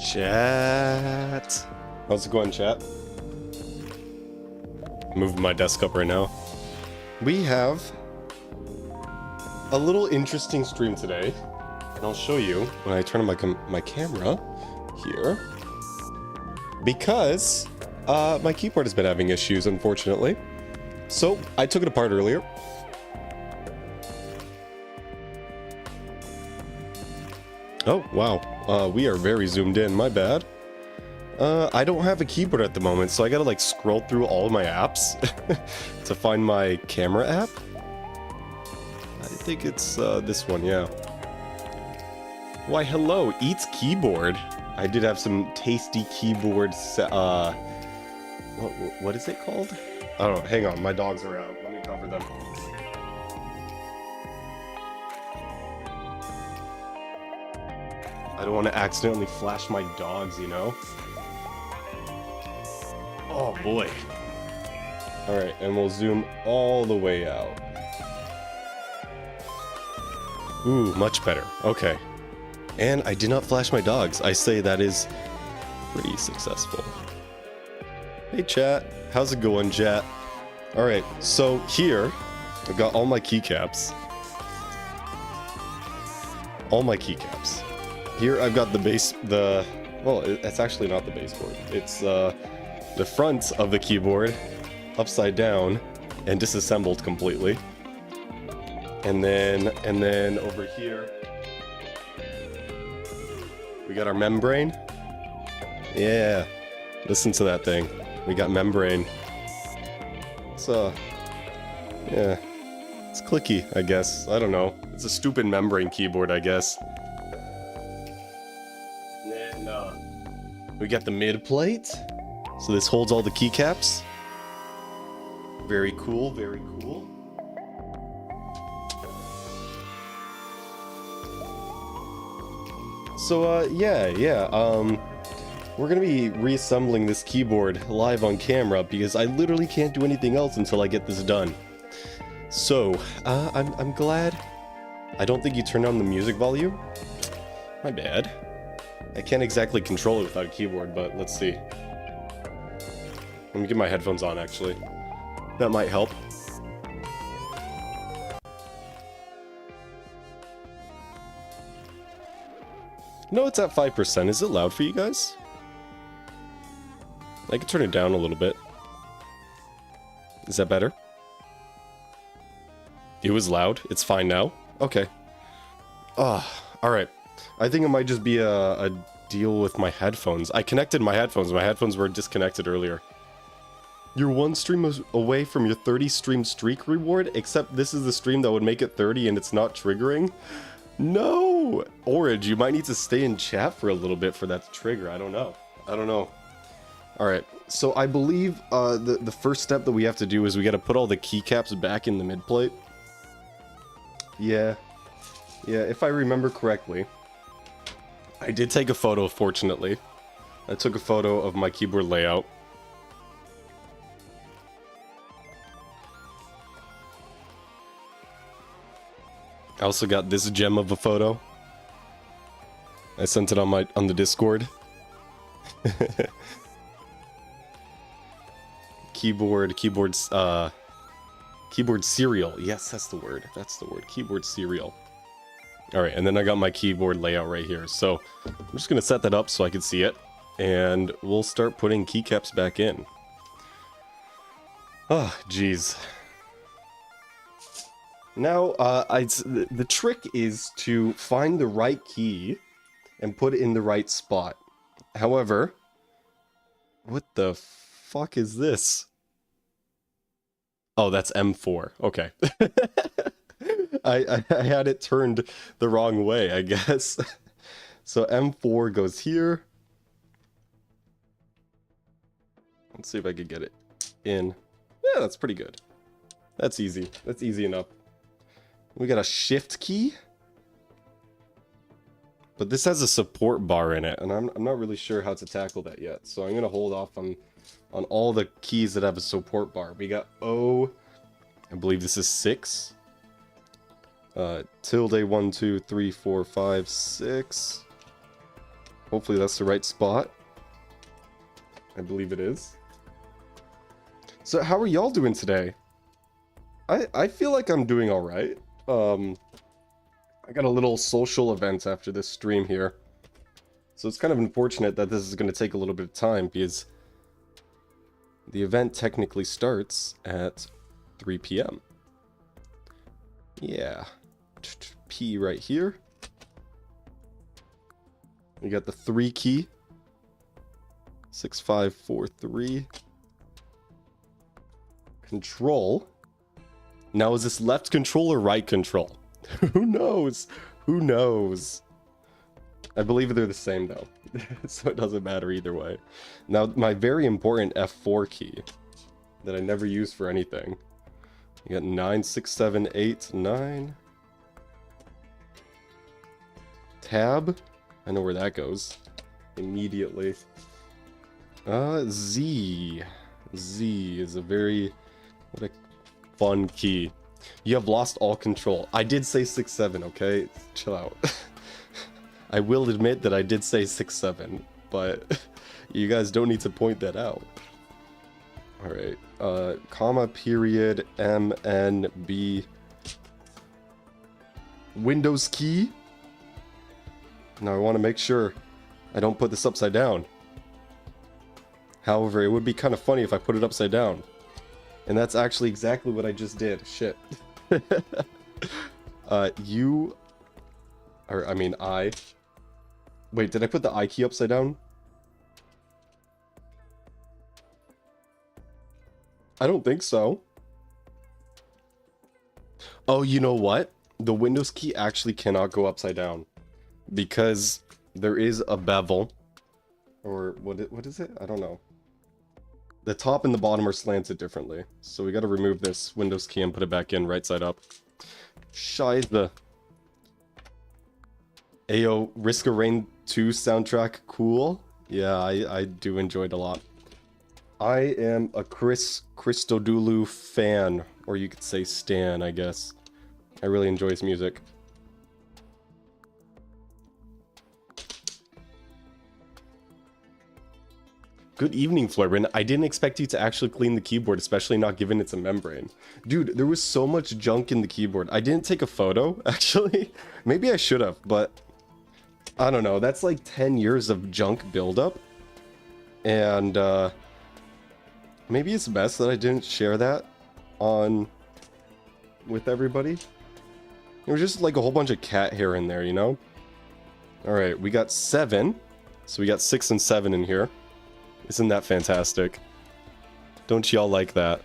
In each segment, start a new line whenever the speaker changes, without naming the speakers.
Chat. How's it going, chat? Moving my desk up right now. We have a little interesting stream today, and I'll show you when I turn on my camera here, because my keyboard has been having issues, unfortunately. So I took it apart earlier. Oh, wow. We are very zoomed in. My bad. I don't have a keyboard at the moment, so I gotta like scroll through all of my apps to find my camera app. I think it's this one, yeah. Why, hello, Eats Keyboard. I did have some tasty keyboards. What is it called? I don't know. Hang on, my dogs are out. Let me cover them. I don't want to accidentally flash my dogs, you know? Oh boy. Alright, and we'll zoom all the way out. Ooh, much better. Okay. And I did not flash my dogs. I say that is pretty successful. Hey chat, how's it going, chat? Alright, so here, I've got all my keycaps. All my keycaps. Here I've got well, it's actually not the baseboard. It's the front of the keyboard upside down and disassembled completely. And then over here we got our membrane. Yeah, listen to that thing. We got membrane. So yeah, it's clicky, I guess. I don't know. It's a stupid membrane keyboard, I guess. And then we got the mid plate. So this holds all the keycaps. Very cool, very cool. So we're gonna be reassembling this keyboard live on camera because I literally can't do anything else until I get this done. So I'm glad. I don't think you turned on the music volume. My bad. I can't exactly control it without a keyboard, but let's see. Let me get my headphones on, actually. That might help. No, it's at 5%. Is it loud for you guys? I can turn it down a little bit. Is that better? It was loud. It's fine now. Okay. Alright. I think it might just be a deal with my headphones. I connected my headphones. My headphones were disconnected earlier. You're one stream away from your 30 stream streak reward, except this is the stream that would make it 30 and it's not triggering? No! Orange, you might need to stay in chat for a little bit for that to trigger. I don't know. Alright, so I believe the first step that we have to do is we gotta put all the keycaps back in the mid plate. Yeah, if I remember correctly. I did take a photo, fortunately. I took a photo of my keyboard layout. I also got this gem of a photo. I sent it on the Discord. Keyboard serial. Yes, that's the word. Keyboard serial. Alright, and then I got my keyboard layout right here. So I'm just gonna set that up so I can see it. And we'll start putting keycaps back in. Oh, jeez. Now, the trick is to find the right key and put it in the right spot. However, what the fuck is this? Oh, that's M4. Okay. I had it turned the wrong way, I guess. So M4 goes here. Let's see if I could get it in. Yeah, that's pretty good. That's easy. That's easy enough. We got a shift key. But this has a support bar in it, and I'm not really sure how to tackle that yet. So I'm going to hold off on all the keys that have a support bar. We got O, I believe this is 6. Tilde 1, 2, 3, 4, 5, 6. Hopefully that's the right spot. I believe it is. So how are y'all doing today? I feel like I'm doing all right. I got a little social event after this stream here. So it's kind of unfortunate that this is going to take a little bit of time because the event technically starts at 3 p.m. Yeah. P right here. We got the 3 key. 6543. Control. Now is this left control or right control? Who knows? Who knows? I believe they're the same though. So it doesn't matter either way. Now my very important F4 key that I never use for anything. You got 9, 6, 7, 8, 9. Tab. I know where that goes. Immediately. Z. Z is a very... what a fun key. You have lost all control. I did say 6, 7, okay? Chill out. I will admit that I did say 6, 7, but you guys don't need to point that out. Alright. Comma, period, M, N, B. Windows key. Now I want to make sure I don't put this upside down. However, it would be kind of funny if I put it upside down. And that's actually exactly what I just did. Shit. U... or, I mean, I... Wait, did I put the I key upside down? I don't think so. Oh, you know what? The Windows key actually cannot go upside down. Because there is a bevel. Or what is it? I don't know. The top and the bottom are slanted differently. So we gotta remove this Windows key and put it back in right side up. Scheiße. Ayo, Risk of Rain 2 soundtrack, cool. Yeah, I do enjoy it a lot. I am a Chris Christodoulou fan. Or you could say stan, I guess. I really enjoy his music. Good evening, Flurbin. I didn't expect you to actually clean the keyboard, especially not given it's a membrane. Dude, there was so much junk in the keyboard. I didn't take a photo, actually. Maybe I should have, but... I don't know. That's like 10 years of junk buildup. And, maybe it's best that I didn't share that on... with everybody. There was just like a whole bunch of cat hair in there, you know? Alright, we got 7. So we got 6 and 7 in here. Isn't that fantastic? Don't y'all like that?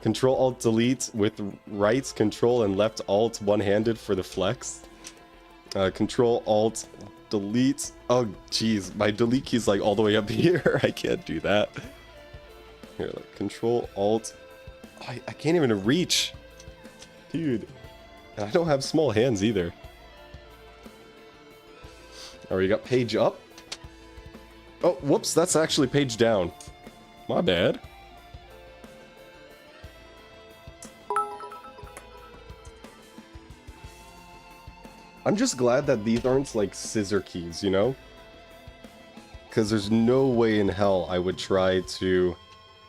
Control Alt Delete with right control and left alt one-handed for the flex. Control Alt Delete. Oh jeez, my delete key is like all the way up here. I can't do that. Here, like Control Alt. Oh, I can't even reach, dude. And I don't have small hands either. Alright, you got page up. Oh, whoops, that's actually page down. My bad. I'm just glad that these aren't like scissor keys, you know? Because there's no way in hell I would try to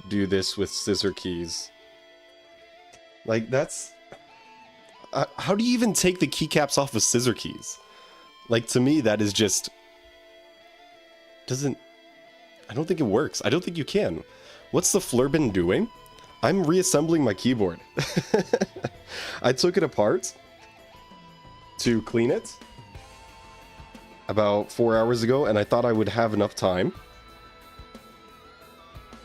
do this with scissor keys. Like, that's... how do you even take the keycaps off of scissor keys? Like, to me, that is just... I don't think it works. I don't think you can. What's the Flurbin doing? I'm reassembling my keyboard. I took it apart to clean it about 4 hours ago, and I thought I would have enough time.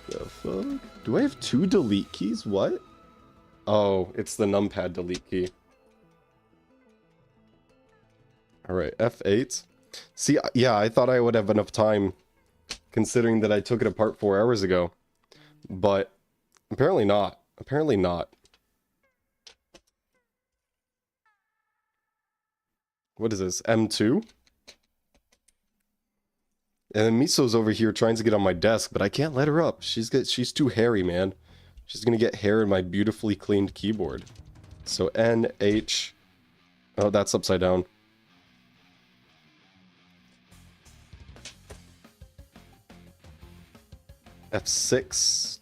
The fuck? Do I have 2 delete keys? What? Oh, it's the numpad delete key. Alright, F8. See, yeah, I thought I would have enough time, considering that I took it apart 4 hours ago. But apparently not. Apparently not. What is this? M2? And then Miso's over here trying to get on my desk, but I can't let her up. She's too hairy, man. She's gonna get hair in my beautifully cleaned keyboard. So NH. Oh, that's upside down. F6.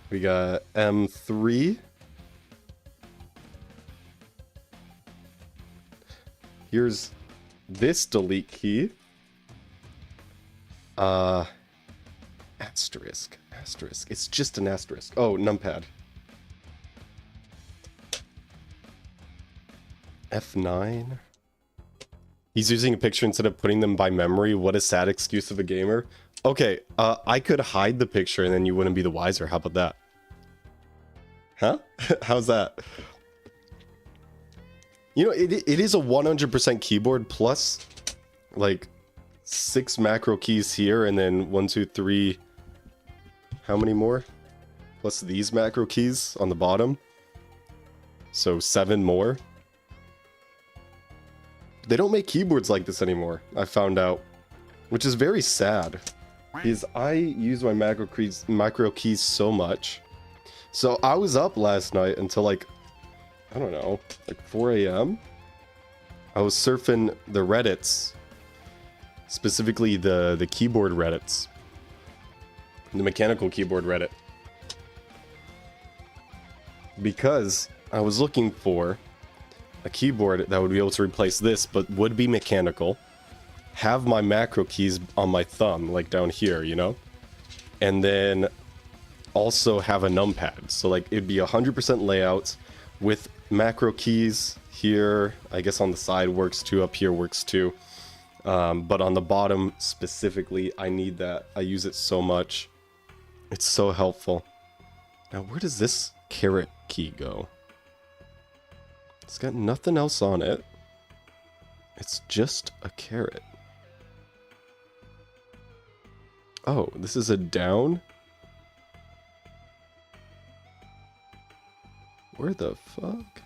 We got M3. Here's this delete key. Asterisk. It's just an asterisk. Oh, numpad. F9. He's using a picture instead of putting them by memory. What a sad excuse of a gamer. Okay, I could hide the picture and then you wouldn't be the wiser. How about that? Huh? How's that? You know, it is a 100% keyboard plus, like, 6 macro keys here, and then 1, 2, 3... How many more? Plus these macro keys on the bottom. So 7 more. They don't make keyboards like this anymore, I found out. Which is very sad. Because I use my macro keys so much. So I was up last night until like, I don't know, like 4 a.m. I was surfing the Reddits. Specifically the keyboard Reddits. The mechanical keyboard Reddit. Because I was looking for a keyboard that would be able to replace this, but would be mechanical. Have my macro keys on my thumb, like down here, you know? And then also have a numpad. So like it'd be 100% layout with macro keys here. I guess on the side works too, up here works too. But on the bottom specifically, I need that. I use it so much. It's so helpful. Now, where does this caret key go? It's got nothing else on it. It's just a caret. Oh, this is a down? Where the fuck?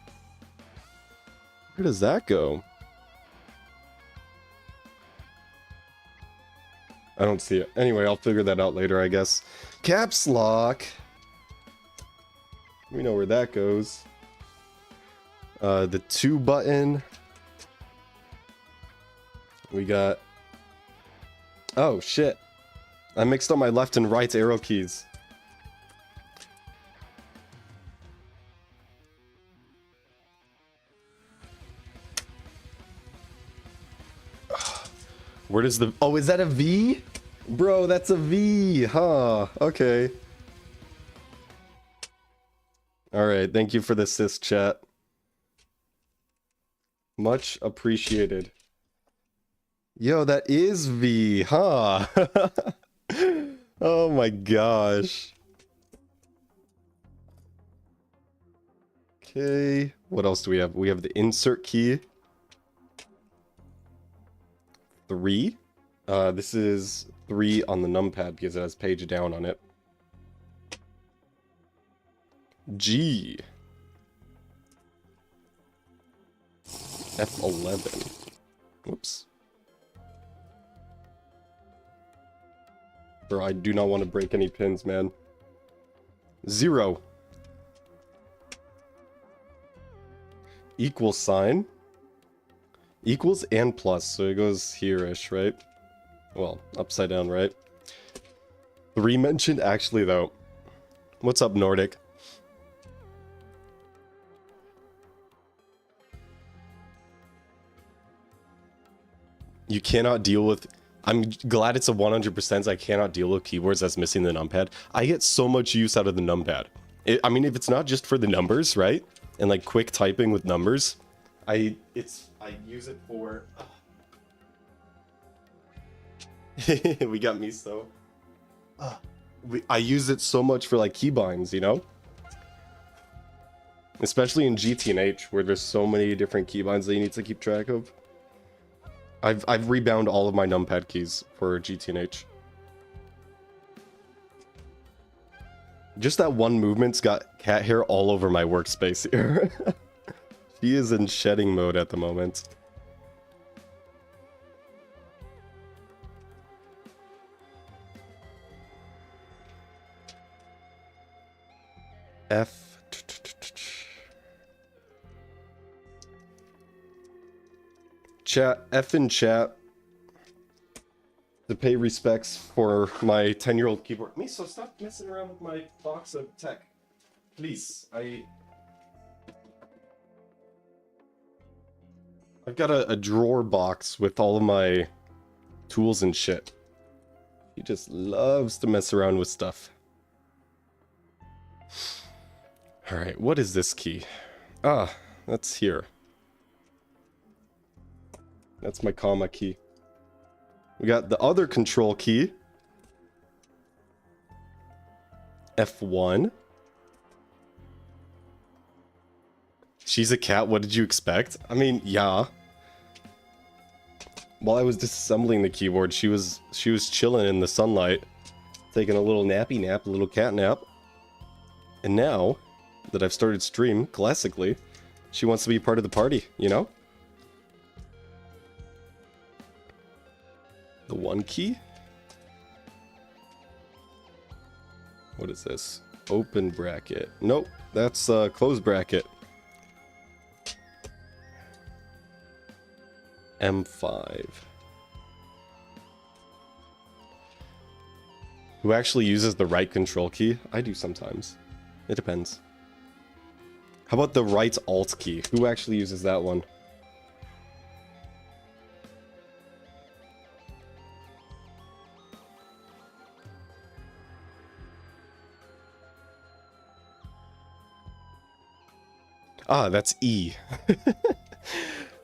Where does that go? I don't see it. Anyway, I'll figure that out later, I guess. Caps lock. We know where that goes. The 2 button. We got... Oh, shit. I mixed up my left and right arrow keys. Where does the... Oh, is that a V? Bro, that's a V, huh? Okay. Alright, thank you for the assist, chat. Much appreciated. Yo, that is V, huh? Oh my gosh. Okay, what else do we have? We have the insert key. 3. This is 3 on the numpad because it has page down on it. G. F11. Whoops. Bro, I do not want to break any pins, man. 0. Equal sign. Equals and plus, so it goes here-ish, right? Well, upside down, right? 3 mentioned, actually, though. What's up, Nordic? You cannot deal with... I'm glad it's a 100%. I cannot deal with keyboards that's missing the numpad. I get so much use out of the numpad. I mean, if it's not just for the numbers, right? And like quick typing with numbers, I use it for... We got miso. I use it so much for like keybinds, you know? Especially in GTNH, where there's so many different keybinds that you need to keep track of. I've rebound all of my numpad keys for GTNH. Just that one movement's got cat hair all over my workspace here. She is in shedding mode at the moment. F. Chat, F in chat. to pay respects for my 10-year-old keyboard. Miso, stop messing around with my box of tech. Please, I've got a drawer box with all of my tools and shit. He just loves to mess around with stuff. Alright, what is this key? Ah, that's here. That's my comma key. We got the other control key. F1. She's a cat, what did you expect? I mean, yeah. While I was disassembling the keyboard, she was chilling in the sunlight, taking a little nappy nap, a little cat nap. And now that I've started stream, classically, she wants to be part of the party, you know? The one key? What is this? Open bracket. Nope, that's close bracket. M5. Who actually uses the right control key? I do sometimes. It depends. How about the right alt key? Who actually uses that one? Ah, that's E.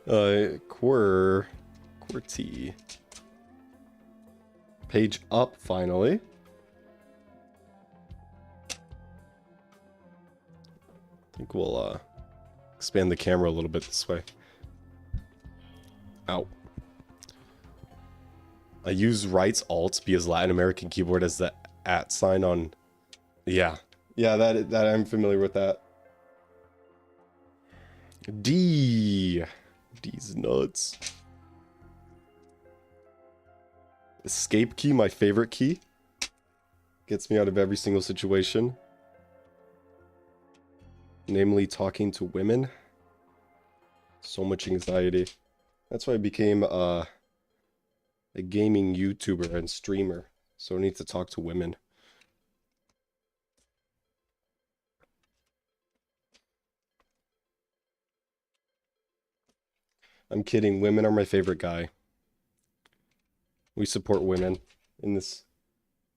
QWERTY. Page up, finally. I think we'll expand the camera a little bit this way. Ow. I use right alt because Latin American keyboard as the @ sign on. Yeah, that I'm familiar with that. D. D's nuts. Escape key, my favorite key. Gets me out of every single situation. Namely, talking to women. So much anxiety. That's why I became a gaming YouTuber and streamer. So I need to talk to women. I'm kidding. Women are my favorite guy. We support women in this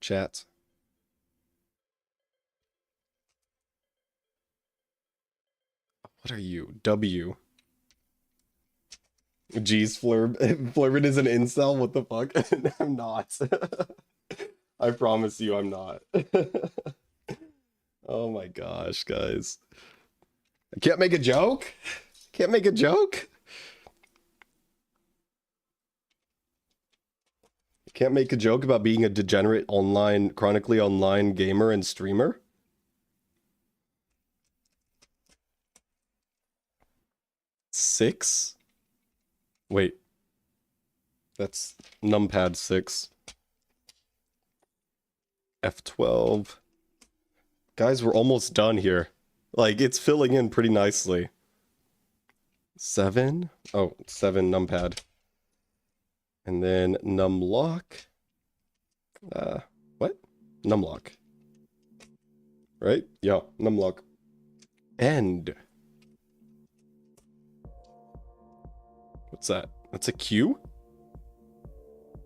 chat. What are you? W. Jeez, Flurb is an incel? What the fuck? I'm not. I promise you I'm not. Oh my gosh, guys. I can't make a joke? Can't make a joke? Can't make a joke about being a degenerate online, chronically online gamer and streamer? Six? Wait. That's numpad 6. F12. Guys, we're almost done here. Like, it's filling in pretty nicely. 7? Oh, 7 numpad. And then numlock. What? Numlock. Right? Yeah, numlock. End. What's that? That's a Q?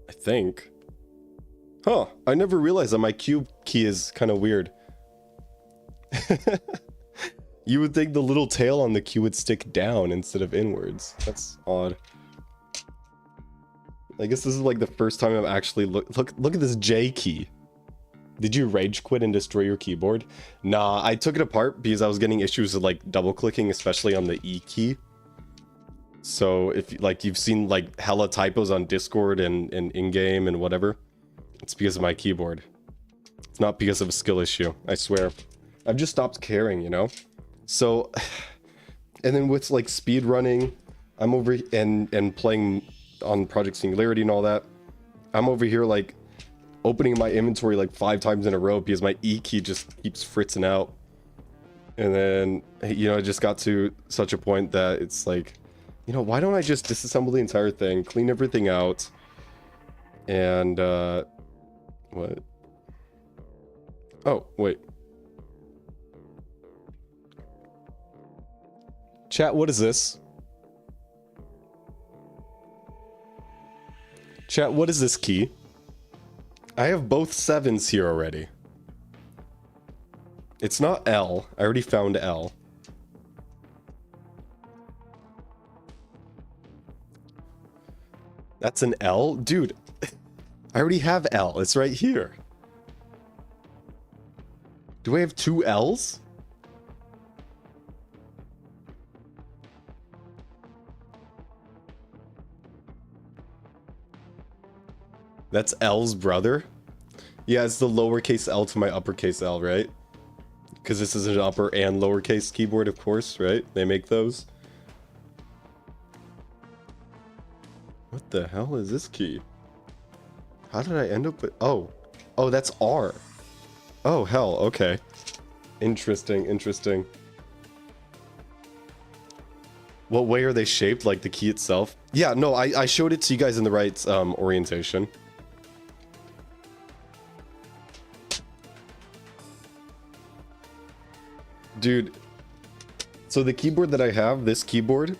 I think. Huh, I never realized that my Q key is kind of weird. You would think the little tail on the Q would stick down instead of inwards. That's odd. I guess this is like the first time I've actually look at this J key. Did you rage quit and destroy your keyboard? Nah, I took it apart because I was getting issues with like double clicking, especially on the E key. So if like you've seen like hella typos on Discord and in-game and whatever, it's because of my keyboard. It's not because of a skill issue, I swear. I've just stopped caring, you know? So, and then with like speed running, I'm over and playing on Project Singularity and all that. I'm over here like opening my inventory like 5 times in a row because my E key just keeps fritzing out. And then, you know, it just got to such a point that it's like, you know, why don't I just disassemble the entire thing, clean everything out, And, what? Oh, wait. Chat, what is this? Chat, what is this key? I have both 7s here already. It's not L. I already found L. That's an L? Dude, I already have L. It's right here. Do I have 2 L's? That's L's brother? Yeah, it's the lowercase L to my uppercase L, right? Because this is an upper and lowercase keyboard, of course, right? They make those. What the hell is this key? How did I end up with... Oh. Oh, that's R. Oh, hell, okay. Interesting, interesting. What way are they shaped? Like the key itself? Yeah, no, I showed it to you guys in the right orientation. Dude, so the keyboard that I have, this keyboard,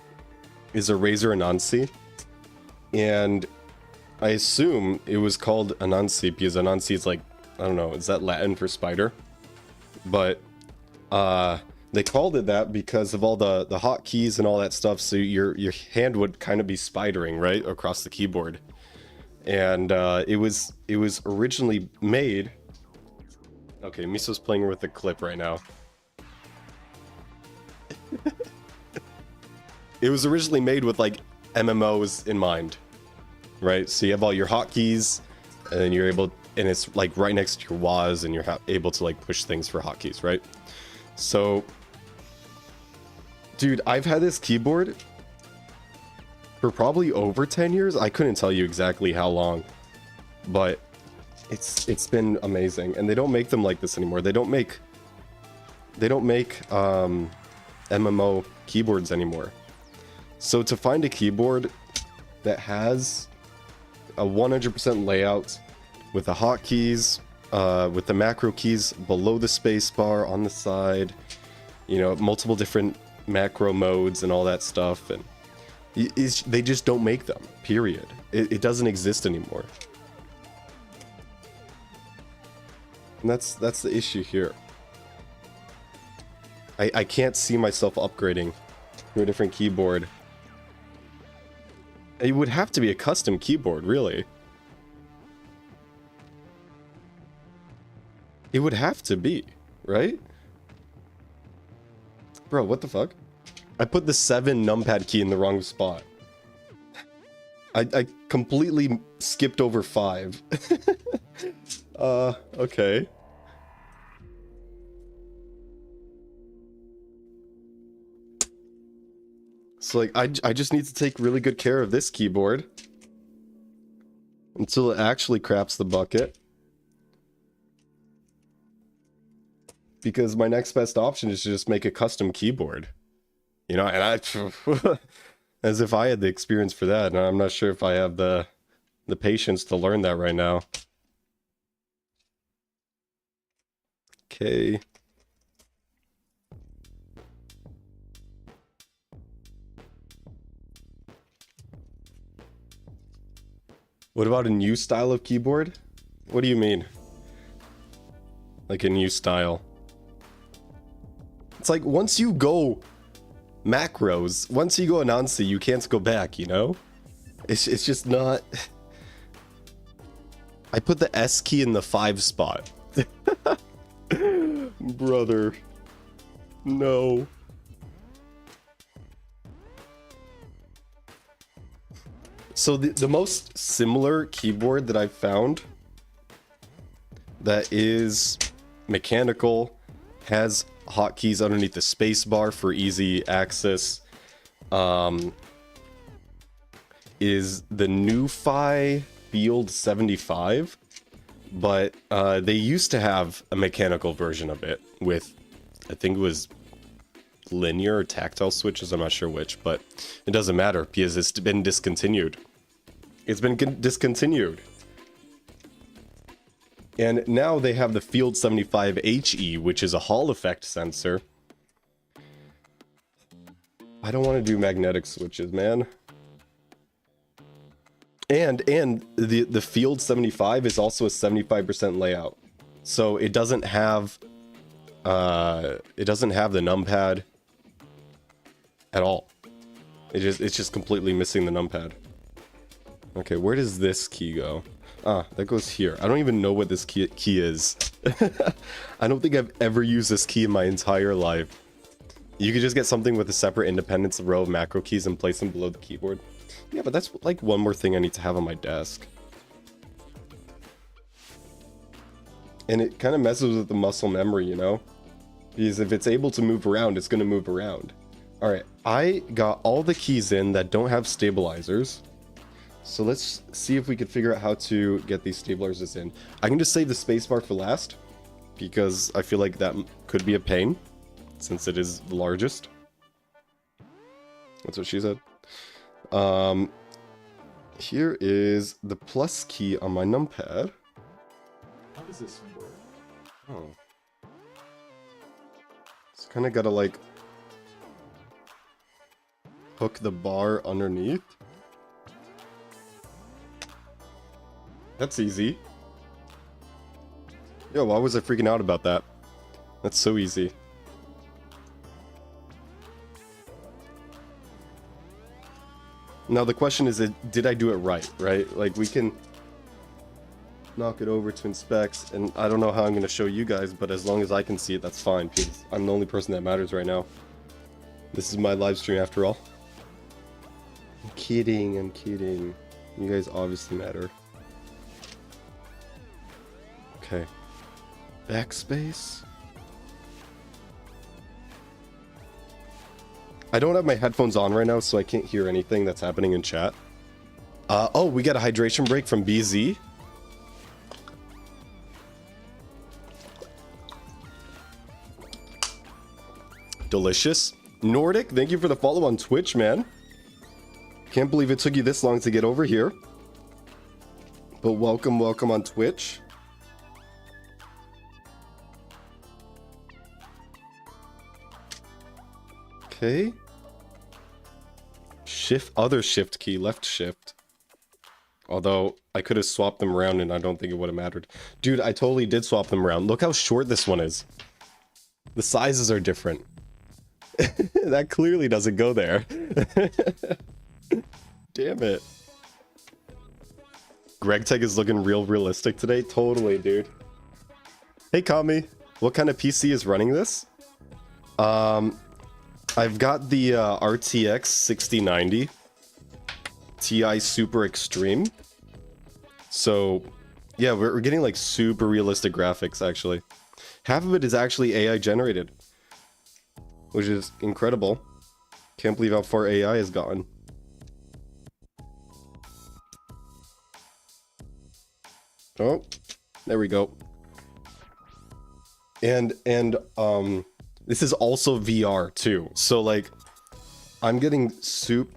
is a Razer Anansi. And I assume it was called Anansi because Anansi is like, I don't know, is that Latin for spider? But they called it that because of all the hotkeys and all that stuff, so your hand would kind of be spidering, right, across the keyboard. And it was originally made... Okay, Miso's playing with the clip right now. It was originally made with like MMOs in mind, right? So you have all your hotkeys, and then you're able, and it's like right next to your WAS, and you're able to like push things for hotkeys, right? So, dude, I've had this keyboard for probably over 10 years. I couldn't tell you exactly how long, but it's been amazing. And they don't make them like this anymore. They don't make MMO keyboards anymore. So to find a keyboard that has a 100% layout with the hotkeys, with the macro keys below the spacebar on the side, you know, multiple different macro modes and all that stuff, and they just don't make them, period. It doesn't exist anymore. And that's the issue here. I can't see myself upgrading to a different keyboard. It would have to be a custom keyboard, really. It would have to be, right? Bro, what the fuck? I put the 7 numpad key in the wrong spot. I completely skipped over 5. Okay. So like, I just need to take really good care of this keyboard until it actually craps the bucket. Because my next best option is to just make a custom keyboard. You know, and I... as if I had the experience for that, and I'm not sure if I have the patience to learn that right now. Okay. What about a new style of keyboard? What do you mean? Like a new style? It's like once you go macros, once you go Anansi, you can't go back, you know? It's just not... I put the S key in the 5 spot. Brother. No. So the most similar keyboard that I've found that is mechanical, has hotkeys underneath the space bar for easy access, is the NuFi Field 75, but they used to have a mechanical version of it with, I think it was linear or tactile switches, I'm not sure which, but it doesn't matter because it's been discontinued. It's been discontinued. And now they have the Field 75HE, which is a Hall effect sensor. I don't want to do magnetic switches, man. And the Field 75 is also a 75% layout. So it doesn't have the numpad at all. It's just completely missing the numpad. Okay, where does this key go? Ah, that goes here. I don't even know what this key is. I don't think I've ever used this key in my entire life. You could just get something with a separate independence row of macro keys and place them below the keyboard. Yeah, but that's like one more thing I need to have on my desk. And it kind of messes with the muscle memory, you know? Because if it's able to move around, it's going to move around. Alright, I got all the keys in that don't have stabilizers. So let's see if we can figure out how to get these stabilizers in. I can just save the spacebar for last, because I feel like that could be a pain, since it is the largest. That's what she said. Here is the plus key on my numpad.
How does this work?
Oh. It's kind of gotta like hook the bar underneath. That's easy. Yo, why was I freaking out about that? That's so easy. Now the question is, did I do it right? Like, we can knock it over to inspect, and I don't know how I'm going to show you guys, but as long as I can see it, that's fine, because I'm the only person that matters right now. This is my live stream after all. I'm kidding, I'm kidding. You guys obviously matter. Okay. Backspace. I don't have my headphones on right now, so I can't hear anything that's happening in chat. Oh, we got a hydration break from BZ. Delicious. Nordic, thank you for the follow on Twitch, man. Can't believe it took you this long to get over here. But welcome, welcome on Twitch. Okay. Other shift key, left shift. Although, I could have swapped them around and I don't think it would have mattered. Dude, I totally did swap them around. Look how short this one is. The sizes are different. That clearly doesn't go there. Damn it. GregTech is looking realistic today. Totally, dude. Hey, Kami. What kind of PC is running this? I've got the RTX 6090 Ti Super Extreme. So, yeah, we're getting like super realistic graphics, actually. Half of it is actually AI generated, which is incredible. Can't believe how far AI has gone. Oh, there we go. And this is also VR too. So like, I'm getting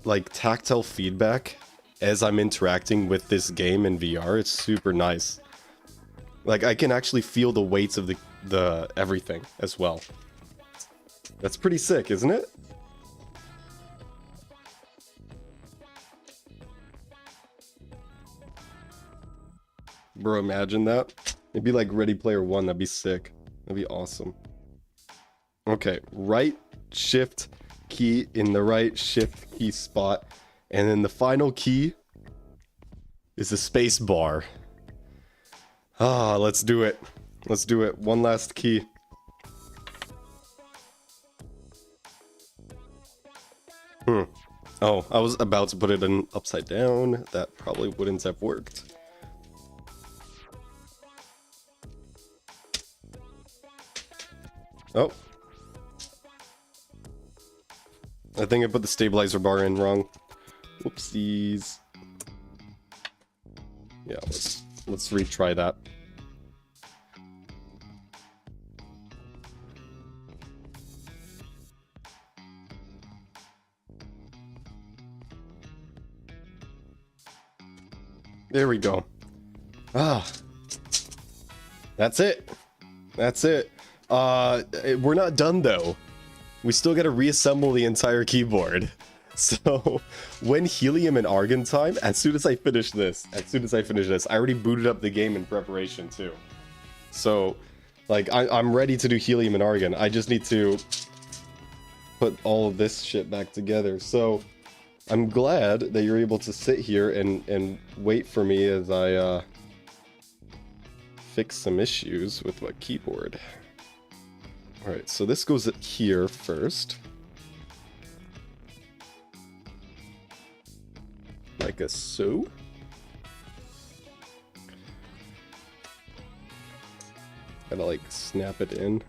like tactile feedback as I'm interacting with this game in VR. It's super nice. Like, I can actually feel the weights of the everything as well. That's pretty sick, isn't it? Bro, imagine that. It'd be like Ready Player One. That'd be sick. That'd be awesome. Okay, right shift key in the right shift key spot. And then the final key is the space bar. Ah, let's do it. Let's do it. One last key. Oh, I was about to put it in upside down. That probably wouldn't have worked. Oh. I think I put the stabilizer bar in wrong. Whoopsies. Yeah, let's retry that. There we go. Ah. That's it. That's it. We're not done though. We still got to reassemble the entire keyboard. So when helium and argon time, as soon as I finish this, I already booted up the game in preparation too. So like I'm ready to do helium and argon. I just need to put all of this shit back together. So I'm glad that you're able to sit here and wait for me as I fix some issues with my keyboard. All right, so this goes here first. Like a so. Gotta like snap it in.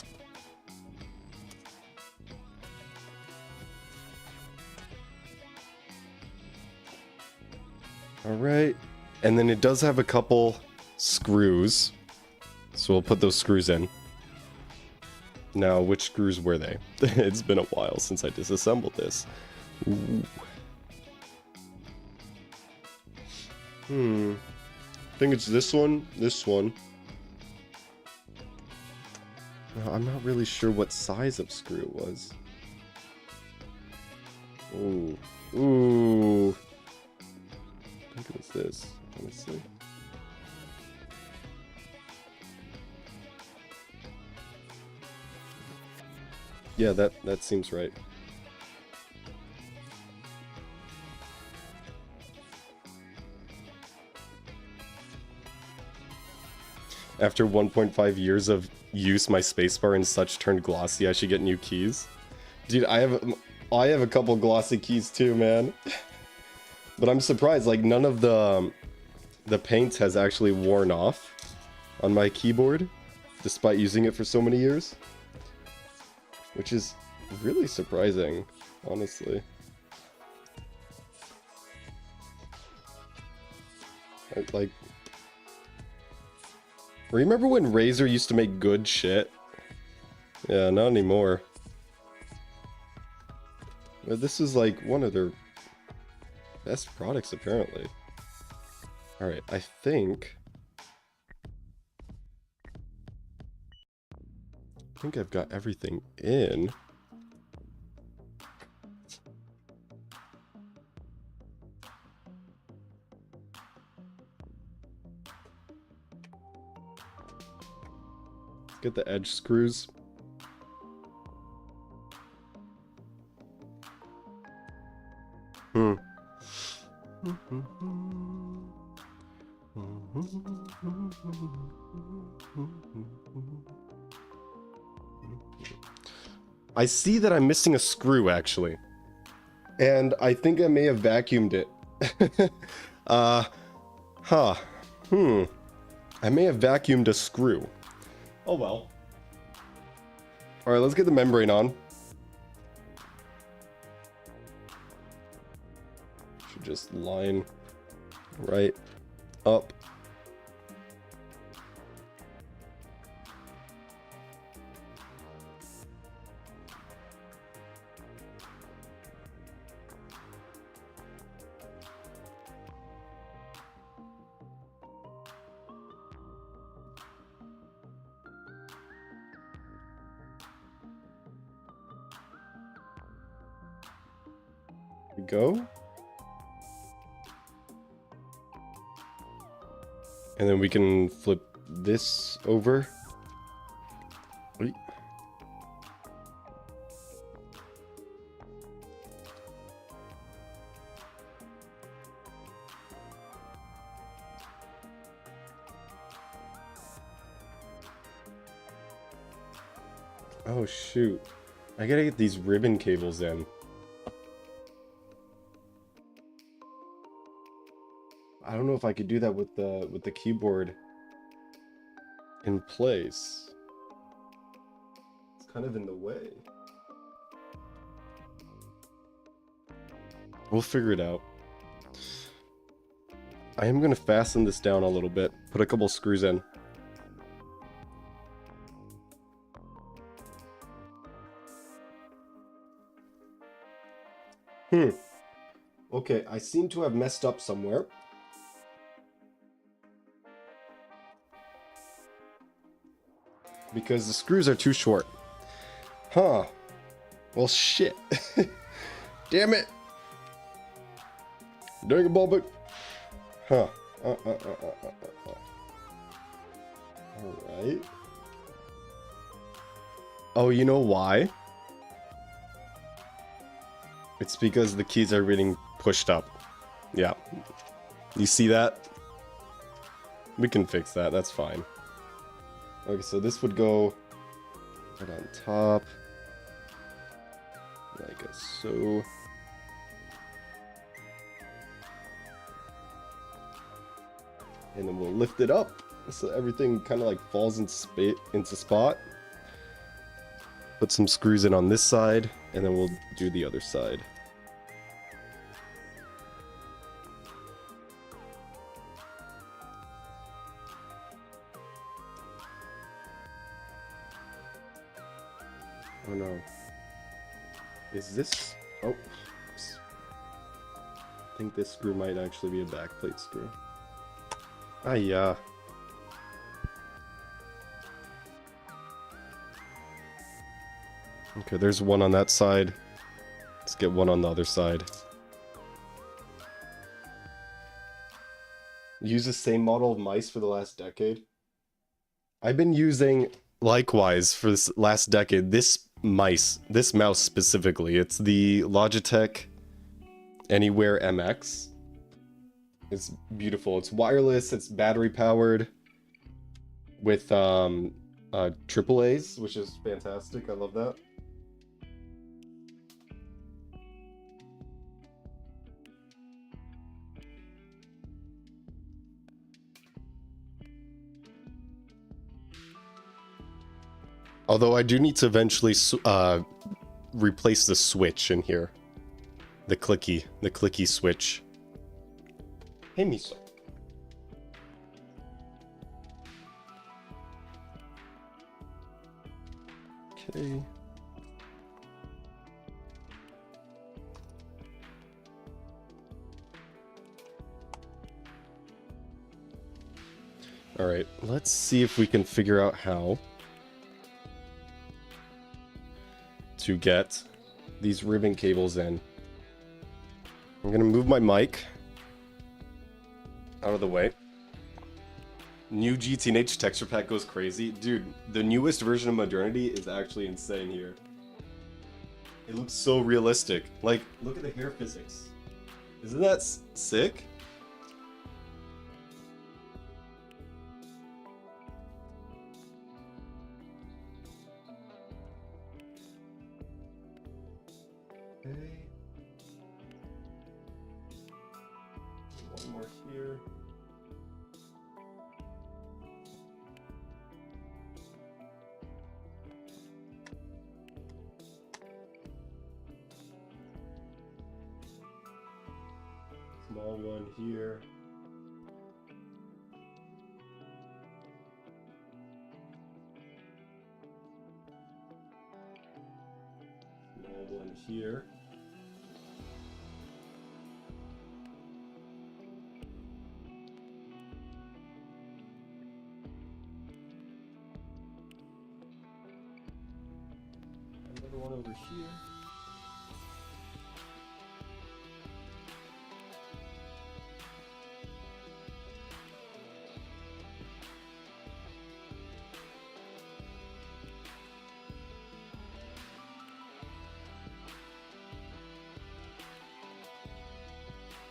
All right, and then it does have a couple screws, so we'll put those screws in. Now, which screws were they? It's been a while since I disassembled this. Ooh. I think it's this one, this one. I'm not really sure what size of screw it was. Ooh. Ooh. I think it was this, honestly. Yeah, that seems right. After 1.5 years of use, my spacebar and such turned glossy. I should get new keys. Dude, I have a couple glossy keys too, man. But I'm surprised, like none of the paint has actually worn off on my keyboard, despite using it for so many years. Which is really surprising, honestly. Like, remember when Razer used to make good shit? Yeah, not anymore. But this is like one of their best products, apparently. Alright, I think I've got everything in. Let's get the edge screws. I see that I'm missing a screw, actually. And I think I may have vacuumed it. I may have vacuumed a screw. Oh well. Alright, let's get the membrane on. Should just line right up. We go. And then we can flip this over. Wait. Oh shoot. I gotta get these ribbon cables in. I don't know if I could do that with the keyboard in place. It's kind of in the way. We'll figure it out. I am gonna fasten this down a little bit, put a couple screws in. Okay, I seem to have messed up somewhere. because the screws are too short. Huh. Well, shit. Damn it. Dang it, Bulbit. Huh. Alright. Oh, you know why? It's because the keys are getting pushed up. Yeah. You see that? We can fix that, that's fine. Okay, so this would go right on top. Like so. And then we'll lift it up so everything kind of like falls into spot. Put some screws in on this side, and then we'll do the other side. Oh no. Is this... Oh. I think this screw might actually be a backplate screw. Ah, yeah. Okay, there's one on that side. Let's get one on the other side. Use the same model of mice for the last decade. I've been using, likewise, for this last decade, this mouse specifically. It's the Logitech Anywhere MX. It's beautiful. It's wireless, it's battery powered with AAAs, which is fantastic. I love that. Although I do need to eventually replace the switch in here. The clicky switch. Hey, Miso. Okay. All right, let's see if we can figure out how to get these ribbon cables in. I'm gonna move my mic out of the way. New GTNH texture pack goes crazy. Dude, the newest version of Modernity is actually insane here. It looks so realistic. Like, look at the hair physics. Isn't that sick? Okay. One more here. Small one here. Small one here. Another one over here.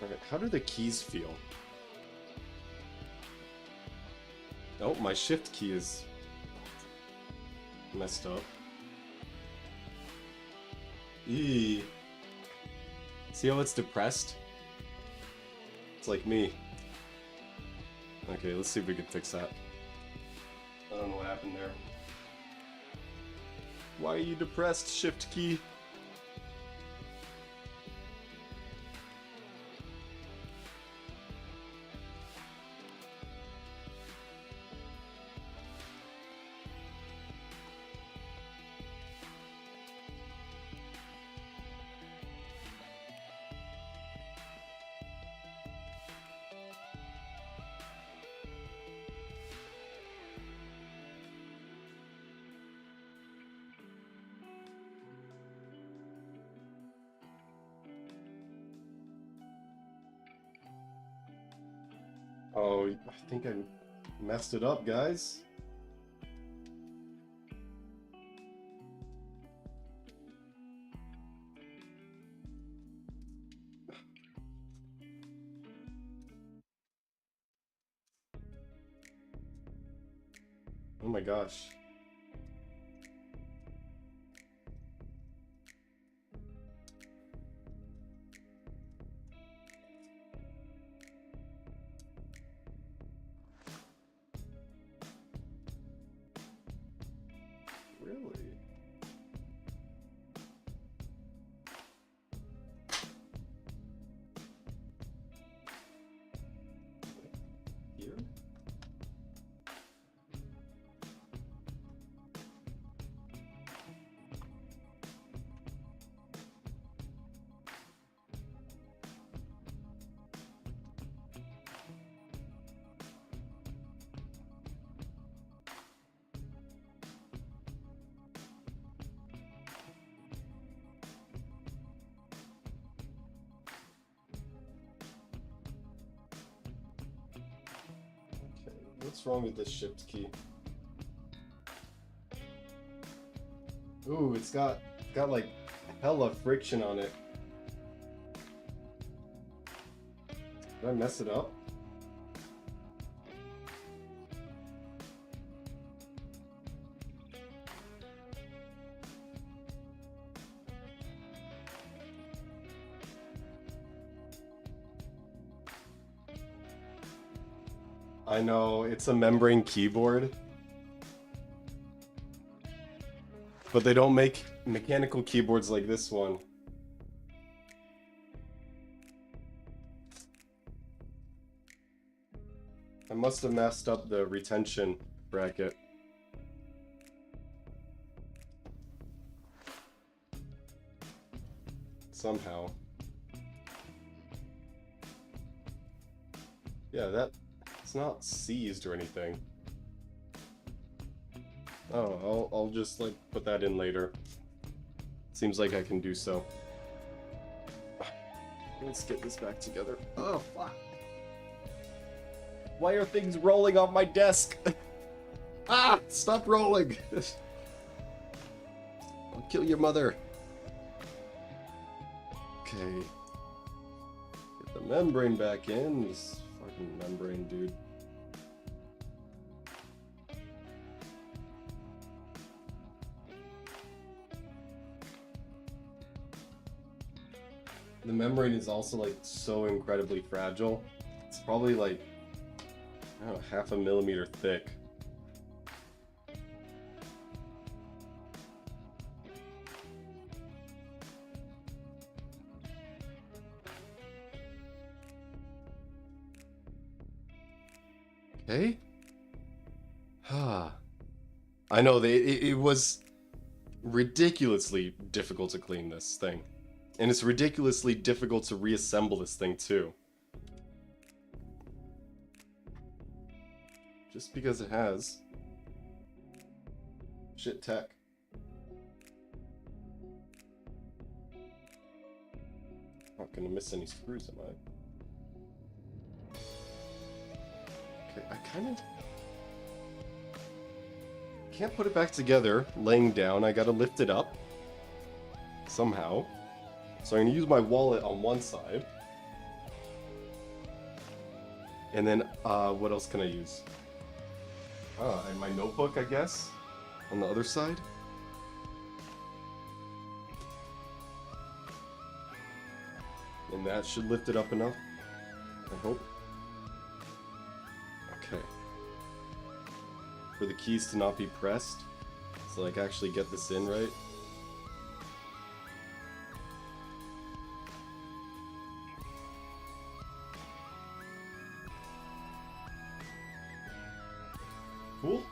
Alright, how do the keys feel? Oh, my shift key is messed up. Eee. See how it's depressed? It's like me. Okay, let's see if we can fix that. I don't know what happened there. Why are you depressed, shift key? Oh, I think I messed it up, guys. Oh my gosh. Really? Here? Okay, what's wrong with this shift key? Ooh, it's got like hella friction on it. Did I mess it up? I know, it's a membrane keyboard. But they don't make mechanical keyboards like this one. I must have messed up the retention bracket. Somehow. Yeah, it's not seized or anything. Oh, I'll just like put that in later. Seems like I can do so. Let's get this back together. Oh, fuck. Why are things rolling off my desk? Ah, stop rolling. I'll kill your mother. Okay. Get the membrane back in. This fucking membrane, dude. The membrane is also like so incredibly fragile. It's probably like, I don't know, 0.5 millimeter thick. Okay. I know it was ridiculously difficult to clean this thing. And it's ridiculously difficult to reassemble this thing too. Just because it has shit tech. Not gonna miss any screws, am I? Okay, I kind of can't put it back together laying down. I gotta lift it up somehow. So I'm gonna use my wallet on one side. And then, what else can I use? And my notebook, I guess, on the other side. And that should lift it up enough, I hope. Okay. For the keys to not be pressed, so like actually get this in right. Cool.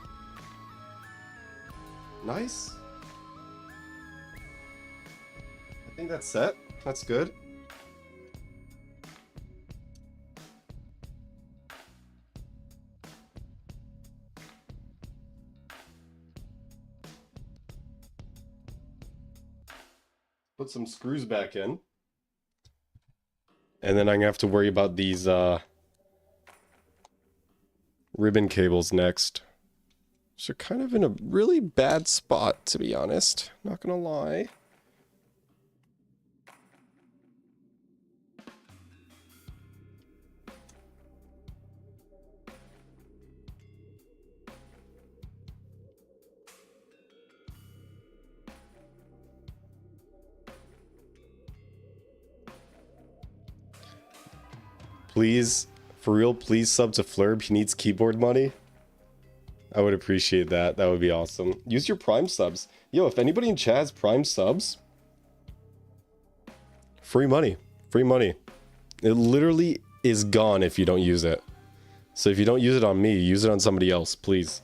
Nice. I think that's set. That's good. Put some screws back in. And then I'm gonna have to worry about these Ribbon cables next. So kind of in a really bad spot, to be honest. Not gonna lie. Please, for real, please sub to Flurb. He needs keyboard money. I would appreciate that. That would be awesome. Use your Prime subs. Yo, if anybody in chat has Prime subs, free money. Free money. It literally is gone if you don't use it. So if you don't use it on me, use it on somebody else, please.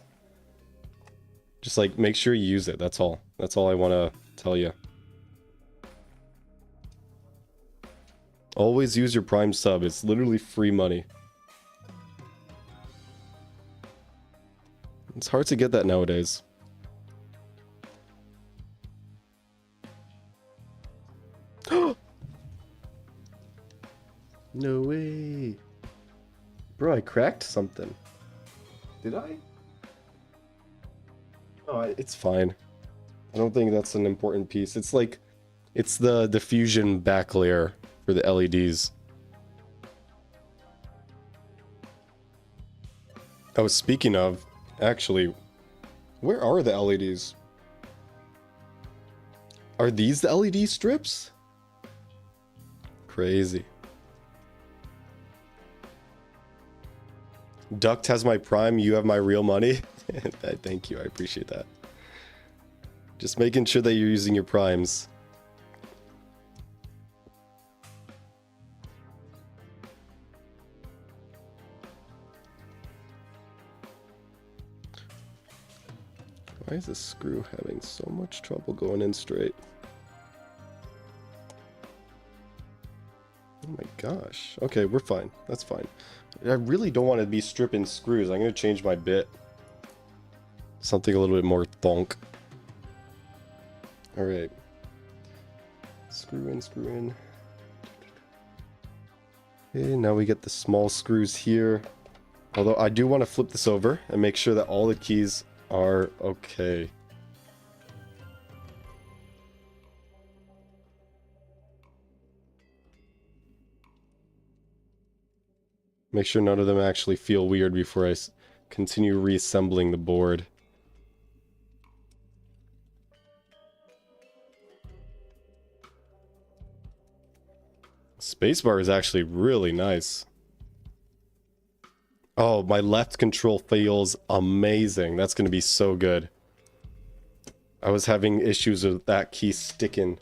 Just like, make sure you use it. That's all. That's all I want to tell you. Always use your Prime sub. It's literally free money. It's hard to get that nowadays. No way. Bro, I cracked something. Did I? Oh, it's fine. I don't think that's an important piece. It's like, it's the diffusion back layer for the LEDs. Oh, speaking of, actually, where are the LEDs? Are these the LED strips? Crazy. Duct has my Prime, you have my real money. Thank you, I appreciate that. Just making sure that you're using your Primes. Why is this screw having so much trouble going in straight? Oh my gosh. Okay, we're fine. That's fine. I really don't want to be stripping screws. I'm going to change my bit. Something a little bit more thonk. Alright. Screw in, screw in. Okay, now we get the small screws here. Although I do want to flip this over and make sure that all the keys are okay. Make sure none of them actually feel weird before I continue reassembling the board. Spacebar is actually really nice. Oh, my left control feels amazing. That's going to be so good. I was having issues with that key sticking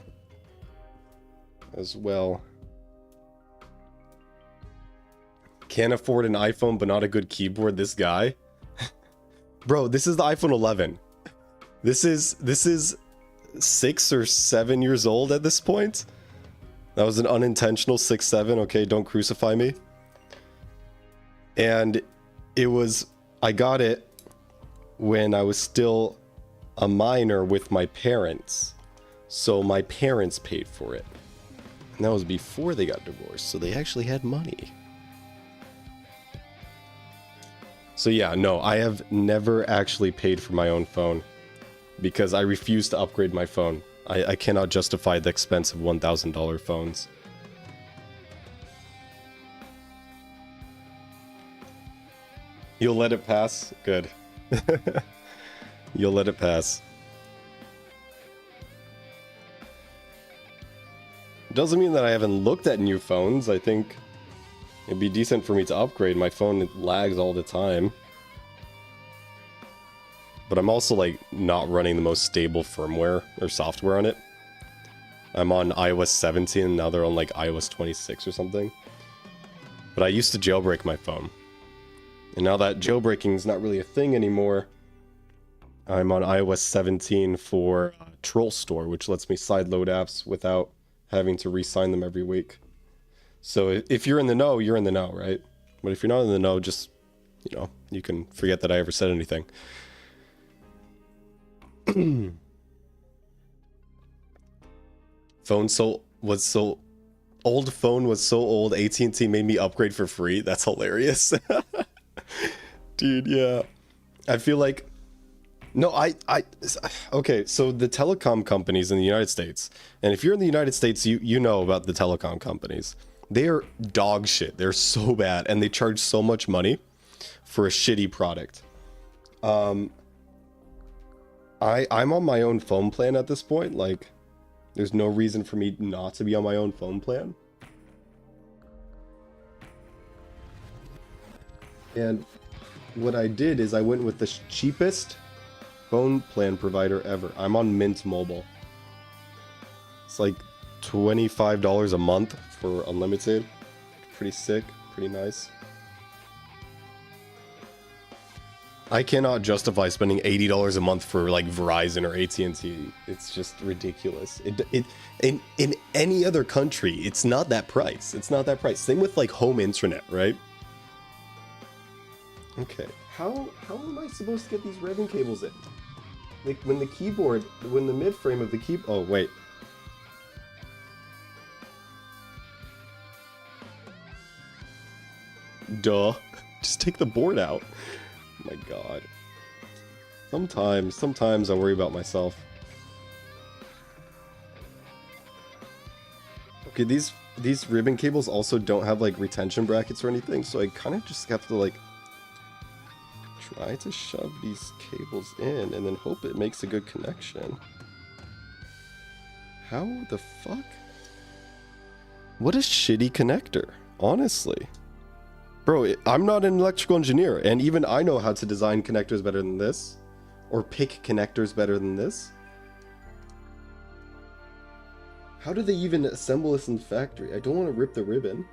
as well. Can't afford an iPhone, but not a good keyboard. This guy. Bro, this is the iPhone 11. This is 6 or 7 years old at this point. That was an unintentional 6-7. Okay, don't crucify me. And it was, I got it when I was still a minor with my parents. So my parents paid for it. And that was before they got divorced. So they actually had money. So yeah, no, I have never actually paid for my own phone because I refuse to upgrade my phone. I cannot justify the expense of $1,000 phones. You'll let it pass? Good. You'll let it pass. Doesn't mean that I haven't looked at new phones. I think it'd be decent for me to upgrade. My phone lags all the time. But I'm also like not running the most stable firmware or software on it. I'm on iOS 17 and now they're on like iOS 26 or something. But I used to jailbreak my phone. And now that jailbreaking is not really a thing anymore, I'm on iOS 17 for Troll Store, which lets me sideload apps without having to re-sign them every week. So if you're in the know, you're in the know, right? But if you're not in the know, just, you know, you can forget that I ever said anything. Old phone was so old, AT&T made me upgrade for free. That's hilarious. Dude, yeah. I feel like no, okay, so the telecom companies in the United States, and if you're in the United States, you know about the telecom companies. They are dog shit. They're so bad, and they charge so much money for a shitty product. I'm on my own phone plan at this point. Like, there's no reason for me not to be on my own phone plan. And what I did is I went with the cheapest phone plan provider ever. I'm on Mint Mobile. It's like $25 a month for unlimited. Pretty sick, pretty nice. I cannot justify spending $80 a month for like Verizon or AT&T. It's just ridiculous. In any other country, it's not that price. It's not that price. Same with like home internet, right? Okay. How am I supposed to get these ribbon cables in? Like when the keyboard, when the mid frame of the key, oh wait. Duh. Just take the board out. Oh my god. Sometimes I worry about myself. Okay, these ribbon cables also don't have like retention brackets or anything, so I kind of just have to like try to shove these cables in and then hope it makes a good connection. How the fuck? What a shitty connector, honestly. Bro, I'm not an electrical engineer, and even I know how to design connectors better than this. Or pick connectors better than this. How do they even assemble this in the factory? I don't want to rip the ribbon.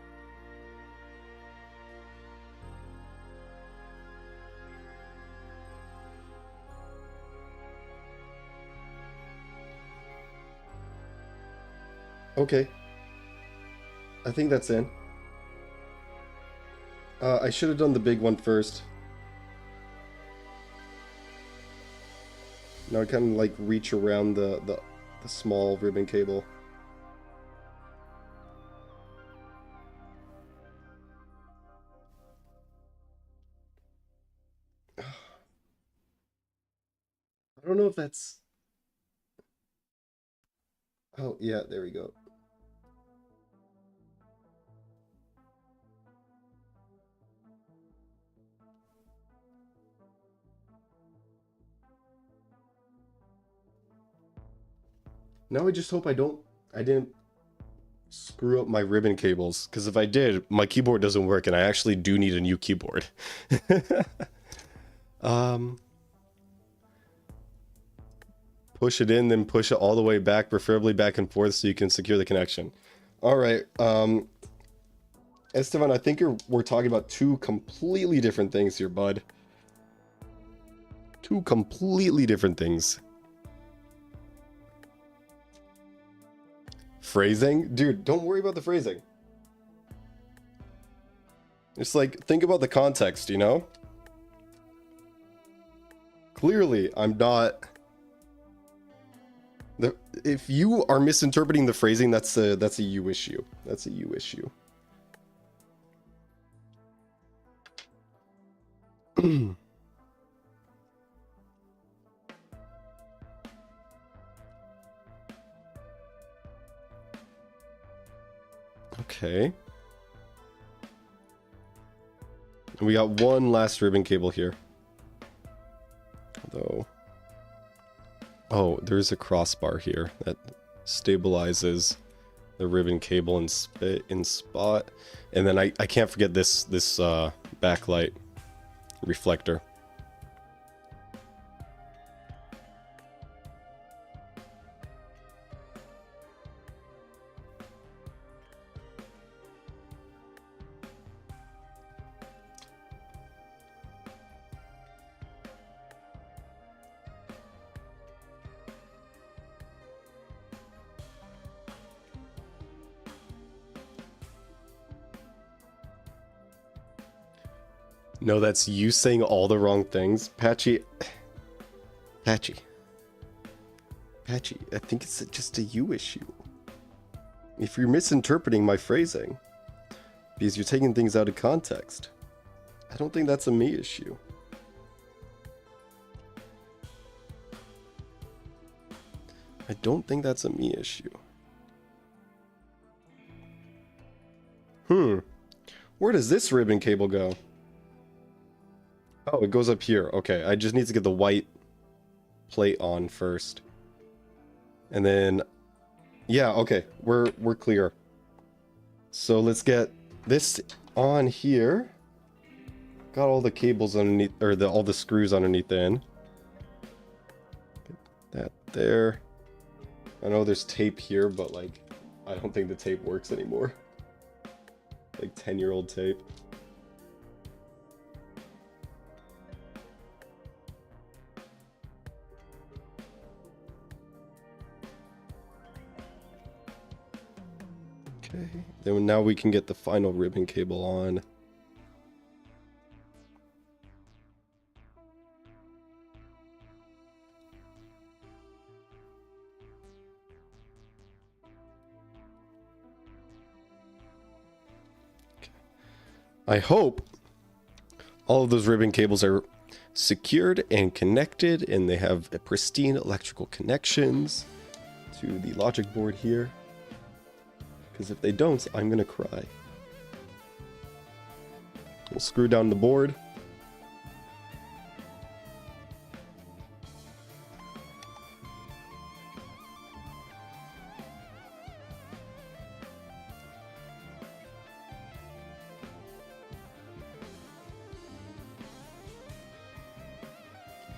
Okay. I think that's in. I should have done the big one first. Now I kind of like reach around the small ribbon cable. I don't know if that's... Oh, yeah, there we go. Now I just hope I didn't screw up my ribbon cables, because if I did, my keyboard doesn't work, and I actually do need a new keyboard. Push it in, then push it all the way back, preferably back and forth, so you can secure the connection. All right, Esteban, I think we're talking about two completely different things here, bud. Two completely different things. Phrasing? Dude, don't worry about the phrasing. It's like, think about the context, you know? Clearly, I'm not... If you are misinterpreting the phrasing, that's a you issue. That's a you issue. Okay. And we got one last ribbon cable here. Although... Oh, there's a crossbar here that stabilizes the ribbon cable in spot. And then I can't forget this backlight reflector. No, that's you saying all the wrong things. Patchy, I think it's just a you issue. If you're misinterpreting my phrasing, because you're taking things out of context, I don't think that's a me issue. I don't think that's a me issue. Where does this ribbon cable go? Oh, it goes up here. Okay, I just need to get the white plate on first. And then, yeah, okay, we're clear. So let's get this on here. Got all the cables underneath, or all the screws underneath in. Get that there. I know there's tape here, but like, I don't think the tape works anymore. Like 10-year-old tape. Okay, then now we can get the final ribbon cable on. Okay. I hope all of those ribbon cables are secured and connected and they have pristine electrical connections to the logic board here. Because if they don't, I'm gonna cry. We'll screw down the board.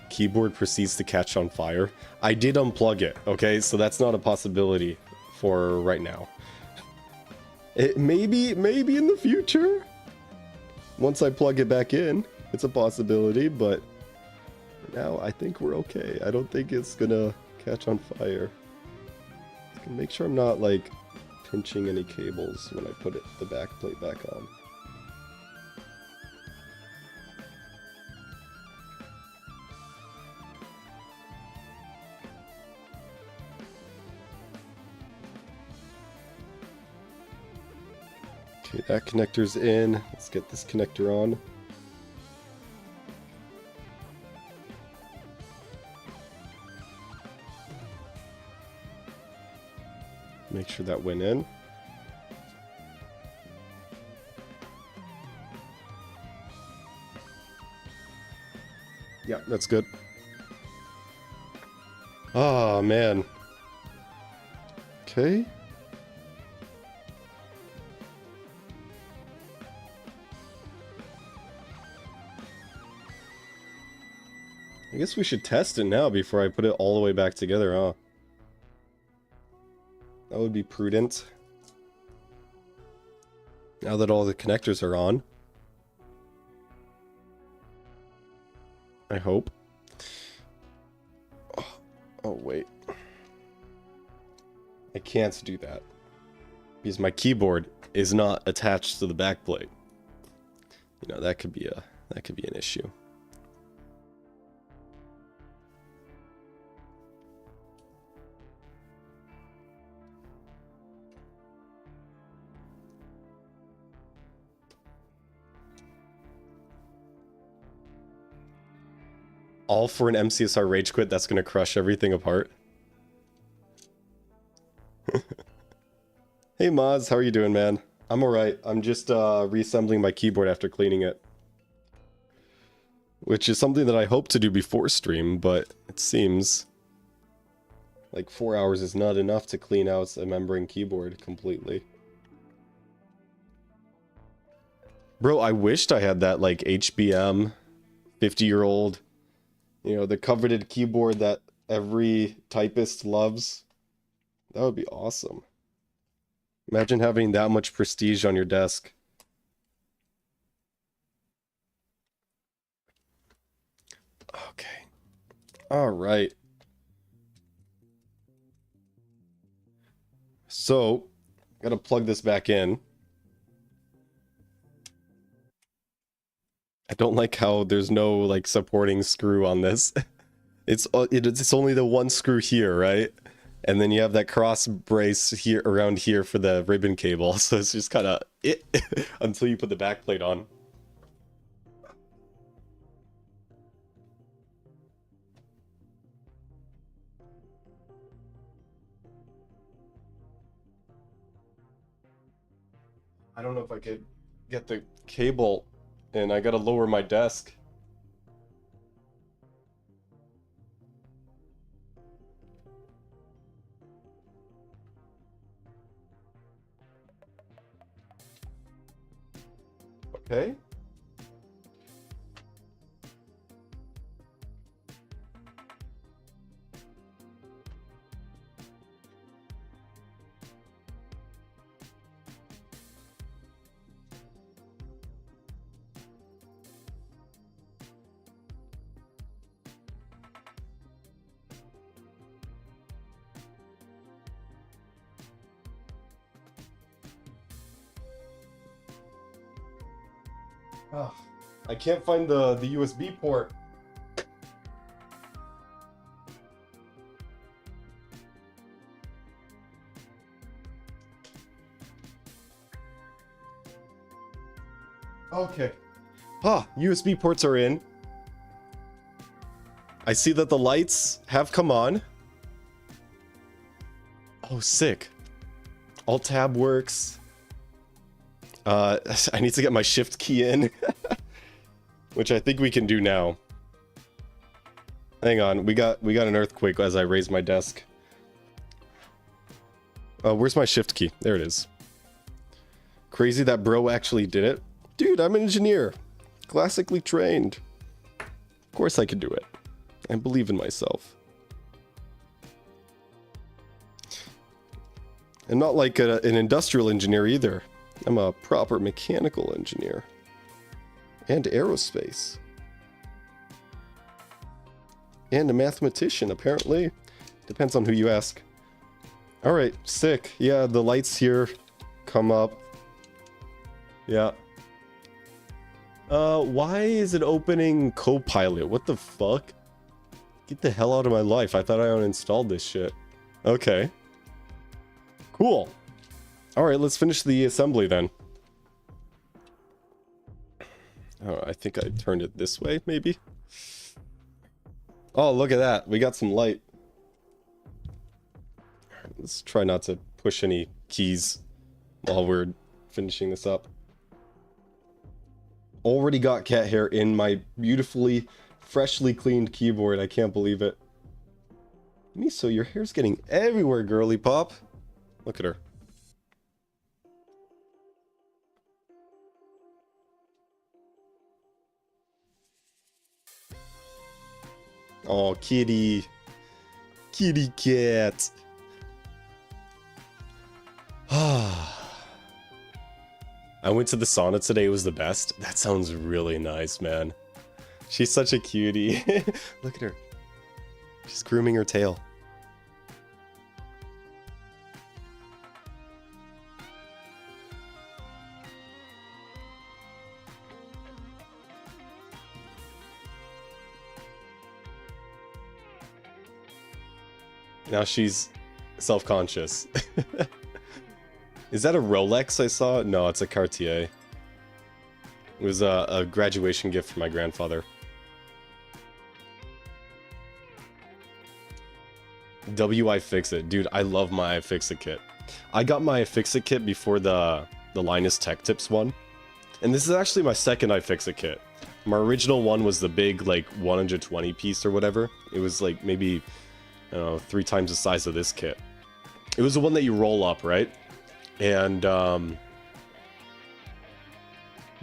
Keyboard proceeds to catch on fire. I did unplug it, okay? So that's not a possibility for right now. It maybe in the future. Once I plug it back in, it's a possibility, but now I think we're okay. I don't think it's gonna catch on fire. Just gonna make sure I'm not like pinching any cables when I put the back plate back on. Okay, that connector's in. Let's get this connector on. Make sure that went in. Yeah, that's good. Oh, man. Okay. I guess we should test it now before I put it all the way back together, huh? That would be prudent. Now that all the connectors are on. I hope. Oh, wait. I can't do that. Because my keyboard is not attached to the backplate. You know, that could be an issue. All for an MCSR rage quit that's gonna crush everything apart. Hey Maz, how are you doing, man? I'm alright. I'm just reassembling my keyboard after cleaning it. Which is something that I hope to do before stream, but it seems like 4 hours is not enough to clean out a membrane keyboard completely. Bro, I wished I had that like HBM 50-year-old, you know, the coveted keyboard that every typist loves. That would be awesome. Imagine having that much prestige on your desk. Okay. All right. So, gotta plug this back in. I don't like how there's no like supporting screw on this. It's only the one screw here, right? And then you have that cross brace here around here for the ribbon cable. So it's just kind of it until you put the back plate on. I don't know if I could get the cable, and I gotta lower my desk. Okay. Oh, I can't find the USB port. Okay. Ah, USB ports are in. I see that the lights have come on. Oh, sick. Alt tab works. I need to get my shift key in, which I think we can do now. Hang on, we got an earthquake as I raise my desk. Where's my shift key? There it is. Crazy that bro actually did it. Dude, I'm an engineer. Classically trained. Of course I can do it. I believe in myself. And not like an industrial engineer either. I'm a proper mechanical engineer. And aerospace. And a mathematician, apparently. Depends on who you ask. Alright, sick. Yeah, the lights here come up. Yeah. Why is it opening Copilot? What the fuck? Get the hell out of my life. I thought I uninstalled this shit. Okay. Cool. Alright, let's finish the assembly then. Oh, I think I turned it this way, maybe? Oh, look at that. We got some light. Let's try not to push any keys while we're finishing this up. Already got cat hair in my beautifully, freshly cleaned keyboard. I can't believe it. Miso, your hair's getting everywhere, girly pop. Look at her. Oh, kitty. Kitty cat. I went to the sauna today. It was the best. That sounds really nice, man. She's such a cutie. Look at her. She's grooming her tail. Now she's self-conscious. Is that a Rolex I saw? No, it's a Cartier. It was a graduation gift from my grandfather. iFixit. Dude, I love my iFixit kit. I got my iFixit kit before the Linus Tech Tips one. And this is actually my second iFixit kit. My original one was the big, like, 120 piece or whatever. It was, like, maybe, I don't know, 3 times the size of this kit. It was the one that you roll up, right? And,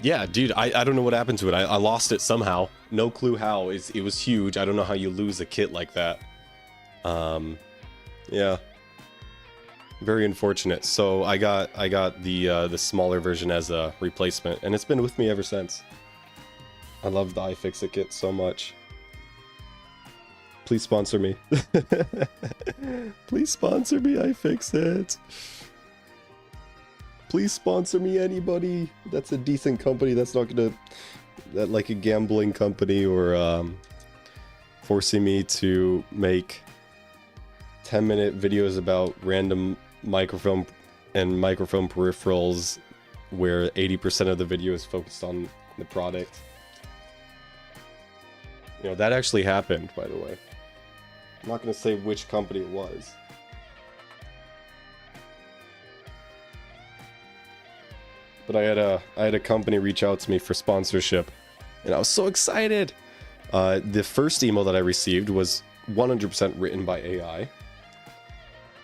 yeah, dude, I don't know what happened to it. I lost it somehow. No clue how. It was huge. I don't know how you lose a kit like that. Yeah. Very unfortunate. So I got the smaller version as a replacement, and it's been with me ever since. I love the iFixit kit so much. Please sponsor me. Please sponsor me, iFixit. Please sponsor me, anybody. That's a decent company. That's not gonna, that like a gambling company or forcing me to make 10-minute videos about random microphone and microphone peripherals where 80% of the video is focused on the product. You know, that actually happened, by the way. I'm not gonna say which company it was. but I had a company reach out to me for sponsorship, and I was so excited. The first email that I received was 100% written by AI,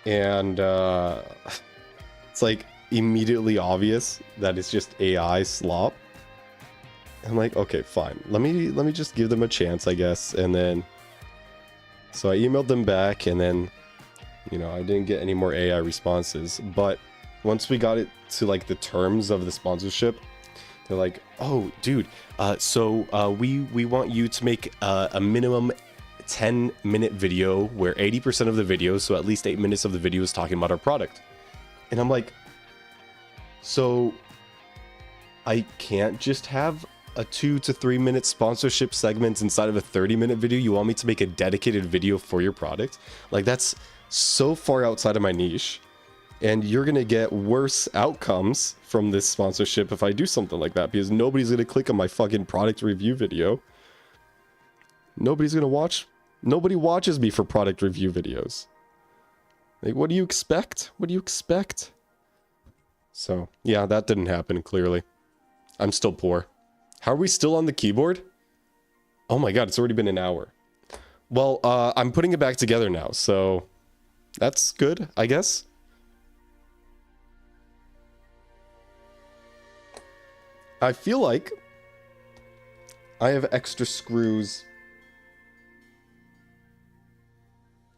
and it's like immediately obvious that it's just AI slop. I'm like, okay, fine. Let me just give them a chance, I guess. And then, so I emailed them back, and then, you know, I didn't get any more AI responses. But once we got it to like the terms of the sponsorship, they're like, oh, dude, we want you to make a minimum 10-minute video where 80% of the video, so at least 8 minutes of the video is talking about our product. And I'm like, so I can't just have a 2 to 3 minute sponsorship segment inside of a 30-minute video? You want me to make a dedicated video for your product? Like, that's so far outside of my niche, and you're gonna get worse outcomes from this sponsorship if I do something like that, because nobody's gonna click on my fucking product review video. Nobody's gonna watch. Nobody watches me for product review videos. Like, what do you expect? What do you expect? So yeah, that didn't happen, clearly. I'm still poor. How are we still on the keyboard? Oh my god, it's already been an hour. Well, I'm putting it back together now, so that's good, I guess. I feel like I have extra screws.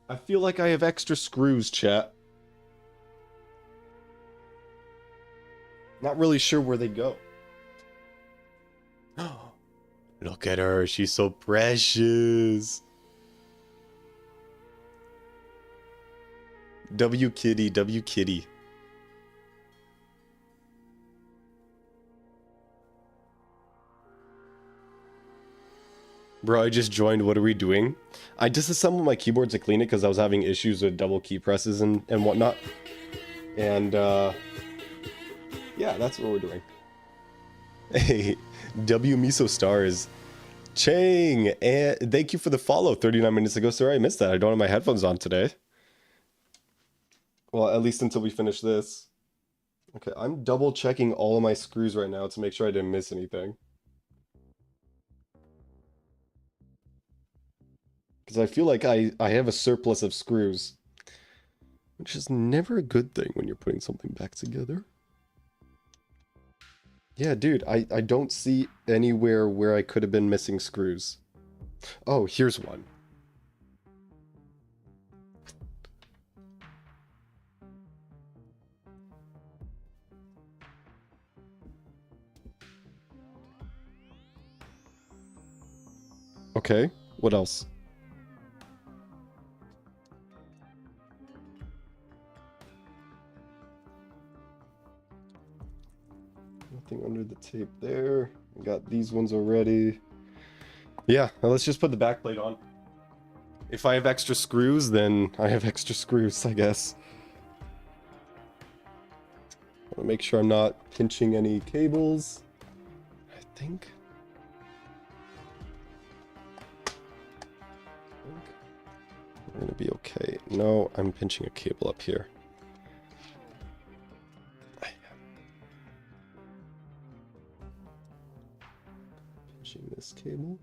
I feel like I have extra screws, chat. Not really sure where they go. Look at her, she's so precious. W kitty, W kitty. Bro, I just joined. What are we doing? I disassembled my keyboard to clean it because I was having issues with double key presses and whatnot. And yeah, that's what we're doing. Hey, W Miso Stars. Chang, and thank you for the follow 39 minutes ago. Sorry, I missed that. I don't have my headphones on today. Well, at least until we finish this. Okay, I'm double checking all of my screws right now to make sure I didn't miss anything. Because I feel like I have a surplus of screws. Which is never a good thing when you're putting something back together. Yeah, dude, I don't see anywhere where I could have been missing screws. Oh, here's one. Okay, what else? Nothing under the tape there. I got these ones already. Yeah, now let's just put the back plate on. If I have extra screws, then I have extra screws, I guess. I want to make sure I'm not pinching any cables. I think we're gonna be okay. No, I'm pinching a cable up here. Pinching this cable.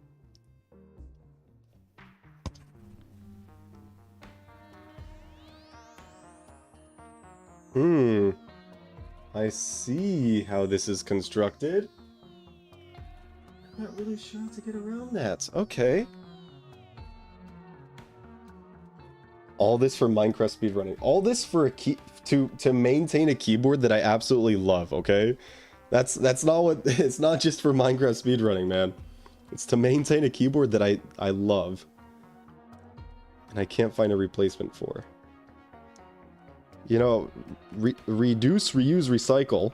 I see how this is constructed. I'm not really sure how to get around that. Okay. All this for Minecraft speedrunning. All this for a key to maintain a keyboard that I absolutely love, okay? That's not what it's not just for Minecraft speedrunning, man. It's to maintain a keyboard that I love. And I can't find a replacement for. You know, reduce, reuse, recycle,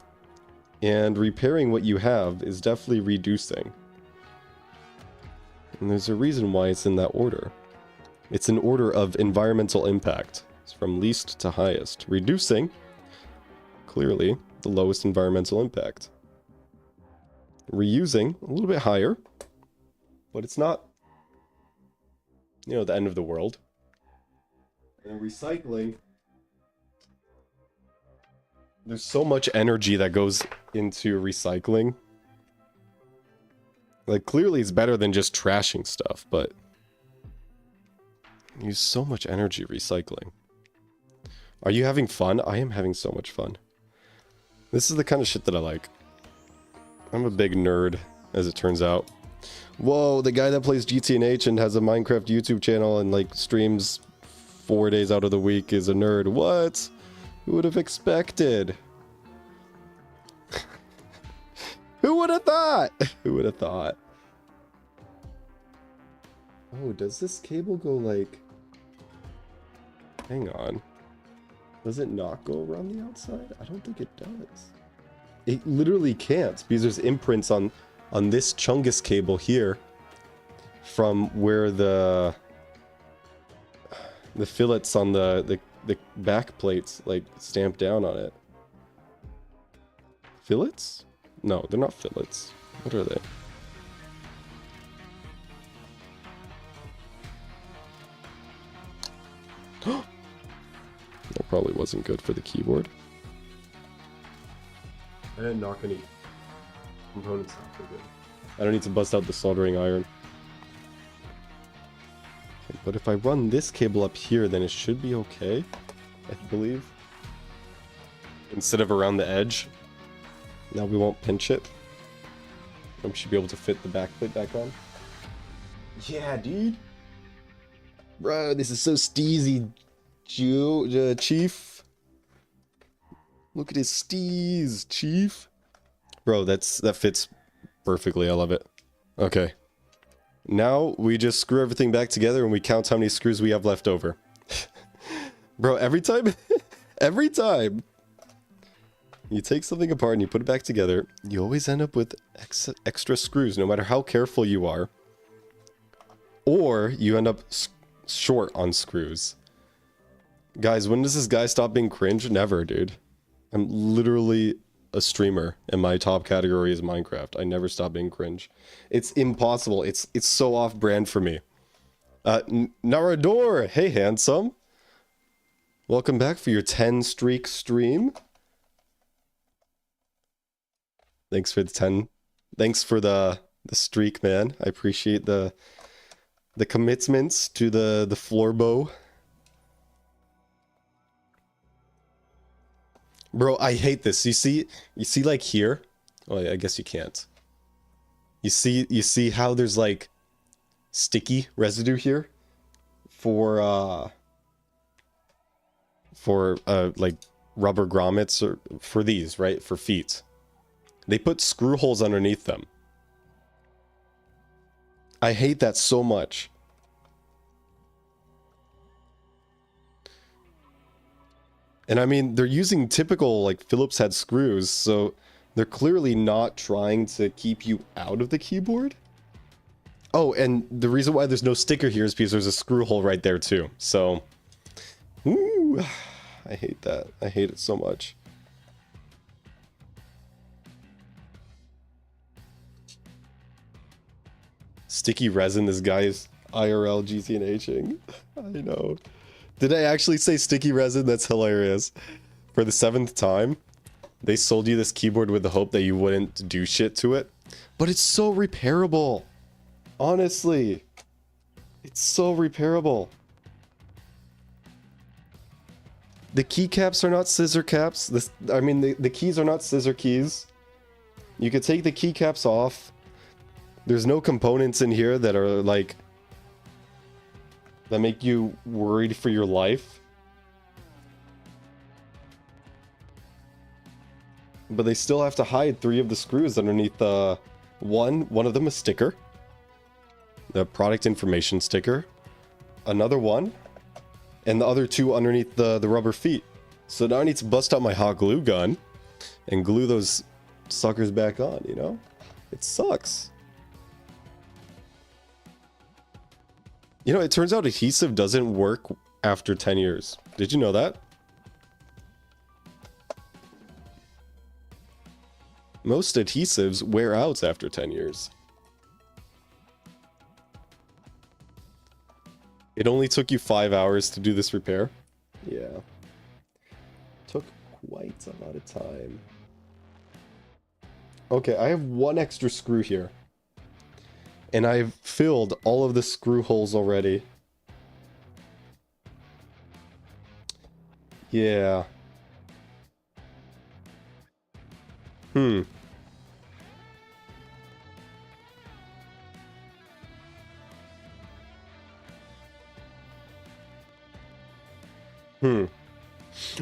and repairing what you have is definitely reducing. And there's a reason why it's in that order. It's an order of environmental impact. It's from least to highest. Reducing, clearly, the lowest environmental impact. Reusing, a little bit higher, but it's not, you know, the end of the world. And recycling, There's so much energy that goes into recycling. Like, clearly it's better than just trashing stuff, but... you use so much energy recycling. Are you having fun? I am having so much fun. This is the kind of shit that I like. I'm a big nerd, as it turns out. Whoa, the guy that plays GTNH and has a Minecraft YouTube channel and, like, streams 4 days out of the week is a nerd. What? Who would have expected? Who would have thought? Who would have thought? Oh, does this cable go, like... hang on. Does it not go around the outside? I don't think it does. It literally can't, because there's imprints on this Chungus cable here from where the fillets on the back plates, like, stamp down on it. Fillets? No, they're not fillets. What are they? That probably wasn't good for the keyboard. I didn't knock any components out for good. I don't need to bust out the soldering iron. Okay, but if I run this cable up here, then it should be okay, I believe. Instead of around the edge. Now we won't pinch it. We should be able to fit the backplate back on. Yeah, dude. Bro, this is so steezy, Chief. Look at his steez, Chief. Bro, that fits perfectly. I love it. Okay. Now we just screw everything back together and we count how many screws we have left over. Bro, every time you take something apart and you put it back together, you always end up with extra screws, no matter how careful you are. Or you end up short on screws. Guys, when does this guy stop being cringe? Never, dude. I'm literally a streamer and my top category is Minecraft. I never stop being cringe. It's impossible. It's so off-brand for me. Narador! Hey, handsome! Welcome back for your 10-streak stream. Thanks for the 10. Thanks for the streak, man. I appreciate the commitments to the floor bow. Bro, I hate this. You see like here? Well, I guess you can't. You see how there's like sticky residue here for like rubber grommets or for these, right? For feet. They put screw holes underneath them. I hate that so much. And I mean, they're using typical, like, Phillips head screws, so they're clearly not trying to keep you out of the keyboard. Oh, and the reason why there's no sticker here is because there's a screw hole right there, too. So, ooh, I hate that. I hate it so much. Sticky resin, this guy is IRL GTNHing. I know. Did I actually say sticky resin? That's hilarious. For the 7th time, they sold you this keyboard with the hope that you wouldn't do shit to it. But it's so repairable. Honestly. It's so repairable. The keycaps are not scissor caps. The keys are not scissor keys. You could take the keycaps off. There's no components in here that are like... that make you worried for your life. But they still have to hide 3 of the screws underneath one of them a sticker. The product information sticker. Another one. And the other 2 underneath the rubber feet. So now I need to bust out my hot glue gun and glue those suckers back on, you know? It sucks. You know, it turns out adhesive doesn't work after 10 years. Did you know that? Most adhesives wear out after 10 years. It only took you 5 hours to do this repair? Yeah. Took quite a lot of time. Okay, I have one extra screw here. And I've filled all of the screw holes already. Yeah. Hmm. Hmm.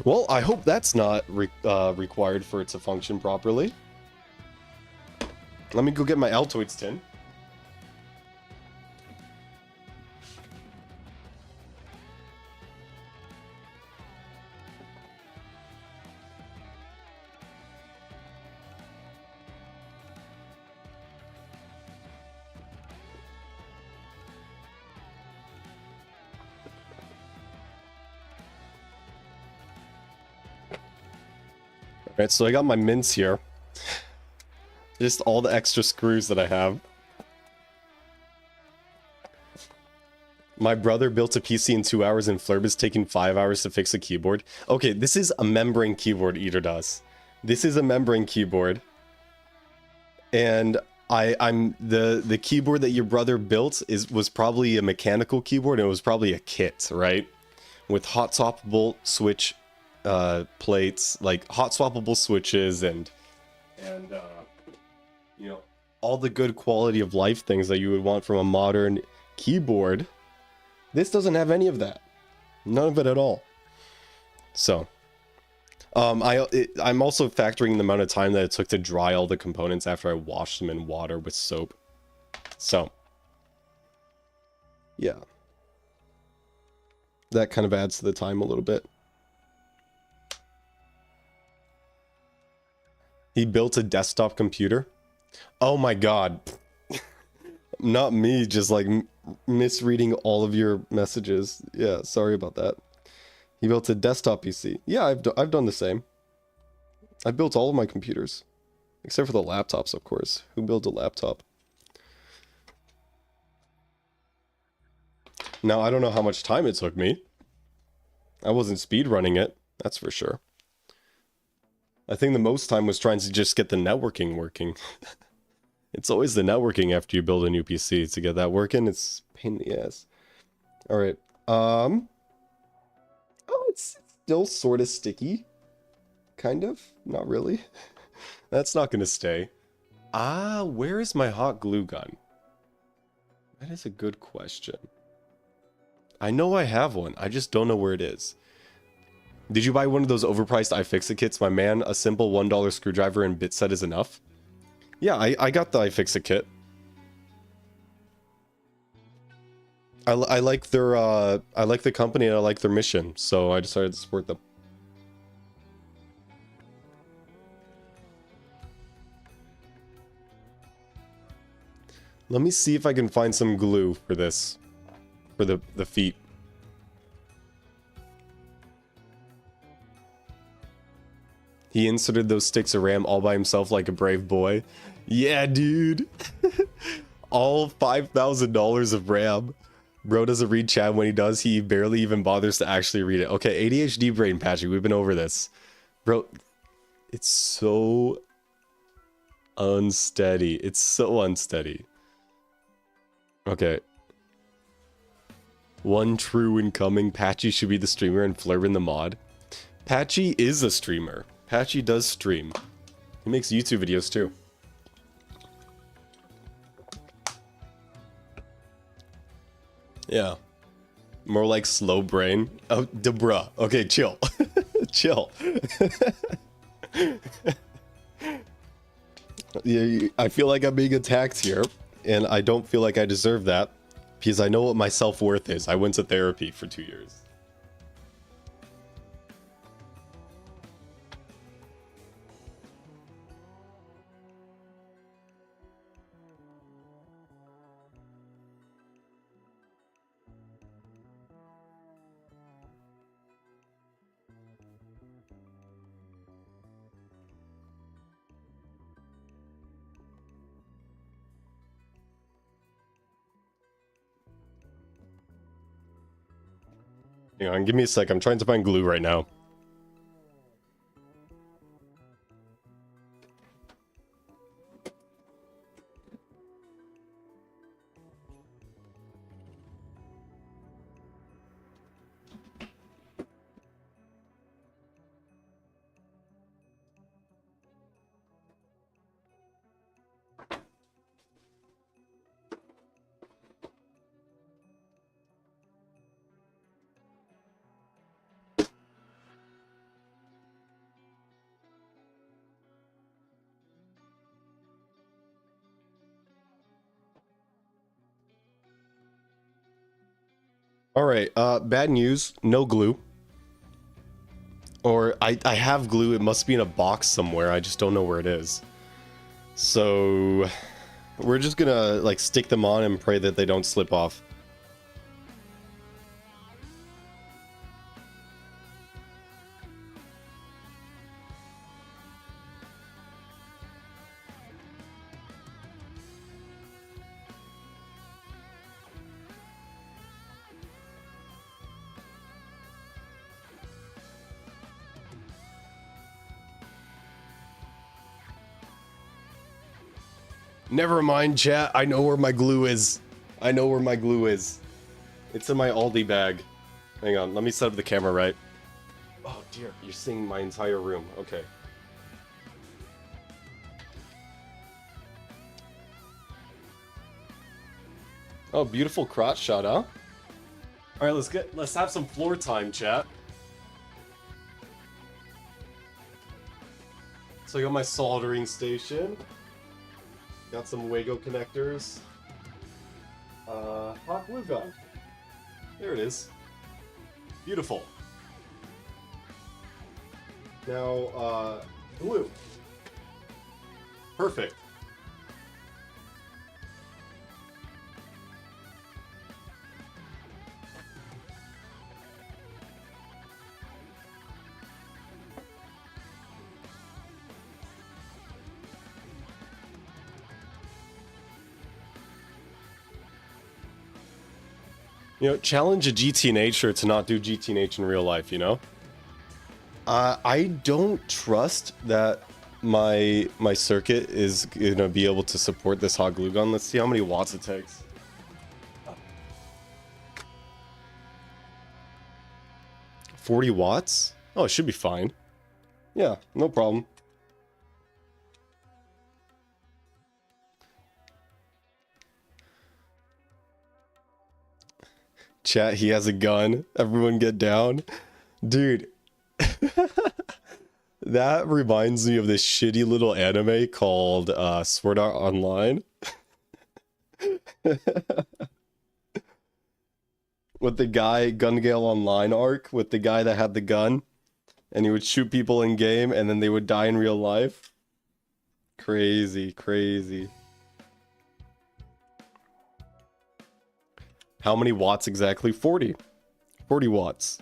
Well, I hope that's not required for it to function properly. Let me go get my Altoids tin. Alright, so I got my mints here. Just all the extra screws that I have. My brother built a PC in 2 hours and Flurb is taking 5 hours to fix a keyboard. Okay, this is a membrane keyboard, Eater does. This is a membrane keyboard. And I'm the keyboard that your brother built was probably a mechanical keyboard and it was probably a kit, right? With hot swappable switch plates, like hot swappable switches and you know, all the good quality of life things that you would want from a modern keyboard. This doesn't have any of that. None of it at all. So, I'm also factoring the amount of time that it took to dry all the components after I washed them in water with soap. So, yeah. That kind of adds to the time a little bit. He built a desktop computer. Oh my god. Not me, just like misreading all of your messages. Yeah, sorry about that. He built a desktop PC. Yeah, I've done the same. I built all of my computers. Except for the laptops, of course. Who built a laptop? Now, I don't know how much time it took me. I wasn't speedrunning it, that's for sure. I think the most time was trying to just get the networking working. It's always the networking after you build a new PC. To get that working, it's a pain in the ass. Alright, oh, it's still sort of sticky. Kind of? Not really. That's not gonna stay. Ah, where is my hot glue gun? That is a good question. I know I have one, I just don't know where it is. Did you buy one of those overpriced iFixit kits? My man, a simple $1 screwdriver and bit set is enough? Yeah, I got the iFixit kit. I like their, I like the company and I like their mission, so I decided to support them. Let me see if I can find some glue for this. For the feet. He inserted those sticks of RAM all by himself like a brave boy. Yeah, dude. All $5,000 of RAM. Bro doesn't read chat. When he does, he barely even bothers to actually read it. Okay, ADHD brain, Patrick. We've been over this. Bro, it's so unsteady. It's so unsteady. Okay. One true incoming. Patchy should be the streamer and Flirbin the mod. Patchy is a streamer. Patchy does stream. He makes YouTube videos too. Yeah. More like slow brain. Oh, bruh. Okay, chill. Chill. Yeah, I feel like I'm being attacked here, and I don't feel like I deserve that, because I know what my self-worth is. I went to therapy for 2 years. Hang on, give me a sec. I'm trying to find glue right now. Alright, bad news, no glue. Or, I have glue, it must be in a box somewhere, I just don't know where it is. So, we're just gonna, like, stick them on and pray that they don't slip off. Never mind, chat. I know where my glue is. I know where my glue is. It's in my Aldi bag. Hang on, let me set up the camera right. Oh dear, you're seeing my entire room. Okay. Oh, beautiful crotch shot, huh? Alright, let's have some floor time, chat. So I got my soldering station. Got some Wago connectors. Hot glue gun. There it is. Beautiful. Now, glue. Perfect. You know, challenge a GTNH shirt to not do GTNH in real life, you know? I don't trust that my circuit is gonna be able to support this hot glue gun. Let's see how many watts it takes. 40 watts? Oh, it should be fine. Yeah, no problem. Chat, he has a gun. Everyone get down. Dude. That reminds me of this shitty little anime called Sword Art Online. With the guy, Gun Gale Online arc, with the guy that had the gun. And he would shoot people in game and then they would die in real life. Crazy, crazy. How many watts exactly? 40. 40 watts.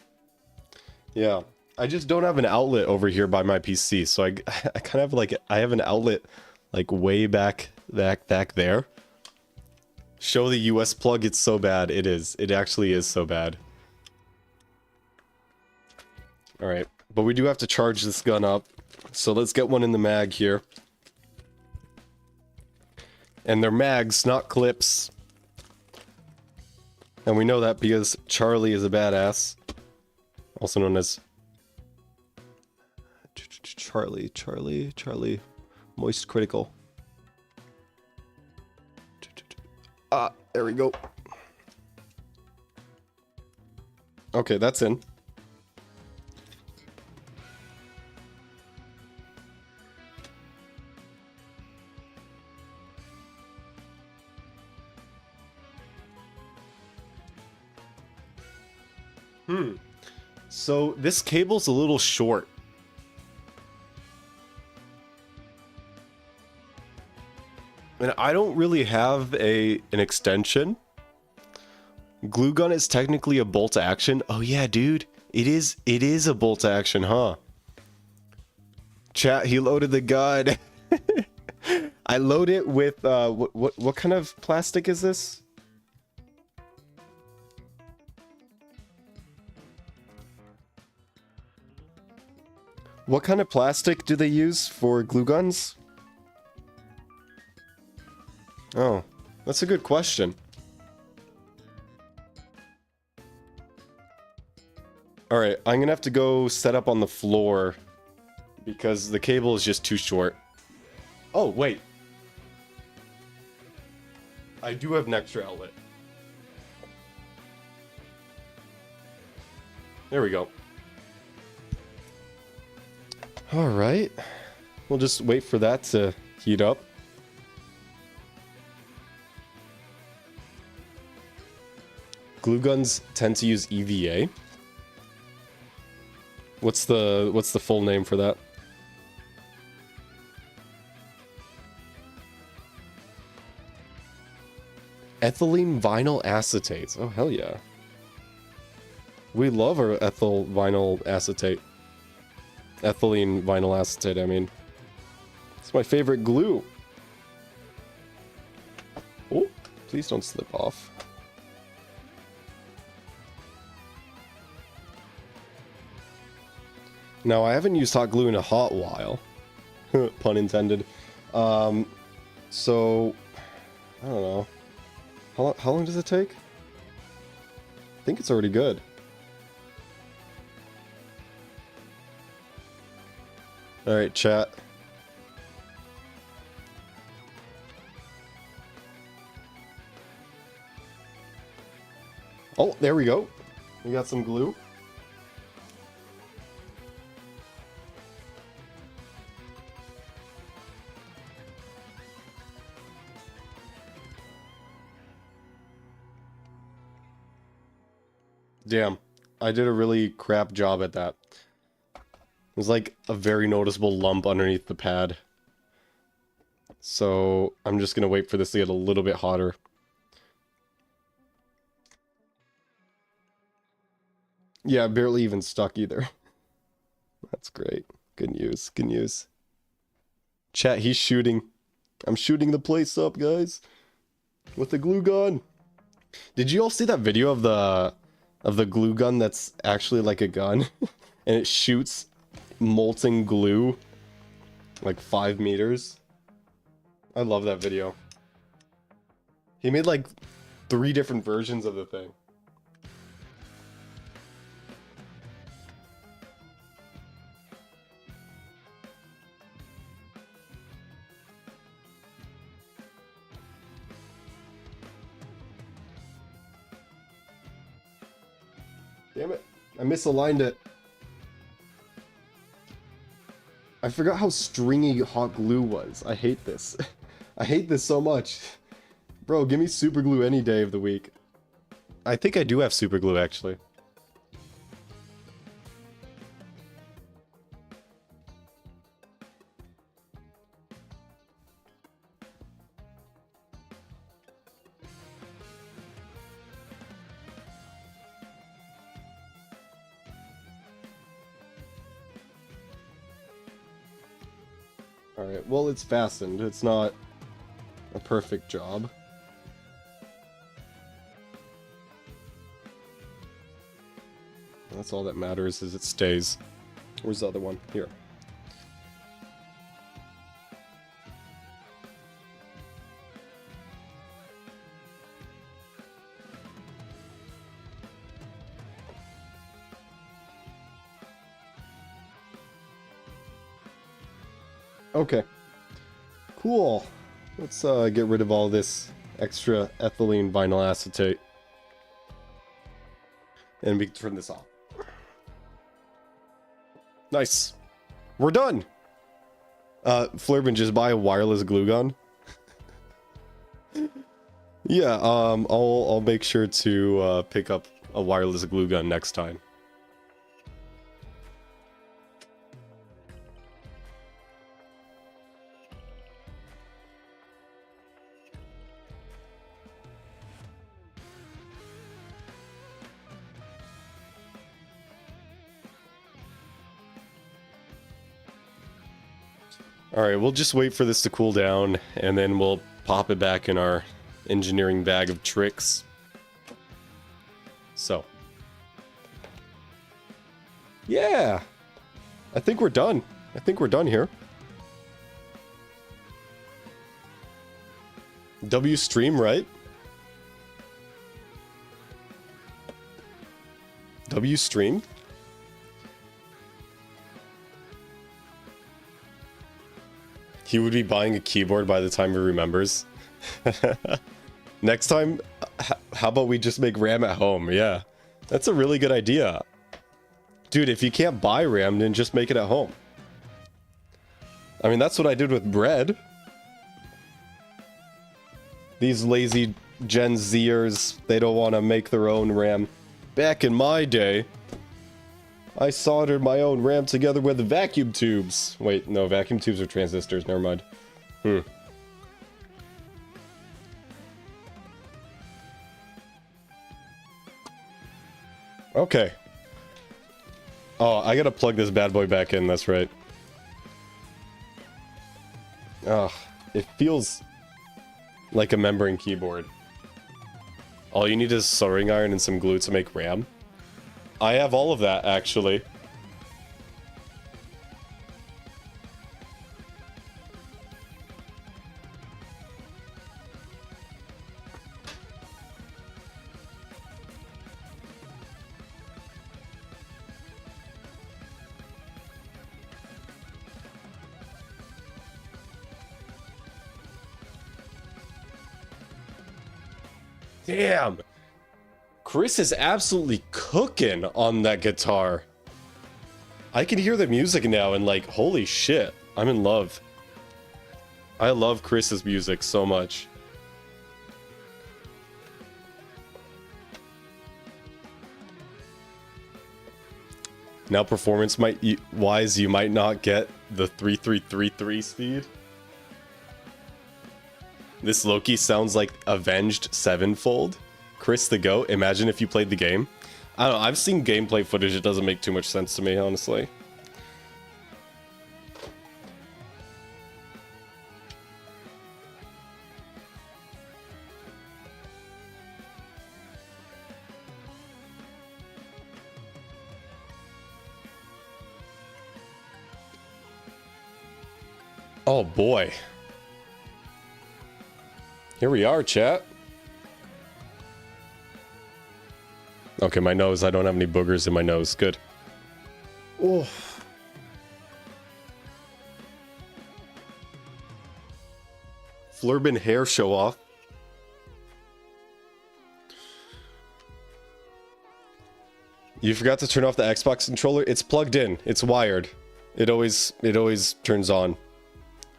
Yeah. I just don't have an outlet over here by my PC, so I kind of like, I have an outlet like way back there. Show the US plug, it's so bad. It is. It actually is so bad. Alright, but we do have to charge this gun up, so let's get one in the mag here. And they're mags, not clips. And we know that because Charlie is a badass. Also known as Charlie. Moist Critical. Ah, there we go. Okay, that's in. So this cable's a little short. And I don't really have an extension. Glue gun is technically a bolt action. Oh yeah, dude. It is a bolt action, huh? Chat, he loaded the gun. I load it with what kind of plastic is this? What kind of plastic do they use for glue guns? Oh, that's a good question. Alright, I'm gonna have to go set up on the floor because the cable is just too short. Oh, wait. I do have an extra outlet. There we go. Alright. We'll just wait for that to heat up. Glue guns tend to use EVA. What's the full name for that? Ethylene vinyl acetate. Oh, hell yeah. We love our ethyl vinyl acetate. Ethylene vinyl acetate, I mean. It's my favorite glue. Oh, please don't slip off. Now, I haven't used hot glue in a hot while. Pun intended. So, I don't know. How long does it take? I think it's already good. Alright, chat. Oh, there we go. We got some glue. Damn, I did a really crap job at that. There's like a very noticeable lump underneath the pad. So I'm just gonna wait for this to get a little bit hotter. Yeah, barely even stuck either. That's great. Good news, good news. Chat, he's shooting. I'm shooting the place up, guys. With the glue gun. Did you all see that video of the glue gun that's actually like a gun? And it shoots molten glue like 5 meters. I love that video. He made like 3 different versions of the thing. Damn it, I misaligned it. I forgot how stringy hot glue was. I hate this. I hate this so much. Bro, give me super glue any day of the week. I think I do have super glue, actually. Alright, well, it's fastened. It's not a perfect job. That's all that matters, is it stays. Where's the other one? Here. Okay. Cool. Let's get rid of all this extra ethylene vinyl acetate. And we can turn this off. Nice. We're done. Flirbin, just buy a wireless glue gun. Yeah, I'll make sure to pick up a wireless glue gun next time. Alright, we'll just wait for this to cool down, and then we'll pop it back in our engineering bag of tricks. So. Yeah! I think we're done. I think we're done here. W stream, right? W stream? He would be buying a keyboard by the time he remembers. Next time, how about we just make RAM at home? Yeah, that's a really good idea. Dude, if you can't buy RAM, then just make it at home. I mean, that's what I did with bread. These lazy Gen Zers, they don't want to make their own RAM. Back in my day, I soldered my own RAM together with vacuum tubes. Wait, no, vacuum tubes are transistors, never mind. Okay. Oh, I gotta plug this bad boy back in, that's right. Ugh, it feels like a membrane keyboard. All you need is soldering iron and some glue to make RAM. I have all of that, actually. Damn! Chris is absolutely cooking on that guitar. I can hear the music now and like, holy shit, I'm in love. I love Chris's music so much. Now performance wise, you might not get the 3333 speed. This Loki sounds like Avenged Sevenfold. Chris the Goat, imagine if you played the game. I don't know, I've seen gameplay footage, it doesn't make too much sense to me, honestly. Oh boy. Here we are, chat. Okay, my nose. I don't have any boogers in my nose. Good. Oh. Flurbin hair show off. You forgot to turn off the Xbox controller? It's plugged in. It's wired. It always turns on.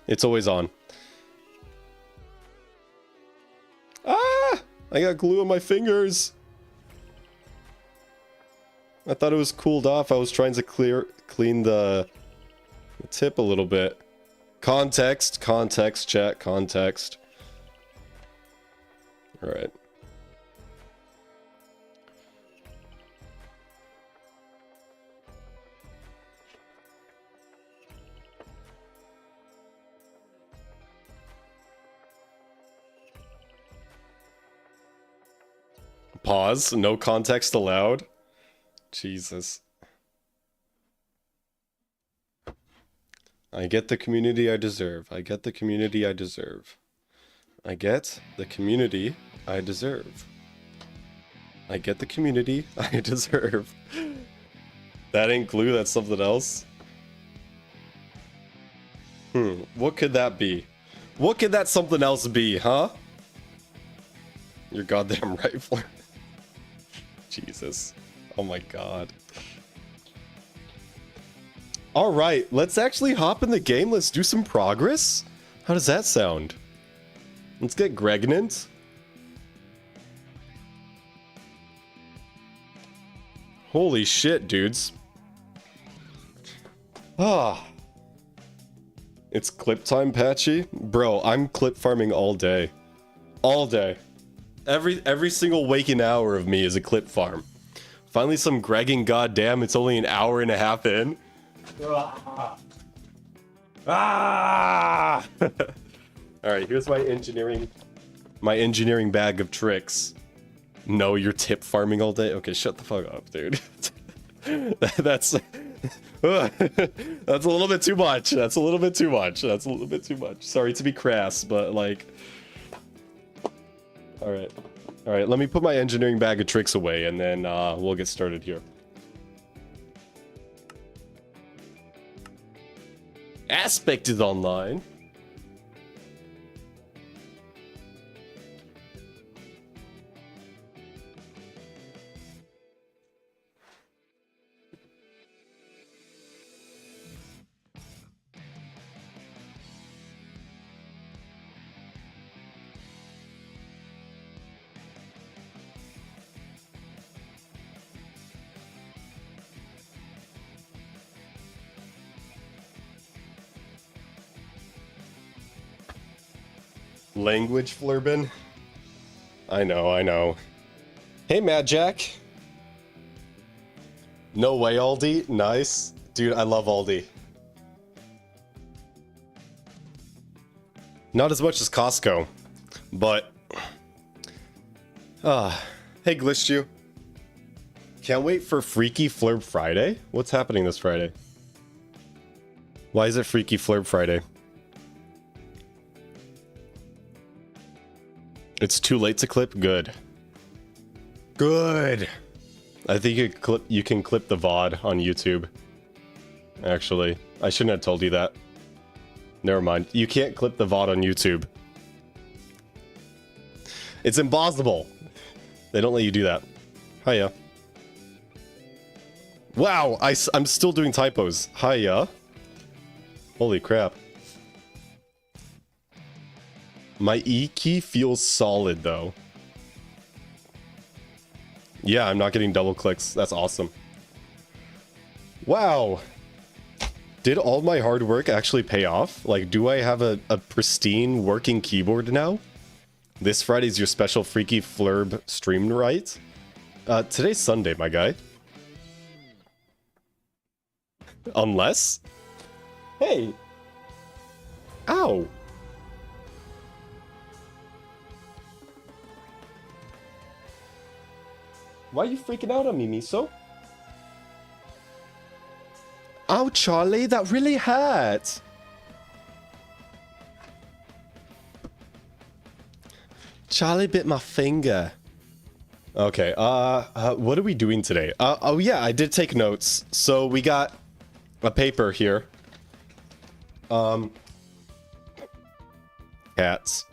It's always on. Ah! I got glue on my fingers. I thought it was cooled off. I was trying to clean the tip a little bit. Context, chat, context. All right. Pause. No context allowed. Jesus. I get the community I deserve. I get the community I deserve. I get the community I deserve. I get the community I deserve. That ain't glue, that's something else. What could that be? What could that something else be, huh? You're goddamn right, Fleur. Jesus. Oh my god. Alright, let's actually hop in the game. Let's do some progress. How does that sound? Let's get Gregnant. Holy shit, dudes. Ah. It's clip time, Patchy? Bro, I'm clip farming all day. All day. Every single waking hour of me is a clip farm. Finally some Gregging, goddamn, it's only an hour and a half in. Ah! Alright, here's my engineering bag of tricks. No, you're tip farming all day? Okay, shut the fuck up, dude. That's a little bit too much. That's a little bit too much. That's a little bit too much. Sorry to be crass, but like... Alright. Alright, let me put my engineering bag of tricks away, and then we'll get started here. Aspect is online. Language flurbin. I know, I know. Hey, Mad Jack. No way, Aldi. Nice. Dude, I love Aldi. Not as much as Costco, but... hey, Glitched You. Can't wait for Freaky Flurb Friday? What's happening this Friday? Why is it Freaky Flurb Friday? It's too late to clip? Good. Good! I think you can clip the VOD on YouTube. Actually, I shouldn't have told you that. Never mind. You can't clip the VOD on YouTube. It's impossible. They don't let you do that. Hiya. Wow, I'm still doing typos. Hiya. Holy crap. My E key feels solid, though. Yeah, I'm not getting double clicks. That's awesome. Wow. Did all my hard work actually pay off? Like, do I have a pristine working keyboard now? This Friday's your special Freaky Flurb stream, right? Today's Sunday, my guy. Unless? Hey! Ow! Why are you freaking out on me, Miso? Ow, Charlie, that really hurt! Charlie bit my finger. Okay, what are we doing today? Oh yeah, I did take notes. So we got a paper here. Cats.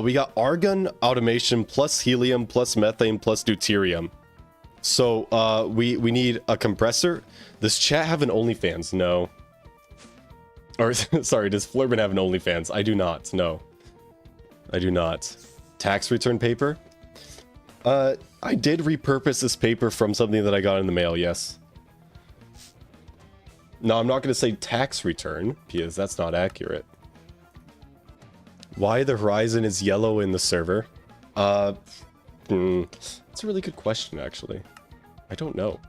We got argon automation plus helium plus methane plus deuterium. So, we need a compressor. Does chat have an OnlyFans? No. Or, sorry, does Flurban have an OnlyFans? I do not, no. I do not. Tax return paper? I did repurpose this paper from something that I got in the mail, yes. No, I'm not going to say tax return, because that's not accurate. Why the horizon is yellow in the server? That's a really good question, actually. I don't know.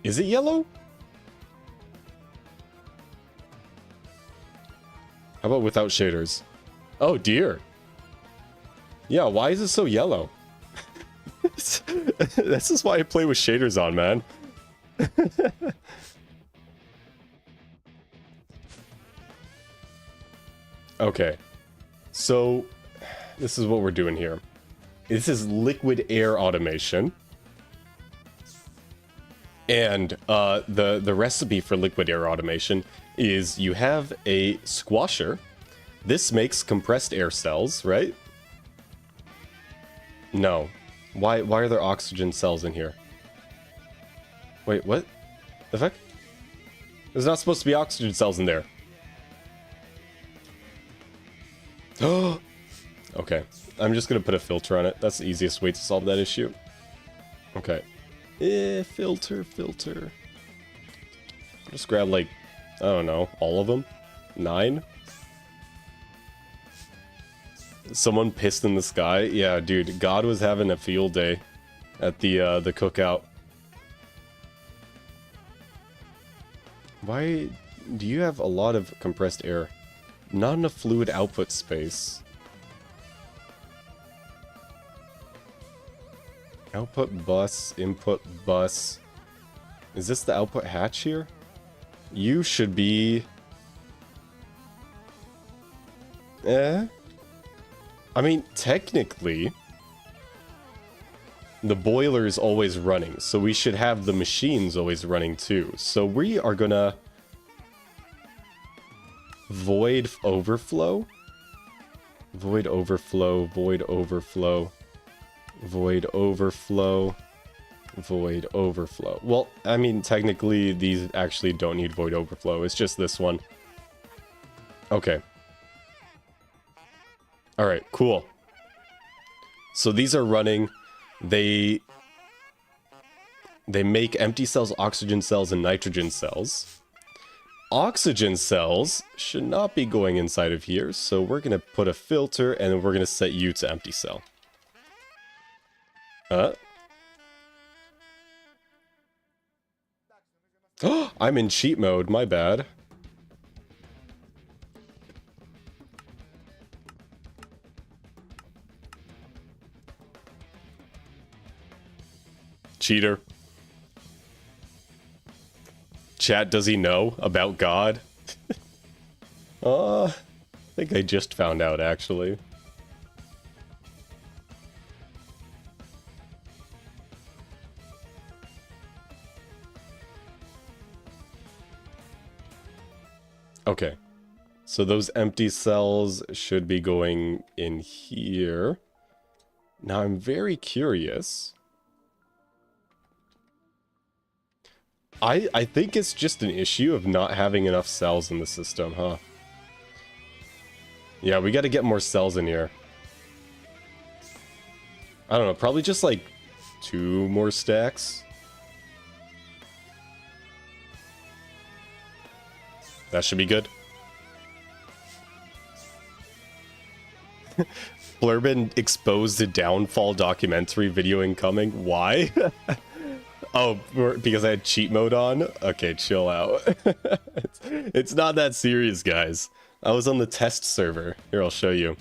Is it yellow? How about without shaders? Oh dear. Yeah, why is it so yellow? This is why I play with shaders on, man. Okay. So, this is what we're doing here. This is liquid air automation. And the recipe for liquid air automation is you have a squasher. This makes compressed air cells, right? No. Why are there oxygen cells in here? Wait, what? The fuck? There's not supposed to be oxygen cells in there. Oh! Okay. I'm just gonna put a filter on it. That's the easiest way to solve that issue. Okay. Filter. Just grab, like, I don't know, all of them? 9? Someone pissed in the sky? Yeah, dude, God was having a field day at the cookout. Why do you have a lot of compressed air? Not enough fluid output space. Output bus, input bus. Is this the output hatch here? You should be... I mean, technically, the boiler is always running, so we should have the machines always running too. So we are gonna void overflow. Void overflow, void overflow, void overflow, void overflow. Well, I mean, technically, these actually don't need void overflow. It's just this one. Okay. Alright, cool. So these are running. They They make empty cells, oxygen cells, and nitrogen cells. Oxygen cells should not be going inside of here, so we're going to put a filter, and then we're going to set you to empty cell. I'm in cheat mode, my bad. Cheater. Chat, does he know about God? I think I just found out, actually. Okay. So those empty cells should be going in here. Now I'm very curious. I think it's just an issue of not having enough cells in the system, huh? Yeah, we got to get more cells in here. I don't know, probably just like 2 more stacks. That should be good. Blurbin exposed a downfall documentary video incoming. Why? Oh, because I had cheat mode on? Okay, chill out. It's not that serious, guys. I was on the test server. Here, I'll show you.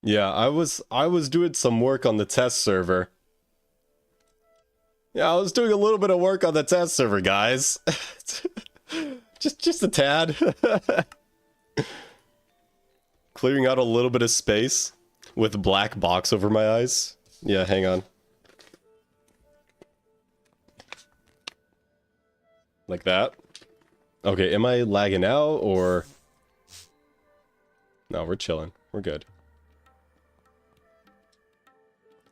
Yeah, I was doing some work on the test server. Yeah, I was doing a little bit of work on the test server, guys. just a tad. Clearing out a little bit of space with a black box over my eyes. Yeah, hang on. Like that. Okay, am I lagging out or... No, we're chilling. We're good.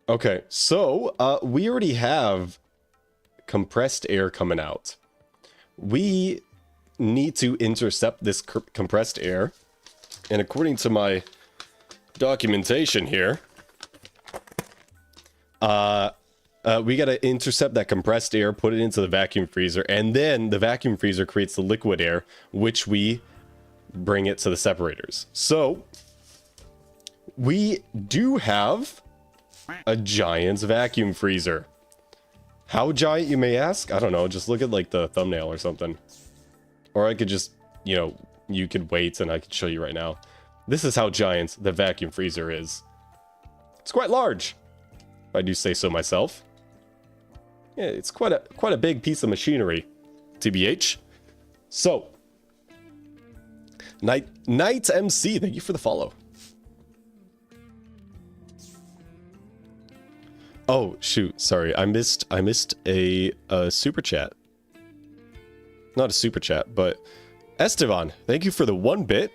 Okay, so we already have compressed air coming out. We need to intercept this compressed air. And according to my documentation here, we gotta intercept that compressed air, put it into the vacuum freezer, and then the vacuum freezer creates the liquid air, which we bring it to the separators. So, we do have a giant's vacuum freezer. How giant, you may ask? I don't know, just look at like the thumbnail or something. Or I could just, you know, you could wait and I could show you right now. This is how giant the vacuum freezer is. It's quite large, if I do say so myself. Yeah, it's quite a big piece of machinery, TBH. So, Night MC, thank you for the follow. Oh shoot, sorry, I missed a super chat. Not a super chat, but Esteban, thank you for the 1 bit.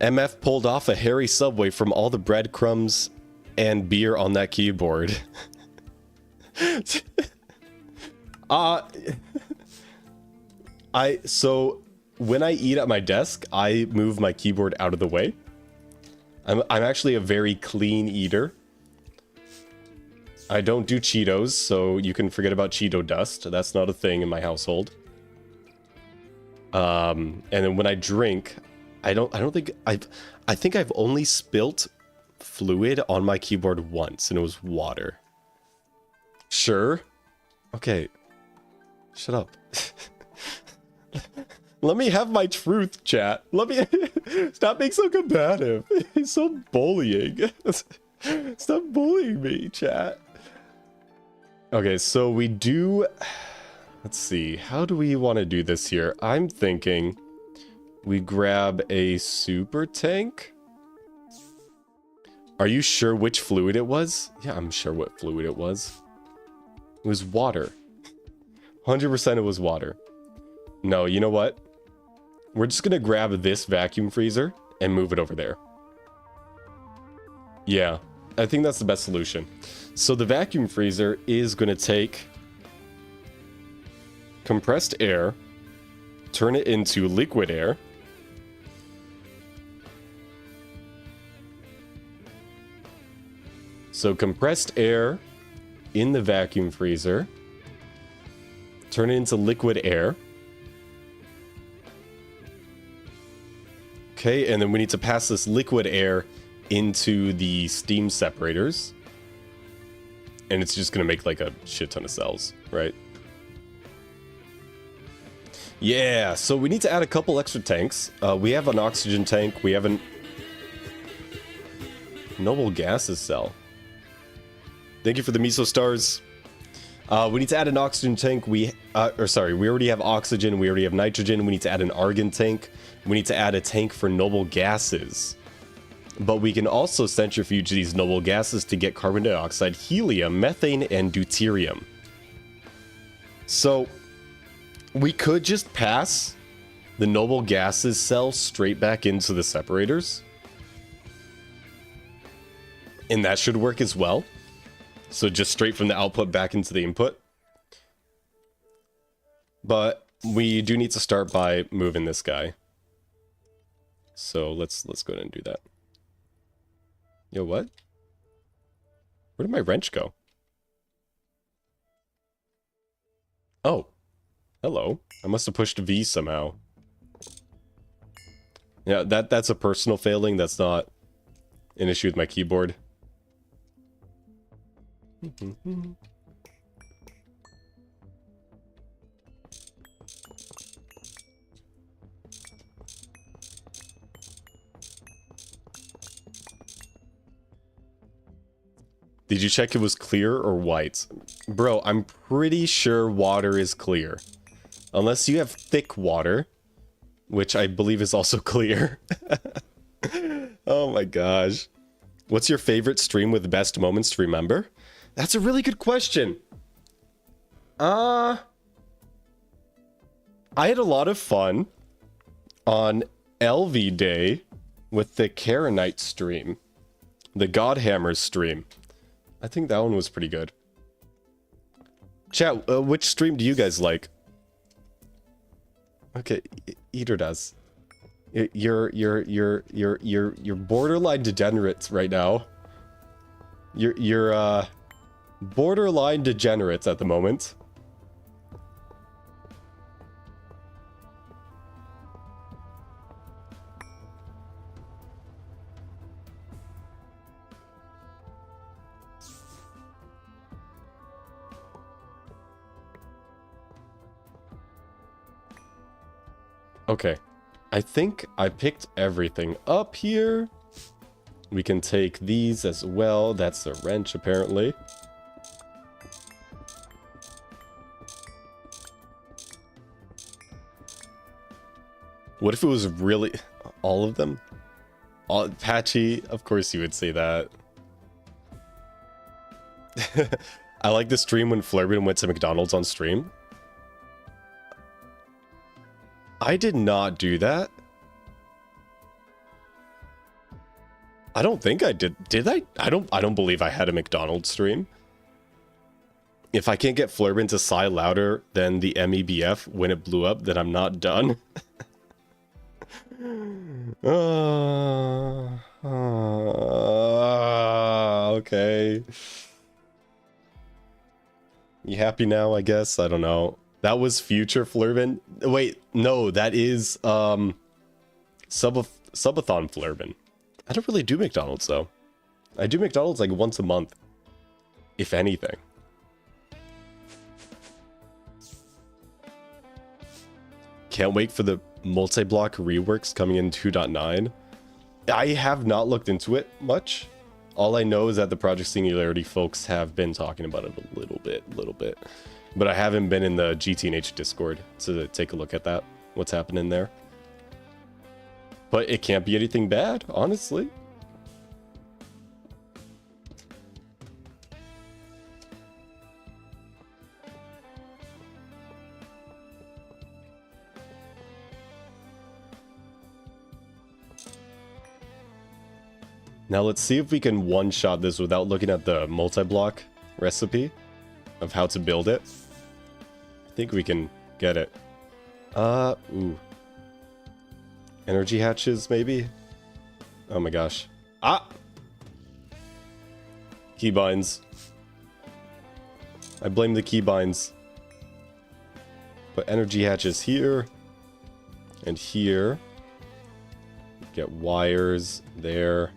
MF pulled off a hairy subway from all the breadcrumbs and beer on that keyboard. So when I eat at my desk, I move my keyboard out of the way. I'm actually a very clean eater. I don't do Cheetos, so you can forget about Cheeto dust. That's not a thing in my household. And then when I drink, I think I've only spilt fluid on my keyboard once, and it was water. Sure. Okay. Shut up. Let me have my truth, chat. Let me... Stop being so combative. It's so bullying. Stop bullying me, chat. Okay, so we do... Let's see. How do we want to do this here? I'm thinking we grab a super tank. Are you sure which fluid it was? Yeah, I'm sure what fluid it was. It was water. 100% it was water. No, you know what? We're just gonna grab this vacuum freezer and move it over there. Yeah, I think that's the best solution. So the vacuum freezer is gonna take compressed air, turn it into liquid air, So compressed air in the vacuum freezer. Turn it into liquid air. Okay, and then we need to pass this liquid air into the steam separators. And it's just going to make like a shit ton of cells, right? Yeah, so we need to add a couple extra tanks. We have an oxygen tank. We have a noble gases cell. Thank you for the miso stars. We need to add an oxygen tank. We already have oxygen. We already have nitrogen. We need to add an argon tank. We need to add a tank for noble gases. But we can also centrifuge these noble gases to get carbon dioxide, helium, methane, and deuterium. So we could just pass the noble gases cell straight back into the separators. And that should work as well. So just straight from the output back into the input. But we do need to start by moving this guy. So let's go ahead and do that. Yo, what? Where did my wrench go? Oh. Hello. I must have pushed V somehow. Yeah, that's a personal failing. That's not an issue with my keyboard. Did you check it was clear or white? Bro, I'm pretty sure water is clear. Unless you have thick water, which I believe is also clear. Oh my gosh. What's your favorite stream with the best moments to remember? That's a really good question. I had a lot of fun on LV Day with the Karenite stream. The Godhammer stream. I think that one was pretty good. Chat, which stream do you guys like? Okay, Eater does. You're borderline degenerates right now. You're borderline degenerates at the moment. Okay, I think I picked everything up here. We can take these as well. That's a wrench, apparently. What if it was really all of them? All patchy? Of course you would say that. I like the stream when Flurbin went to McDonald's on stream. I did not do that. I don't think I did. Did I? I don't believe I had a McDonald's stream. If I can't get Flurbin to sigh louder than the MEBF when it blew up, then I'm not done. Okay. You happy now, I guess? I don't know. That was future Flurbin. Wait, no, that is Subathon Flurbin. I don't really do McDonald's though. I do McDonald's like once a month, if anything. Can't wait for the multi-block reworks coming in 2.9. I have not looked into it much. All I know is that the Project Singularity folks have been talking about it a little bit. But I haven't been in the GTNH Discord to take a look at that, what's happening there. But it can't be anything bad, honestly. Now let's see if we can one-shot this without looking at the multi-block recipe of how to build it. I think we can get it. Ooh. Energy hatches, maybe? Oh my gosh. Ah! Keybinds. I blame the keybinds. Put energy hatches here. And here. Get wires there.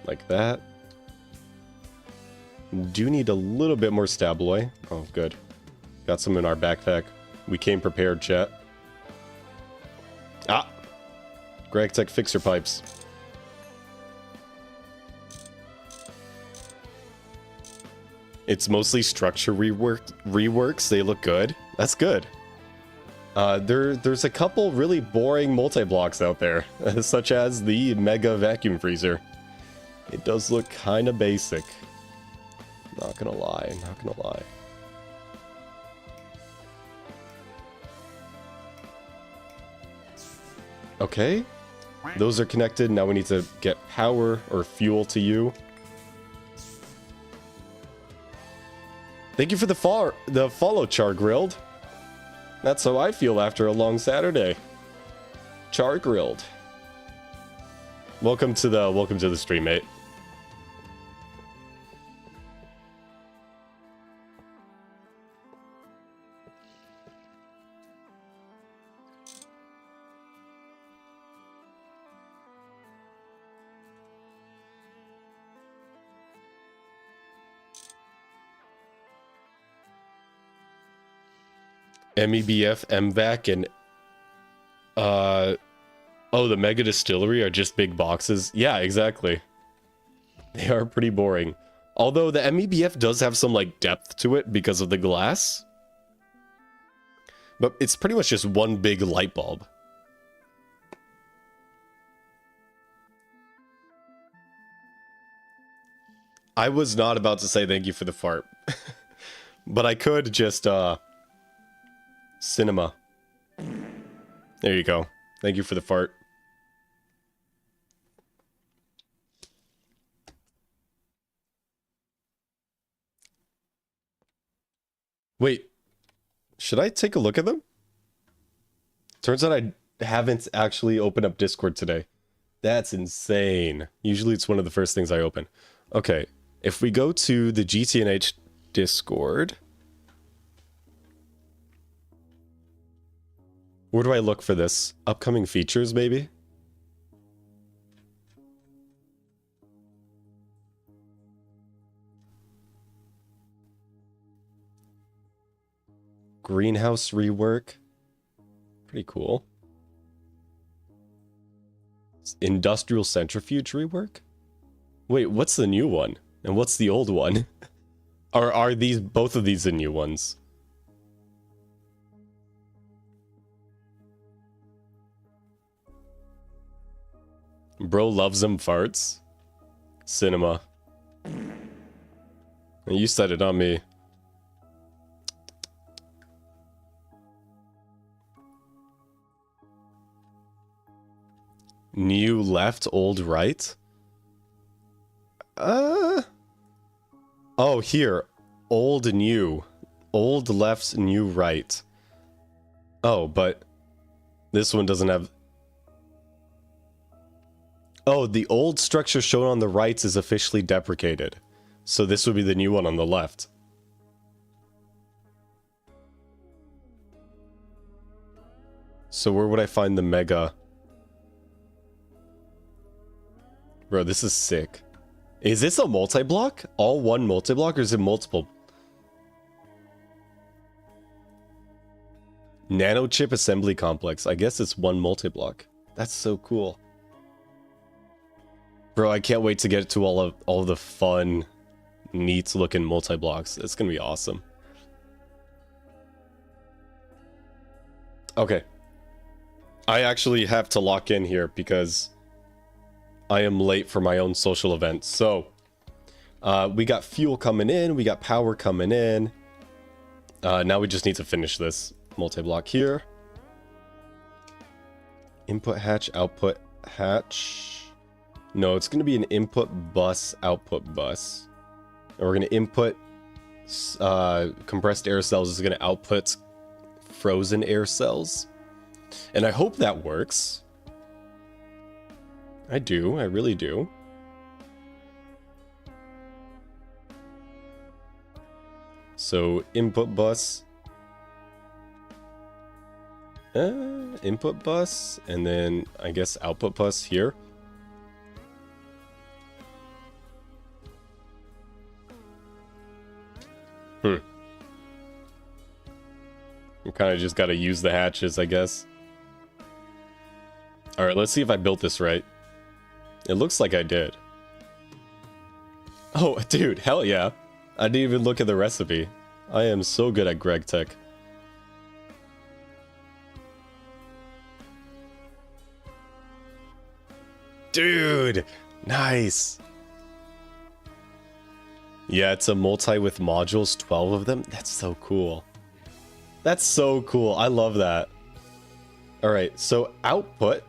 Like that. Do need a little bit more stabloy. Oh, good. Got some in our backpack. We came prepared, chat. Ah! GregTech fixer pipes. It's mostly structure reworks. They look good. That's good. There's a couple really boring multi-blocks out there, such as the Mega Vacuum Freezer. It does look kind of basic. Not gonna lie, not gonna lie. Okay, those are connected. Now we need to get power or fuel to you. Thank you for the follow, Char Grilled. That's how I feel after a long Saturday. Char Grilled. Welcome to the stream, mate. MEBF, MVAC, and oh, the Mega Distillery are just big boxes. Yeah, exactly. They are pretty boring. Although the MEBF does have some like depth to it because of the glass. But it's pretty much just one big light bulb. I was not about to say thank you for the fart. But I could just cinema. There you go. Thank you for the fart. Wait. Should I take a look at them? Turns out I haven't actually opened up Discord today. That's insane. Usually it's one of the first things I open. Okay. If we go to the GTNH Discord... Where do I look for this? Upcoming features, maybe? Greenhouse rework. Pretty cool. Industrial centrifuge rework? Wait, what's the new one? And what's the old one? Or are these both of these the new ones? Bro loves them farts. Cinema. You said it, not me. New left, old right? Oh, here. Old new. Old left, new right. Oh, but this one doesn't have... Oh, the old structure shown on the right is officially deprecated. So this would be the new one on the left. So where would I find the Mega? Bro, this is sick. Is this a multi-block? All one multi-block, or is it multiple? Nanochip assembly complex. I guess it's one multi-block. That's so cool. Bro, I can't wait to get to all of the fun, neat looking multi-blocks. It's gonna be awesome. Okay. I actually have to lock in here because I am late for my own social event. So, we got fuel coming in, we got power coming in. Now we just need to finish this multi-block here. Input hatch, output hatch. No, it's going to be an input bus, output bus. And we're going to input compressed air cells. Is going to output frozen air cells. And I hope that works. I do, I really do. So input bus, and then I guess output bus here. We kind of just got to use the hatches, I guess. All right, let's see if I built this right. It looks like I did. Oh, dude, hell yeah. I didn't even look at the recipe. I am so good at Greg Tech. Dude, nice. Yeah, it's a multi with modules, 12 of them. That's so cool. That's so cool. I love that. All right, so output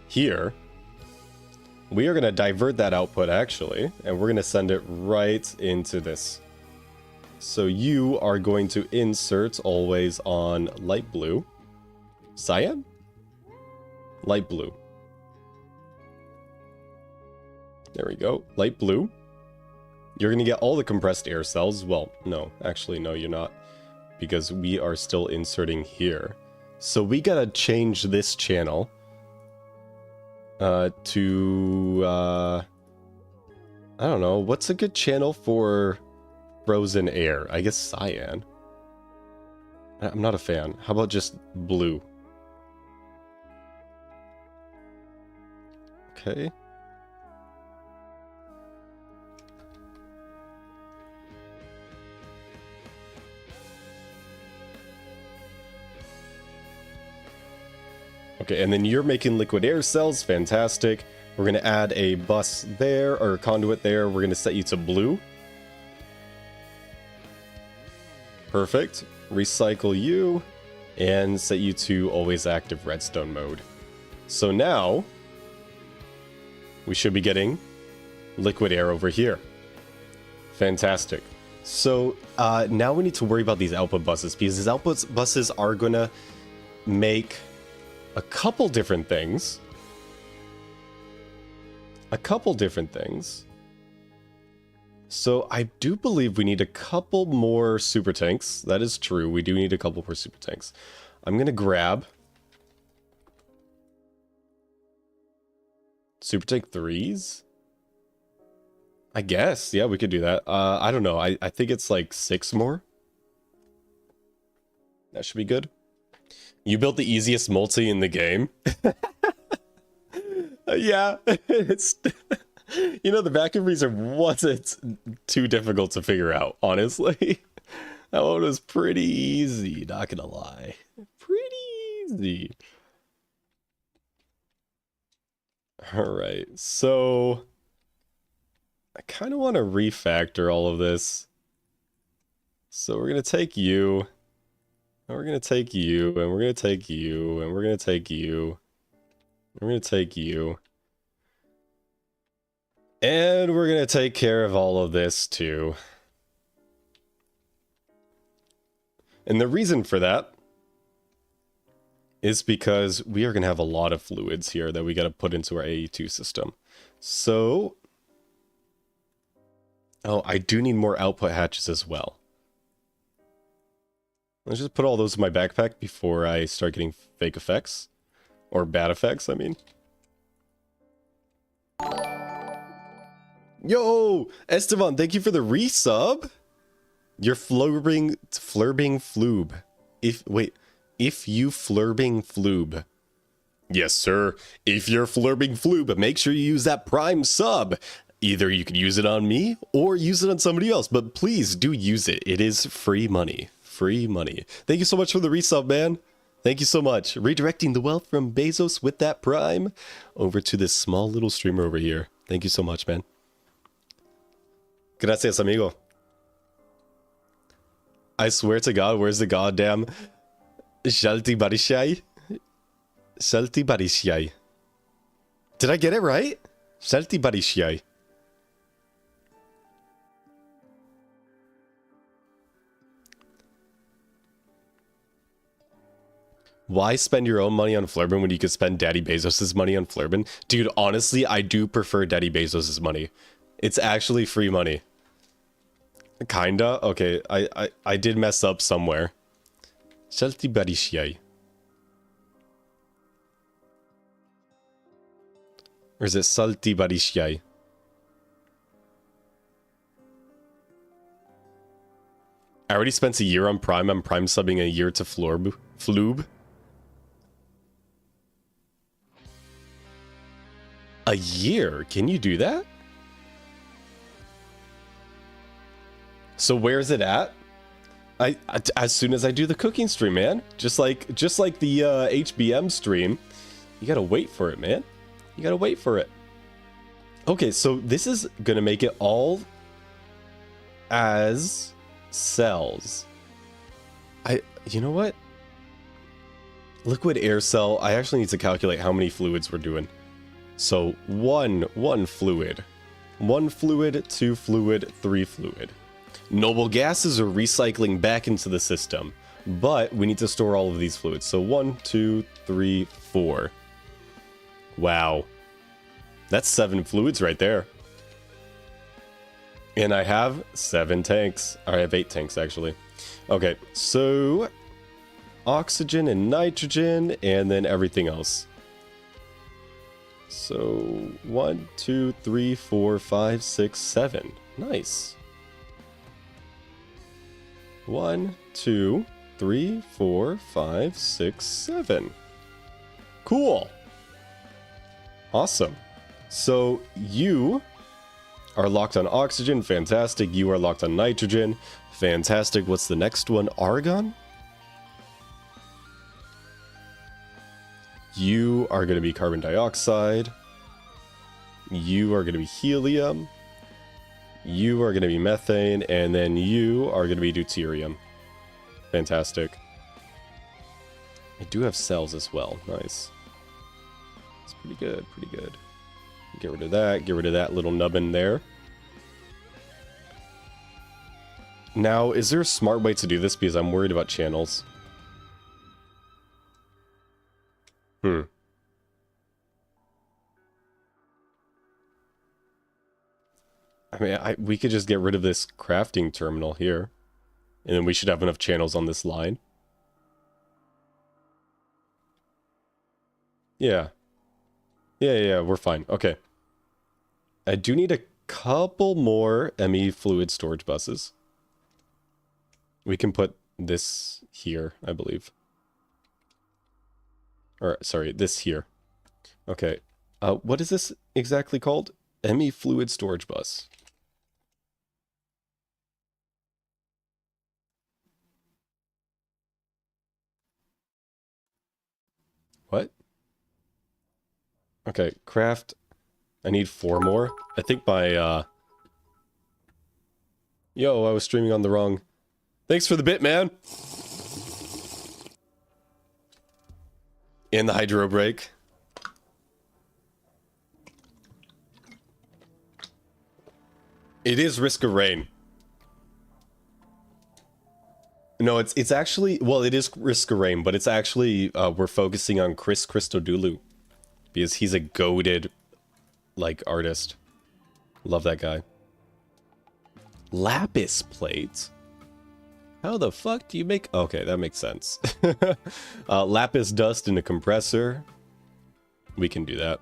here. We are going to divert that output actually, and we're going to send it right into this. So you are going to insert always on light blue. Cyan? Light blue. There we go. Light blue. You're going to get all the compressed air cells. Well, no. Actually, no, you're not. Because we are still inserting here. So we got to change this channel to... I don't know. What's a good channel for frozen air? I guess cyan. I'm not a fan. How about just blue? Okay. Okay, and then you're making liquid air cells. Fantastic. We're going to add a bus there, or a conduit there. We're going to set you to blue. Perfect. Recycle you, and set you to always active redstone mode. So now, we should be getting liquid air over here. Fantastic. So now we need to worry about these output buses, because these output buses are going to make a couple different things. So I do believe we need a couple more super tanks. That is true. We do need a couple more super tanks. I'm going to grab super tank 3s. I guess. Yeah, we could do that. I don't know. I think it's like 6 more. That should be good. You built the easiest multi in the game. Yeah, it's... You know, the vacuum freezer wasn't too difficult to figure out, honestly. That one was pretty easy, not gonna lie. Pretty easy. Alright, so... I kind of want to refactor all of this. So we're gonna take you... And we're going to take you, and we're going to take you, and we're going to take you. We're going to take you. And we're going to take care of all of this, too. And the reason for that is because we are going to have a lot of fluids here that we got to put into our AE2 system. So... Oh, I do need more output hatches as well. Let's just put all those in my backpack before I start getting fake effects. Or bad effects, I mean. Yo! Esteban, thank you for the resub! You're flurbing floob. If you flurbing floob. Yes, sir. If you're flurbing floob, make sure you use that prime sub. Either you can use it on me, or use it on somebody else. But please do use it. It is free money. Free money. Thank you so much for the resub, man. Thank you so much. Redirecting the wealth from Bezos with that prime over to this small little streamer over here. Thank you so much, man. Gracias, amigo. I swear to God, where's the goddamn Shalti Barishai? Shalti Barishai. Did I get it right? Shalti Barishai. Why spend your own money on Flirbin when you could spend Daddy Bezos's money on Flirbin? Dude, honestly, I do prefer Daddy Bezos's money. It's actually free money. Kinda? Okay, I did mess up somewhere. Salty Barishai. Or is it Salty Barishai? I already spent a year on Prime. I'm Prime subbing a year to Floob. A year? Can you do that? So where's it at? As soon as I do the cooking stream, man. Just like the HBM stream. You gotta wait for it, man. You gotta wait for it. Okay, so this is gonna make it all as cells. You know what? Liquid air cell. I actually need to calculate how many fluids we're doing. So one fluid, 2 fluid, 3 fluid. Noble gases are recycling back into the system, but we need to store all of these fluids. So 1, 2, 3, 4. Wow. That's 7 fluids right there. And I have 7 tanks. I have 8 tanks, actually. Okay, so oxygen and nitrogen, and then everything else. So 1, 2, 3, 4, 5, 6, 7. Nice. 1, 2, 3, 4, 5, 6, 7. Cool. Awesome. So you are locked on oxygen. Fantastic. You are locked on nitrogen. Fantastic. What's the next one? Argon? You are going to be carbon dioxide. You are going to be helium. You are going to be methane. And then you are going to be deuterium. Fantastic. I do have cells as well. Nice. It's pretty good. Pretty good. Get rid of that. Get rid of that little nubbin there. Now, is there a smart way to do this? Because I'm worried about channels. I mean, we could just get rid of this crafting terminal here. And then we should have enough channels on this line. Yeah. Yeah, we're fine. Okay. I do need a couple more ME fluid storage buses. We can put this here, I believe. Or, sorry, this here. Okay. What is this exactly called? ME fluid storage bus. What? Okay, craft. I need 4 more. I think my, Yo, I was streaming on the wrong... Thanks for the bit, man! And the hydro break. It is Risk of Rain. No, it's actually... Well, it is Risk of Rain, but it's actually... we're focusing on Chris Christodoulou. Because he's a goated, like, artist. Love that guy. Lapis plate? How the fuck do you make... Okay, that makes sense. Lapis dust in a compressor. We can do that.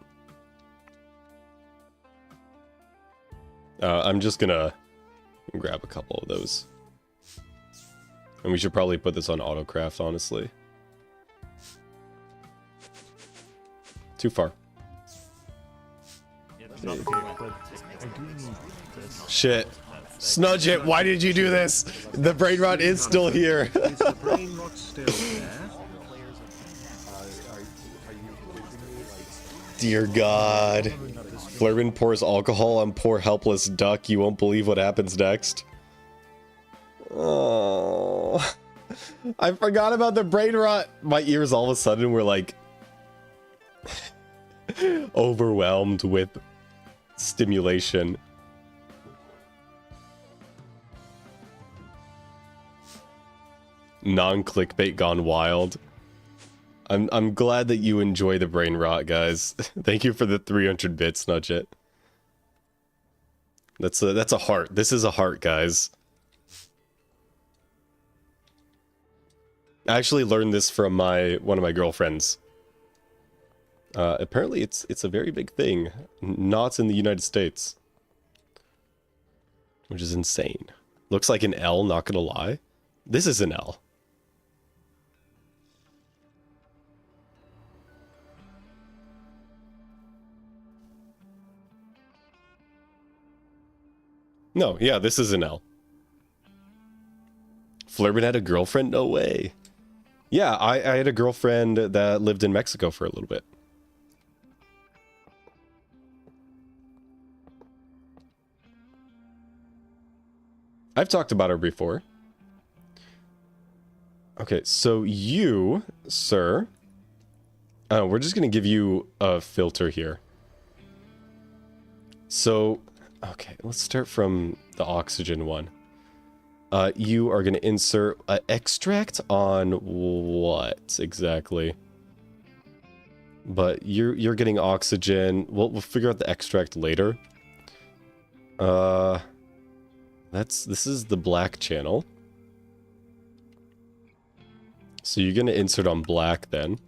I'm just gonna grab a couple of those. And we should probably put this on autocraft, honestly. Too far. Shit. Snudge it, why did you do this? The brain rot is still here.
Is the brain rot still there?
Dear God. Flirbin pours alcohol on poor helpless duck. You won't believe what happens next. Oh. I forgot about the brain rot. My ears all of a sudden were like... overwhelmed with stimulation. Non-clickbait gone wild. I'm glad that you enjoy the brain rot, guys. Thank you for the 300 bits, nudge it. That's a heart. This is a heart, guys. I actually learned this from one of my girlfriends. Apparently it's a very big thing. Not in the United States. Which is insane. Looks like an L, not gonna lie. This is an L. No, yeah, this is an L. Flurbin had a girlfriend? No way. Yeah, I had a girlfriend that lived in Mexico for a little bit. I've talked about her before. Okay, so you, sir... Oh, we're just going to give you a filter here. So, okay, let's start from the oxygen one. You are going to insert an extract on what exactly? But you're getting oxygen. We'll figure out the extract later. This is the black channel. So you're going to insert on black then.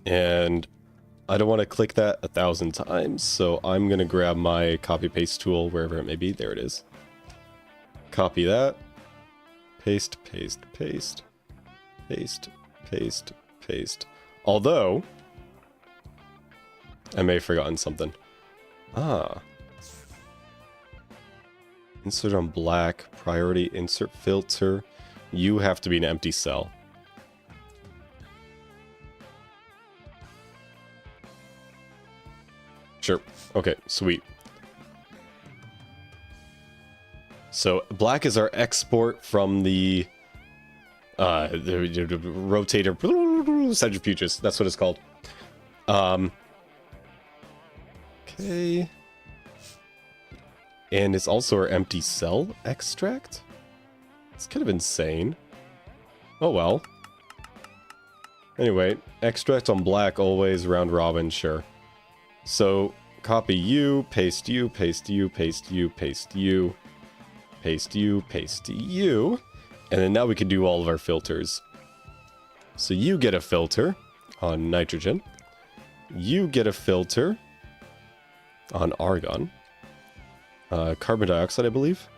And I don't want to click that 1,000 times, so I'm going to grab my copy paste tool wherever it may be. There it is. Copy that. Paste, paste, paste. Paste, paste, paste. Although, I may have forgotten something. Ah. Insert on black. Priority, insert filter. You have to be an empty cell. Sure. Okay, sweet. So, black is our export from the rotator centrifuges. That's what it's called. Okay. And it's also our empty cell extract? It's kind of insane. Oh well. Anyway, extract on black always round robin, sure. So, copy you, paste you, paste you, paste you, paste you, paste you, paste you, and then now we can do all of our filters. So you get a filter on nitrogen. You get a filter on argon. Carbon dioxide, I believe.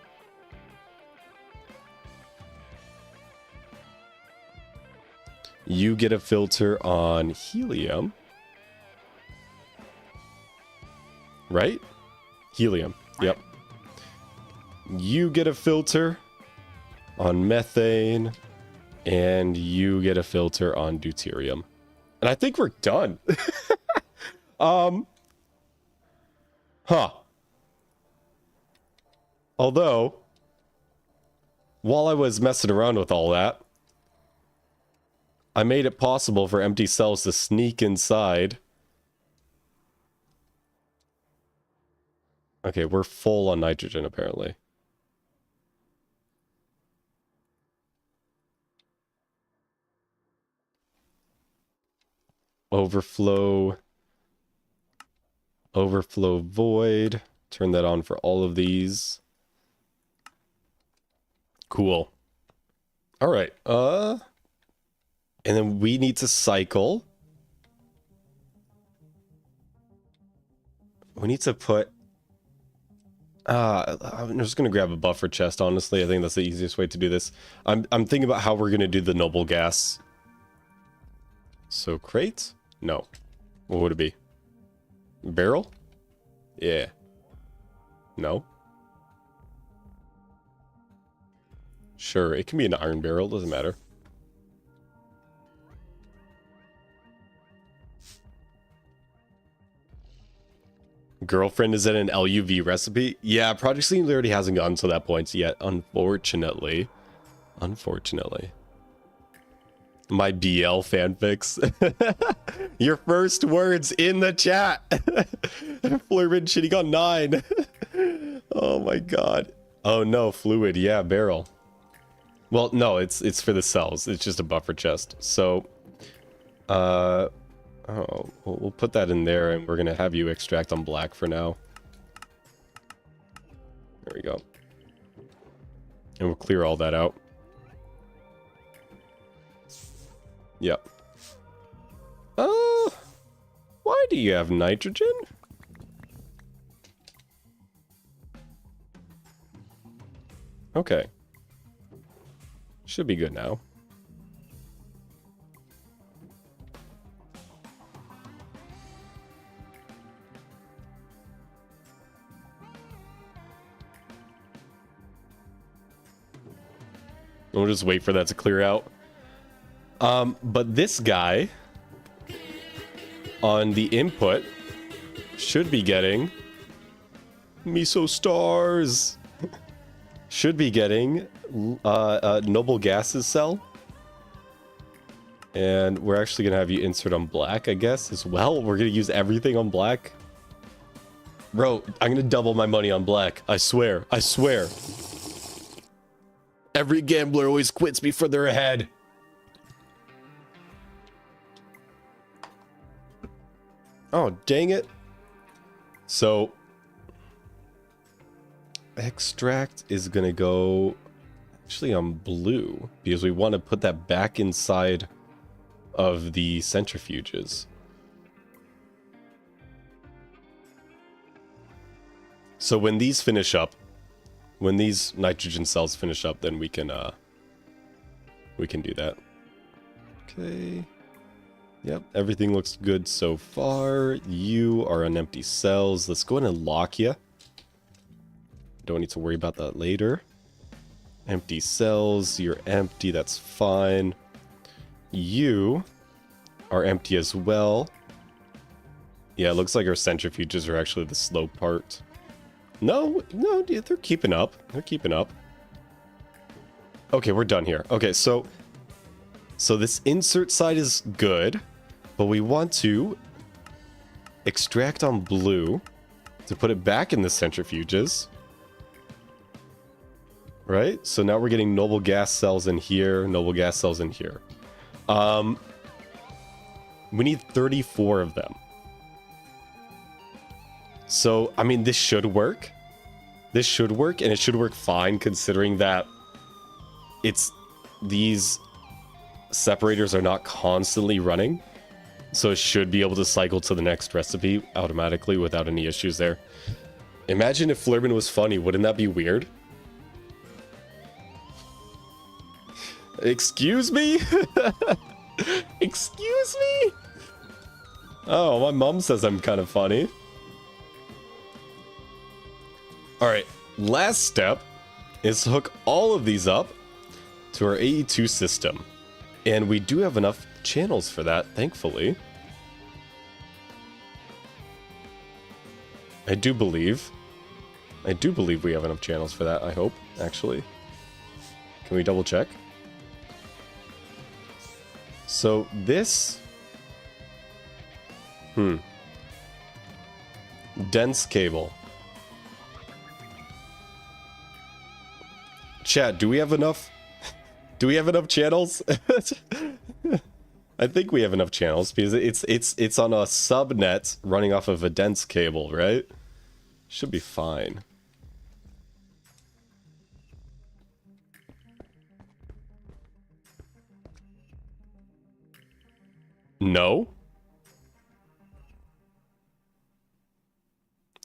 You get a filter on helium. Right? Helium. Yep. You get a filter on methane. And you get a filter on deuterium. And I think we're done. Huh. Although, while I was messing around with all that, I made it possible for empty cells to sneak inside. Okay, we're full on nitrogen, apparently. Overflow. Overflow void. Turn that on for all of these. Cool. All right. And then we need to cycle. We need to put... I'm just going to grab a buffer chest, honestly. I think that's the easiest way to do this. I'm thinking about how we're going to do the noble gas. So, crate? No. What would it be? Barrel? Yeah. No. Sure, it can be an iron barrel, doesn't matter. Girlfriend, is that an LUV recipe? Yeah, Project Singularity hasn't gotten to that point yet, unfortunately. Unfortunately. My BL fanfics. Your first words in the chat. Flurbin shitty got 9. Oh my god. Oh no, fluid, yeah, barrel. Well, no, it's for the cells. It's just a buffer chest. So, oh, we'll put that in there, and we're gonna have you extract on black for now. There we go. And we'll clear all that out. Yep. Why do you have nitrogen? Okay. Should be good now. We'll just wait for that to clear out. But this guy on the input should be getting miso stars. Should be getting noble gases cell. And we're actually gonna have you insert on black, I guess, as well. We're gonna use everything on black. Bro, I'm gonna double my money on black. I swear. I swear. Every gambler always quits me further ahead. Oh, dang it. So, extract is gonna go actually on blue because we want to put that back inside of the centrifuges. So when these finish up, when these nitrogen cells finish up, then we can do that. Okay. Yep, everything looks good so far. You are on empty cells. Let's go ahead and lock you. Don't need to worry about that later. Empty cells, you're empty, that's fine. You are empty as well. Yeah, it looks like our centrifuges are actually the slow part. No, dude, they're keeping up. They're keeping up. Okay, we're done here. Okay, so this insert side is good, but we want to extract on blue to put it back in the centrifuges. Right? So now we're getting noble gas cells in here, noble gas cells in here. We need 34 of them. So, I mean, this should work. This should work, and it should work fine considering that these separators are not constantly running. So it should be able to cycle to the next recipe automatically without any issues there. Imagine if Flurban was funny, wouldn't that be weird? Excuse me? Excuse me? Oh, my mom says I'm kind of funny. Alright, last step is to hook all of these up to our AE2 system. And we do have enough channels for that, thankfully. I do believe we have enough channels for that, I hope, actually. Can we double check? So this... dense cable. Chat, do we have enough? Do we have enough channels? I think we have enough channels because it's on a subnet running off of a dense cable, right? Should be fine. No?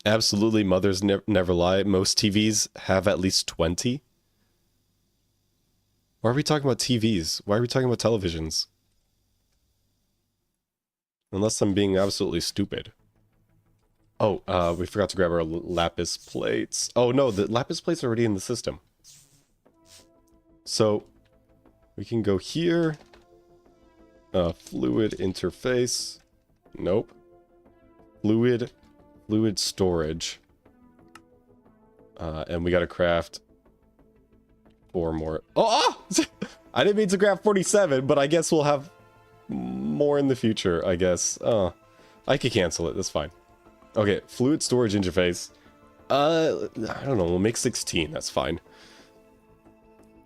Absolutely, mothers never lie. Most TVs have at least 20. Why are we talking about TVs? Why are we talking about televisions? Unless I'm being absolutely stupid. Oh, we forgot to grab our lapis plates. Oh no, the lapis plates are already in the system. So, we can go here. Fluid interface. Nope. Fluid storage. And we gotta craft 4 more. Oh! I didn't mean to craft 47, but I guess we'll have more in the future, I guess. Oh, I could cancel it, that's fine. Okay, fluid storage interface. I don't know, we'll make 16, that's fine.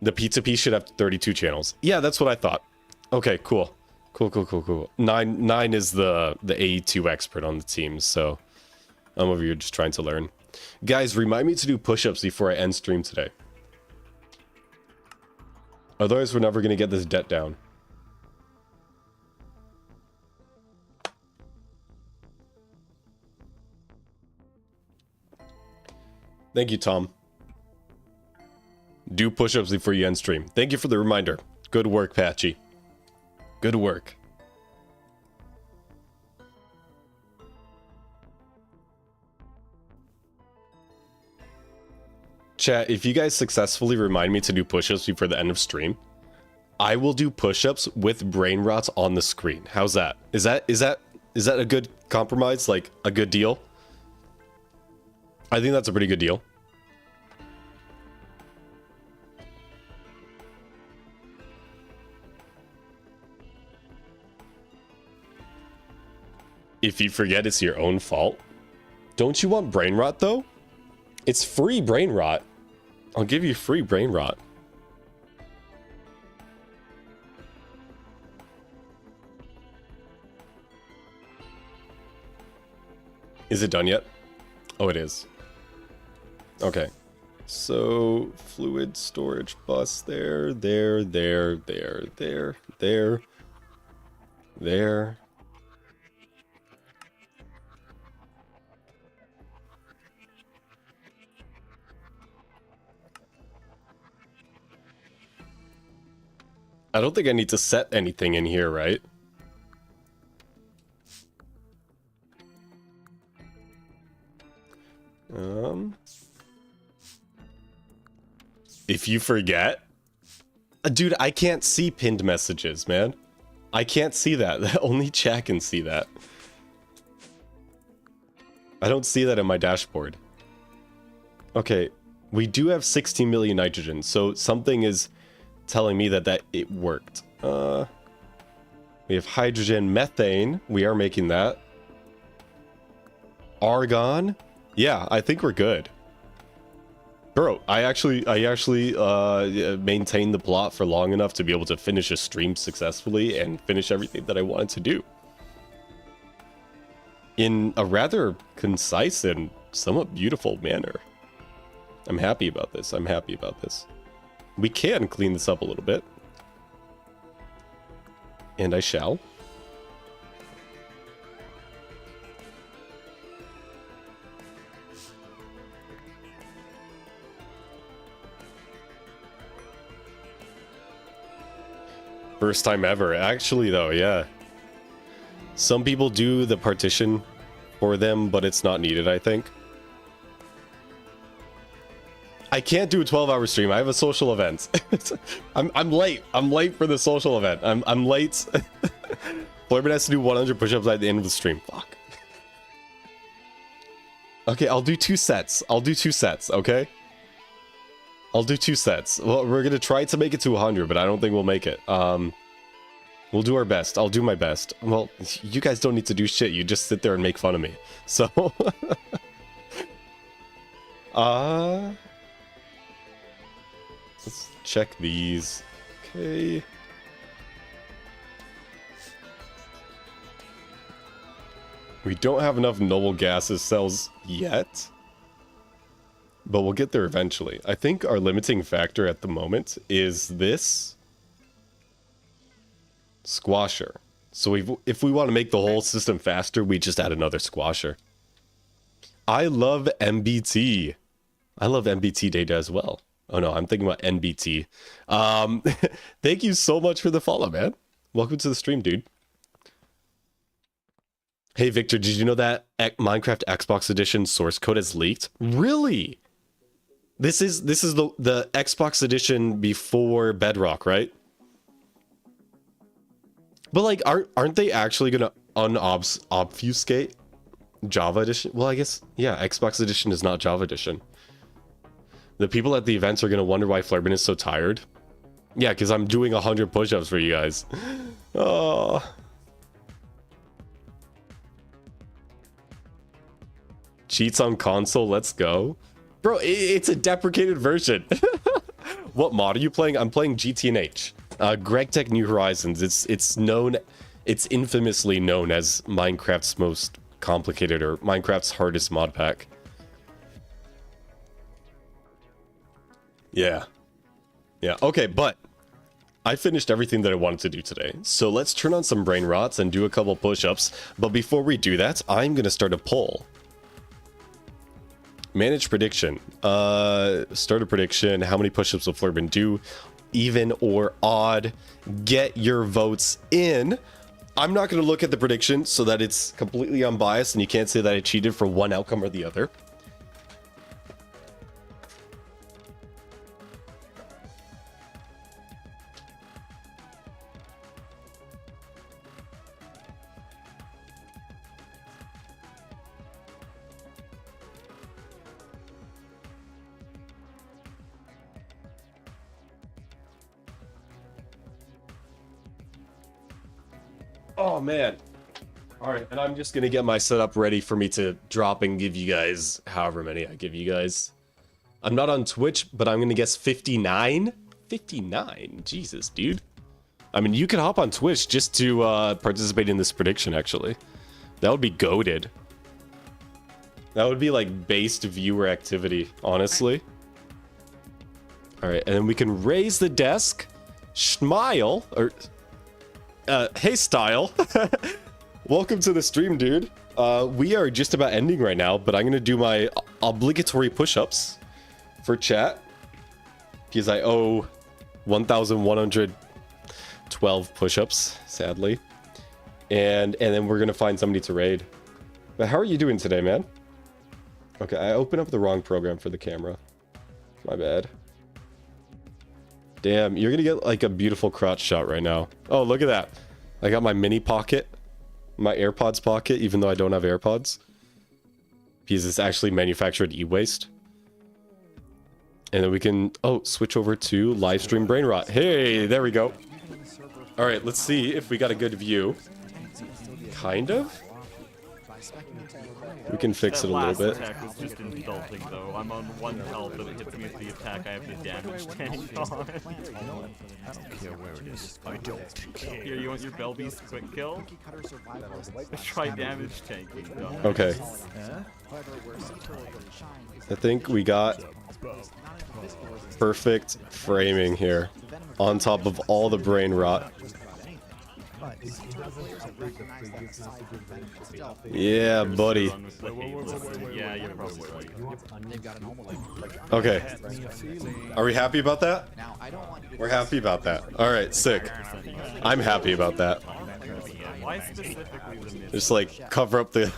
The P2P should have 32 channels. Yeah, that's what I thought. Okay, cool. Cool. Nine is the AE2 expert on the team, so I'm over here just trying to learn. Guys, remind me to do push-ups before I end stream today. Otherwise, we're never going to get this debt down. Thank you, Tom. Do push-ups before you end stream. Thank you for the reminder. Good work, Patchy. Good work. Chat, if you guys successfully remind me to do push-ups before the end of stream, I will do push-ups with brain rots on the screen. How's that? Is that a good compromise? Like a good deal? I think that's a pretty good deal. If you forget, it's your own fault. Don't you want brain rot though? It's free brain rot. I'll give you free brain rot. Is it done yet? Oh, it is. Okay. So, fluid storage bus there. I don't think I need to set anything in here, right? If you forget... Dude, I can't see pinned messages, man. I can't see that. Only chat can see that. I don't see that in my dashboard. Okay, we do have 16 million nitrogen, so something is telling me that it worked. We have hydrogen, methane. We are making that. Argon. Yeah, I think we're good. Bro, I actually maintained the plot for long enough to be able to finish a stream successfully and finish everything that I wanted to do. In a rather concise and somewhat beautiful manner. I'm happy about this. I'm happy about this. We can clean this up a little bit. And I shall. First time ever. Actually, though, yeah. Some people do the partition for them, but it's not needed, I think. I can't do a 12-hour stream. I have a social event. I'm late. I'm late for the social event. I'm late. Florman has to do 100 push-ups at the end of the stream. Fuck. Okay, I'll do 2 sets. I'll do 2 sets, okay? I'll do 2 sets. Well, we're gonna try to make it to 100, but I don't think we'll make it. We'll do our best. I'll do my best. Well, you guys don't need to do shit. You just sit there and make fun of me. So... let's check these. Okay. We don't have enough noble gases cells yet. But we'll get there eventually. I think our limiting factor at the moment is this squasher. So if we want to make the whole system faster, we just add another squasher. I love MBT. I love MBT data as well. Oh no, I'm thinking about NBT. Thank you so much for the follow, man. Welcome to the stream, dude. Hey Victor, did you know that Minecraft Xbox Edition source code has leaked? Really? This is the Xbox Edition before Bedrock, right? But like, aren't they actually gonna obfuscate Java Edition? Well, I guess, yeah, Xbox Edition is not Java Edition. The people at the events are gonna wonder why Flurban is so tired. Yeah, because I'm doing 100 push-ups for you guys. Oh. Cheats on console, let's go. Bro, it's a deprecated version. What mod are you playing? I'm playing GTNH. Greg Tech New Horizons. It's infamously known as Minecraft's most complicated or Minecraft's hardest mod pack. Yeah. Yeah, okay, but I finished everything that I wanted to do today. So let's turn on some brain rots and do a couple push-ups. But before we do that, I'm going to start a poll. Manage prediction. Start a prediction. How many push-ups will Flurbin do? Even or odd? Get your votes in. I'm not going to look at the prediction so that it's completely unbiased and you can't say that I cheated for one outcome or the other. Oh man. All right, and I'm just gonna get my setup ready for me to drop and give you guys however many I give you guys. I'm not on Twitch, but I'm gonna guess 59. 59. Jesus, dude. I mean, you could hop on Twitch just to participate in this prediction. Actually, that would be goated. That would be like based viewer activity, honestly. All right, and then we can raise the desk, smile, or hey Style. Welcome to the stream, dude. We are just about ending right now, but I'm gonna do my obligatory push-ups for chat because I owe 1,112 push-ups, sadly. And then we're gonna find somebody to raid. But how are you doing today, man? Okay, I opened up the wrong program for the camera. My bad. Damn, you're gonna get like a beautiful crotch shot right now. Oh, look at that. I got my mini pocket. My AirPods pocket, even though I don't have AirPods. Because it's actually manufactured e-waste. And then we can, switch over to live stream brain rot. Hey, there we go. All right, let's see if we got a good view. Kind of. We can fix it a little bit.
That attack was just insulting, though. I'm on 1 health, but it hits me with the attack. I have the damage tank on.
I don't care where it is. I don't care.
Here, you want your Belby's quick kill? Try damage tanking, though.
Okay. I think we got perfect framing here. On top of all the brain rot. Yeah, buddy.
Yeah, you're probably right.
Okay. Are we happy about that? We're happy about that. Alright, sick. I'm happy about that.
Why specifically the mid?
Just like cover up the...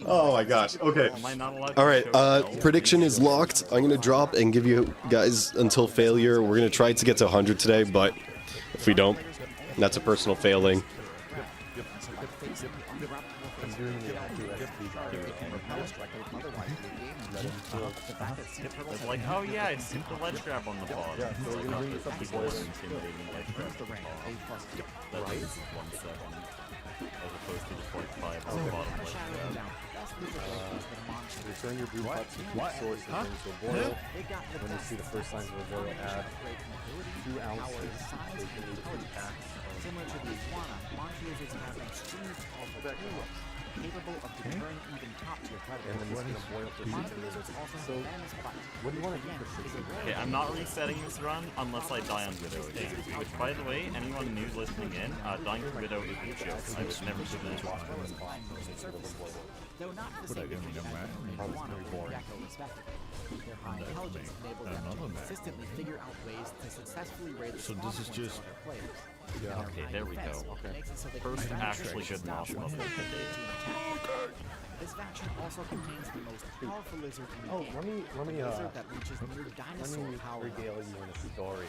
Oh my gosh. Okay. Alright, prediction is locked. I'm gonna drop and give you guys until failure. We're gonna try to get to 100 today, but if we don't, that's a personal failing.
It's like, oh yeah, I skipped the ledge grab on the pod. That's more intimidating ledge grab on the pod. That is 1 second, as opposed to the 0.5 on the bottom ledge grab.
Return your brew pot to source and things will boil. When you see the first signs of a boil, add 2 ounces.
Similar to the iguana, monty lizards have extremely powerful claws, capable of deterring even top-tier predators.
And then it's going to boil for
Monty lizards also have venomous bite.
What do you want to do
Again,
for
is a rare
Okay, I'm not resetting this run unless I die on Widow again. Which, by the way, anyone new listening in, dying to Widow is a joke. I would never do that.
Though not the same as iguana or gecko respectively. Their high intelligence enables them to consistently figure out ways to successfully raid the spawn points of other players.
Okay, there we go. First actually good mouse muscle of the day.
This faction also contains the most powerful lizard in the game.
let me
lizard that reaches near dinosaur power
regale you in a story.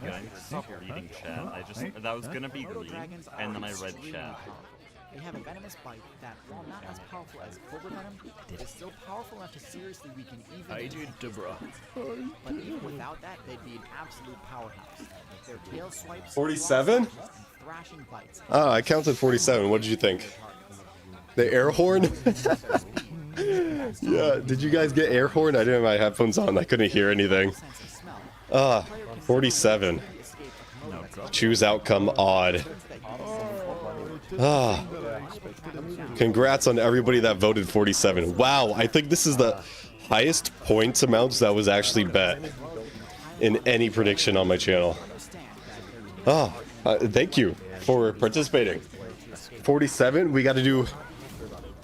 Yeah, I need to stop reading chat. That was gonna be green, and then I read chat.
They have a venomous bite that, while not as powerful as cobra venom, is still powerful enough to seriously weaken even But even without that, they'd be an absolute powerhouse. Their tail swipes,
47?
thrashing bites.
Ah, I counted 47. What did you think? The air horn? Yeah, did you guys get air horn? I didn't have my headphones on. I couldn't hear anything. 47. Choose outcome odd. Congrats on everybody that voted 47. Wow, I think this is the highest points amounts that was actually bet in any prediction on my channel. Thank you for participating. 47, we got to do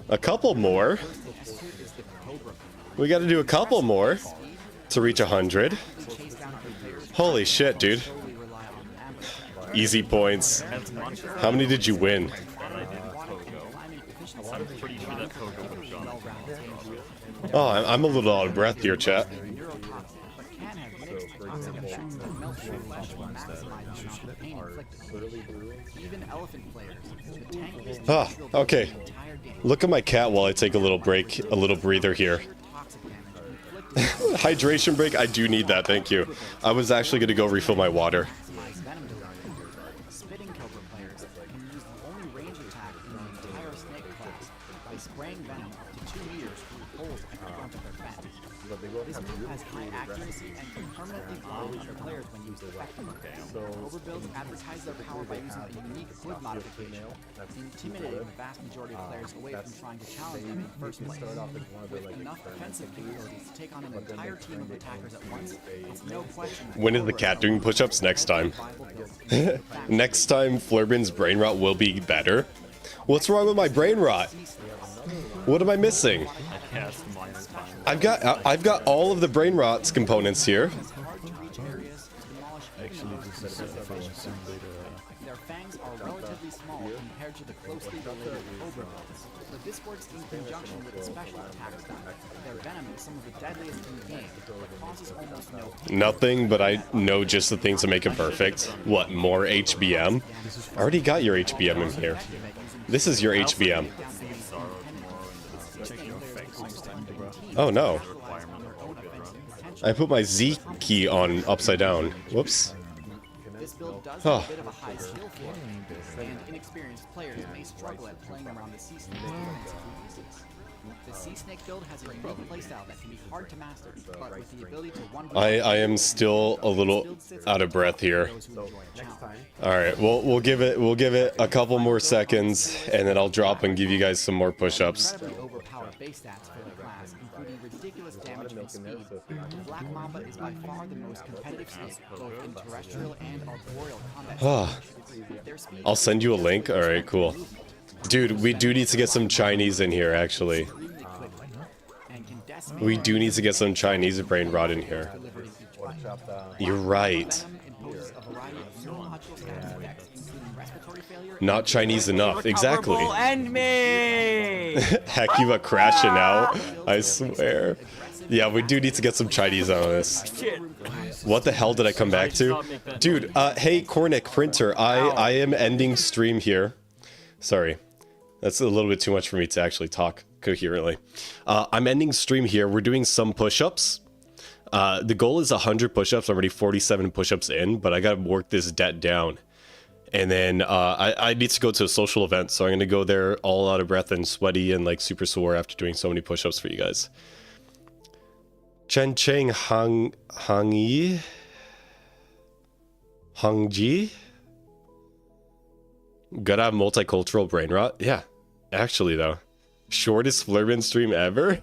a couple more. We got to do a couple more to reach 100. Holy shit, dude. Easy points. How many did you win? Oh, I'm a little out of breath here, chat. Okay. Look at my cat while I take a little break, a little breather here. Hydration break, I do need that, thank you. I was actually gonna go refill my water.
This move has high accuracy and can permanently blind other players when used effectively. Overbuilds advertise their power by using a unique hood modification, intimidating the vast majority of players away from trying to challenge them in the first place. With enough defensive capabilities to take on an entire team of attackers at once, it's no question.
When is the cat doing push-ups next time? Next time, Flurbin's brain rot will be better. What's wrong with my brain rot? What am I missing? I've got all of the brain rot's components here.
Their fangs are relatively small compared to the closely related cobra builds, but this works in conjunction with the special attack style. Their venom is some of the deadliest in the game, but causes almost no pain.
Nothing, but I know just the things to make it perfect. What, more HBM? I already got your HBM in here. This is your HBM. Oh no. I put my Z key on upside down. Whoops.
This build does have a bit of a high skill floor, and inexperienced players may struggle at playing around the sea snake build in its weaknesses. The sea snake build has a unique playstyle that can be hard to master, but with the ability to
I am still a little out of breath here. All right, we'll give it a couple more seconds, and then I'll drop and give you guys some more push-ups.
Overpowered base stats for the class, including ridiculous damage and speed. Black Mamba is by far the most competitive snake, both in terrestrial and arboreal combat.
I'll send you a link. All right, cool. Dude, we do need to get some Chinese in here, actually. We do need to get some Chinese brain rot in here. You're right. Not Chinese enough, exactly.
End me!
Heck, you are crashing out. I swear. Yeah, we do need to get some Chinese on this. What the hell did I come back to? Dude, hey, Cornick Printer, I am ending stream here. Sorry. That's a little bit too much for me to actually talk coherently. I'm ending stream here. We're doing some push-ups. The goal is 100 push-ups. I'm already 47 push-ups in, but I gotta work this debt down. And then I need to go to a social event, so I'm gonna go there all out of breath and sweaty and like super sore after doing so many push-ups for you guys. Chen Cheng Hangji? Gotta have multicultural brain rot? Yeah, actually though. Shortest Flurbin stream ever?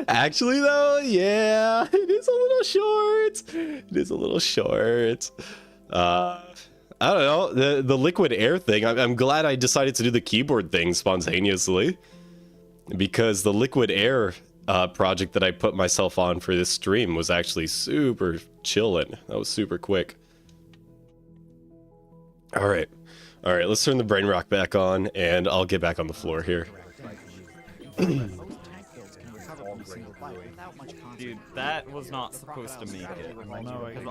Actually though, yeah, it is a little short. It is a little short. I don't know, the liquid air thing, I'm glad I decided to do the keyboard thing spontaneously. Because the liquid air project that I put myself on for this stream was actually super chillin'. That was super quick. Alright, let's turn the brain rock back on and I'll get back on the floor here.
Dude, that was not supposed to make it. Because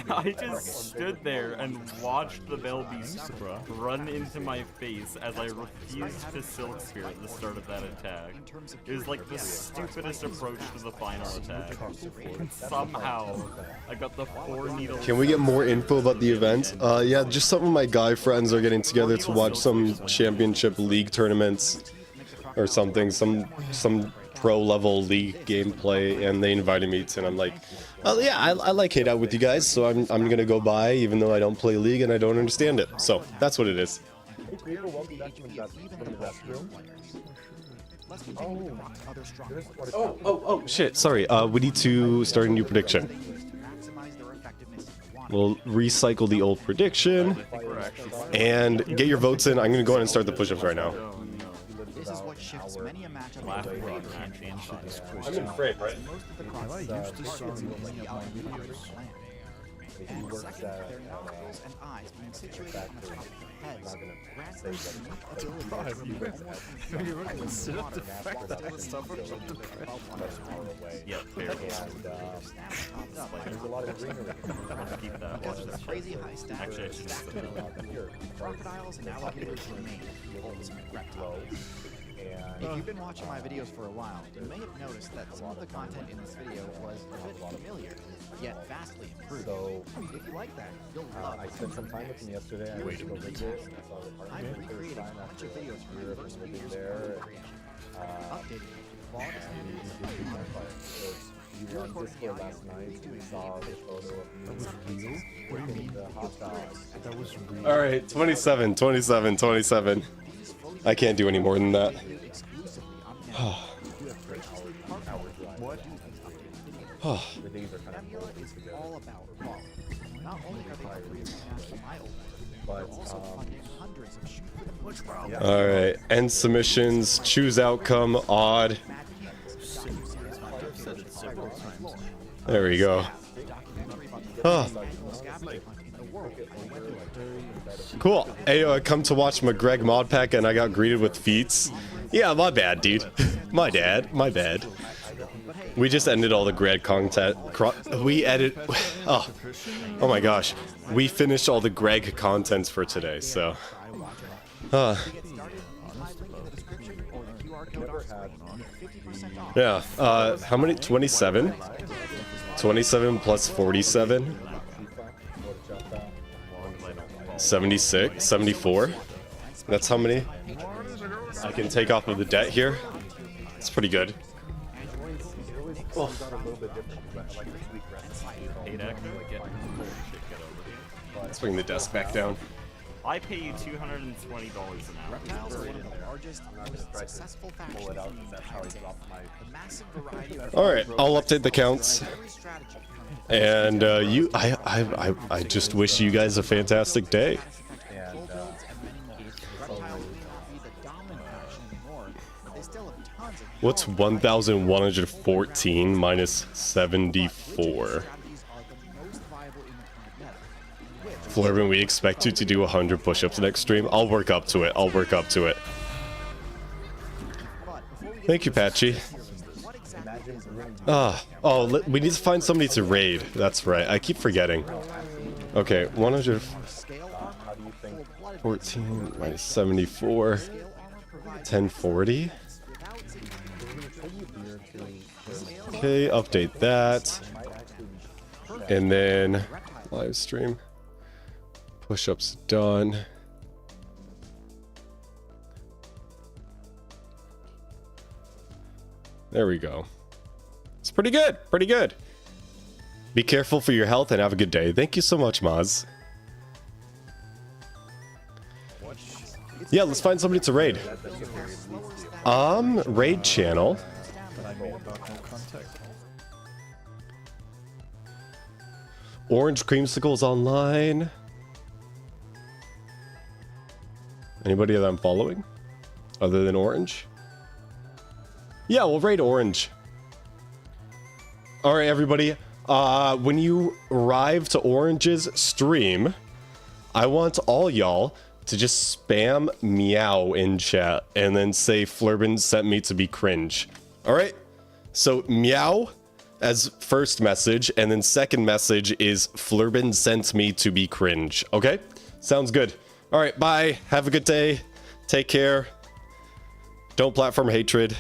I just stood there and watched the Bell Beast run into my face as I refused to Silk Spear at the start of that attack. It was like the stupidest approach to the final attack. And somehow, I got the 4 needles.
Can we get more info about the event? Yeah, just some of my guy friends are getting together to watch some championship league tournaments or something. Some pro level league gameplay, and they invited me to, and I'm like, oh yeah, I like hang out with you guys, so I'm gonna go by, even though I don't play league and I don't understand it. So that's what it is. Oh, shit, sorry. We need to start a new prediction. We'll recycle the old prediction and get your votes in. I'm gonna go ahead and start the push-ups right now.
This is what shifts many a match
I'm in frame, right?
And second, their nostrils and eyes being situated on the top of their heads grants them the unique ability to sit up the fact that was stubborn.
Yeah, fair.
There's a lot of greenery.
Keep that.
Because of the crazy high stats,
Actually, I should just
crocodiles and alligators remain the ultimate reptile. If you've been watching my videos for a while, you may have noticed that some of the content in this video was a bit familiar, yet vastly improved. So, if you like that, you'll love
I spent some time with him yesterday. I went to go visit and I saw the apartment.
I've recreated a bunch of videos from my first videos
there.
updating vlogs and news.
You were on Discord last night and we saw the photo of me with the hot dogs.
That was real.
All right, 27, 27, 27. I can't do any more than that.
The days are kind of
It's all about quality. Not only are they free to match my old but also funding hundreds of shoot for the push problems.
All right, end submissions, choose outcome, odd. There we go. Cool. Hey, I come to watch McGreg mod pack and I got greeted with feats. Yeah, my bad, dude. My bad. We just ended all the grad content. We edit. Oh my gosh. We finished all the Greg contents for today, so. Yeah. How many? 27? 27 plus 47? 76? 74? That's how many I can take off of the debt here. It's pretty good. Oh. Let's bring the desk back down.
I pay you $220 an hour.
Reptiles are one of the largest, most successful factions in the entire world. The massive variety of
All right, I'll update the counts. And I just wish you guys a fantastic day. What's 1,114 minus 74? Flurban, we expect you to do 100 push-ups next stream. I'll work up to it. Thank you, Patchy. We need to find somebody to raid. That's right. I keep forgetting. Okay, 114 minus 74. 1040. Okay, update that. And then live stream. Push-ups done. There we go. It's pretty good. Be careful for your health and have a good day. Thank you so much, Maz. Yeah, let's find somebody to raid. Raid channel. Orange Creamsicles online. Anybody that I'm following? Other than Orange? Yeah, we'll raid Orange. Alright, everybody. When you arrive to Orange's stream, I want all y'all to just spam meow in chat and then say Flurban sent me to be cringe. Alright? So meow as first message, and then second message is Flurban sent me to be cringe. Okay? Sounds good. Alright, bye. Have a good day. Take care. Don't platform hatred.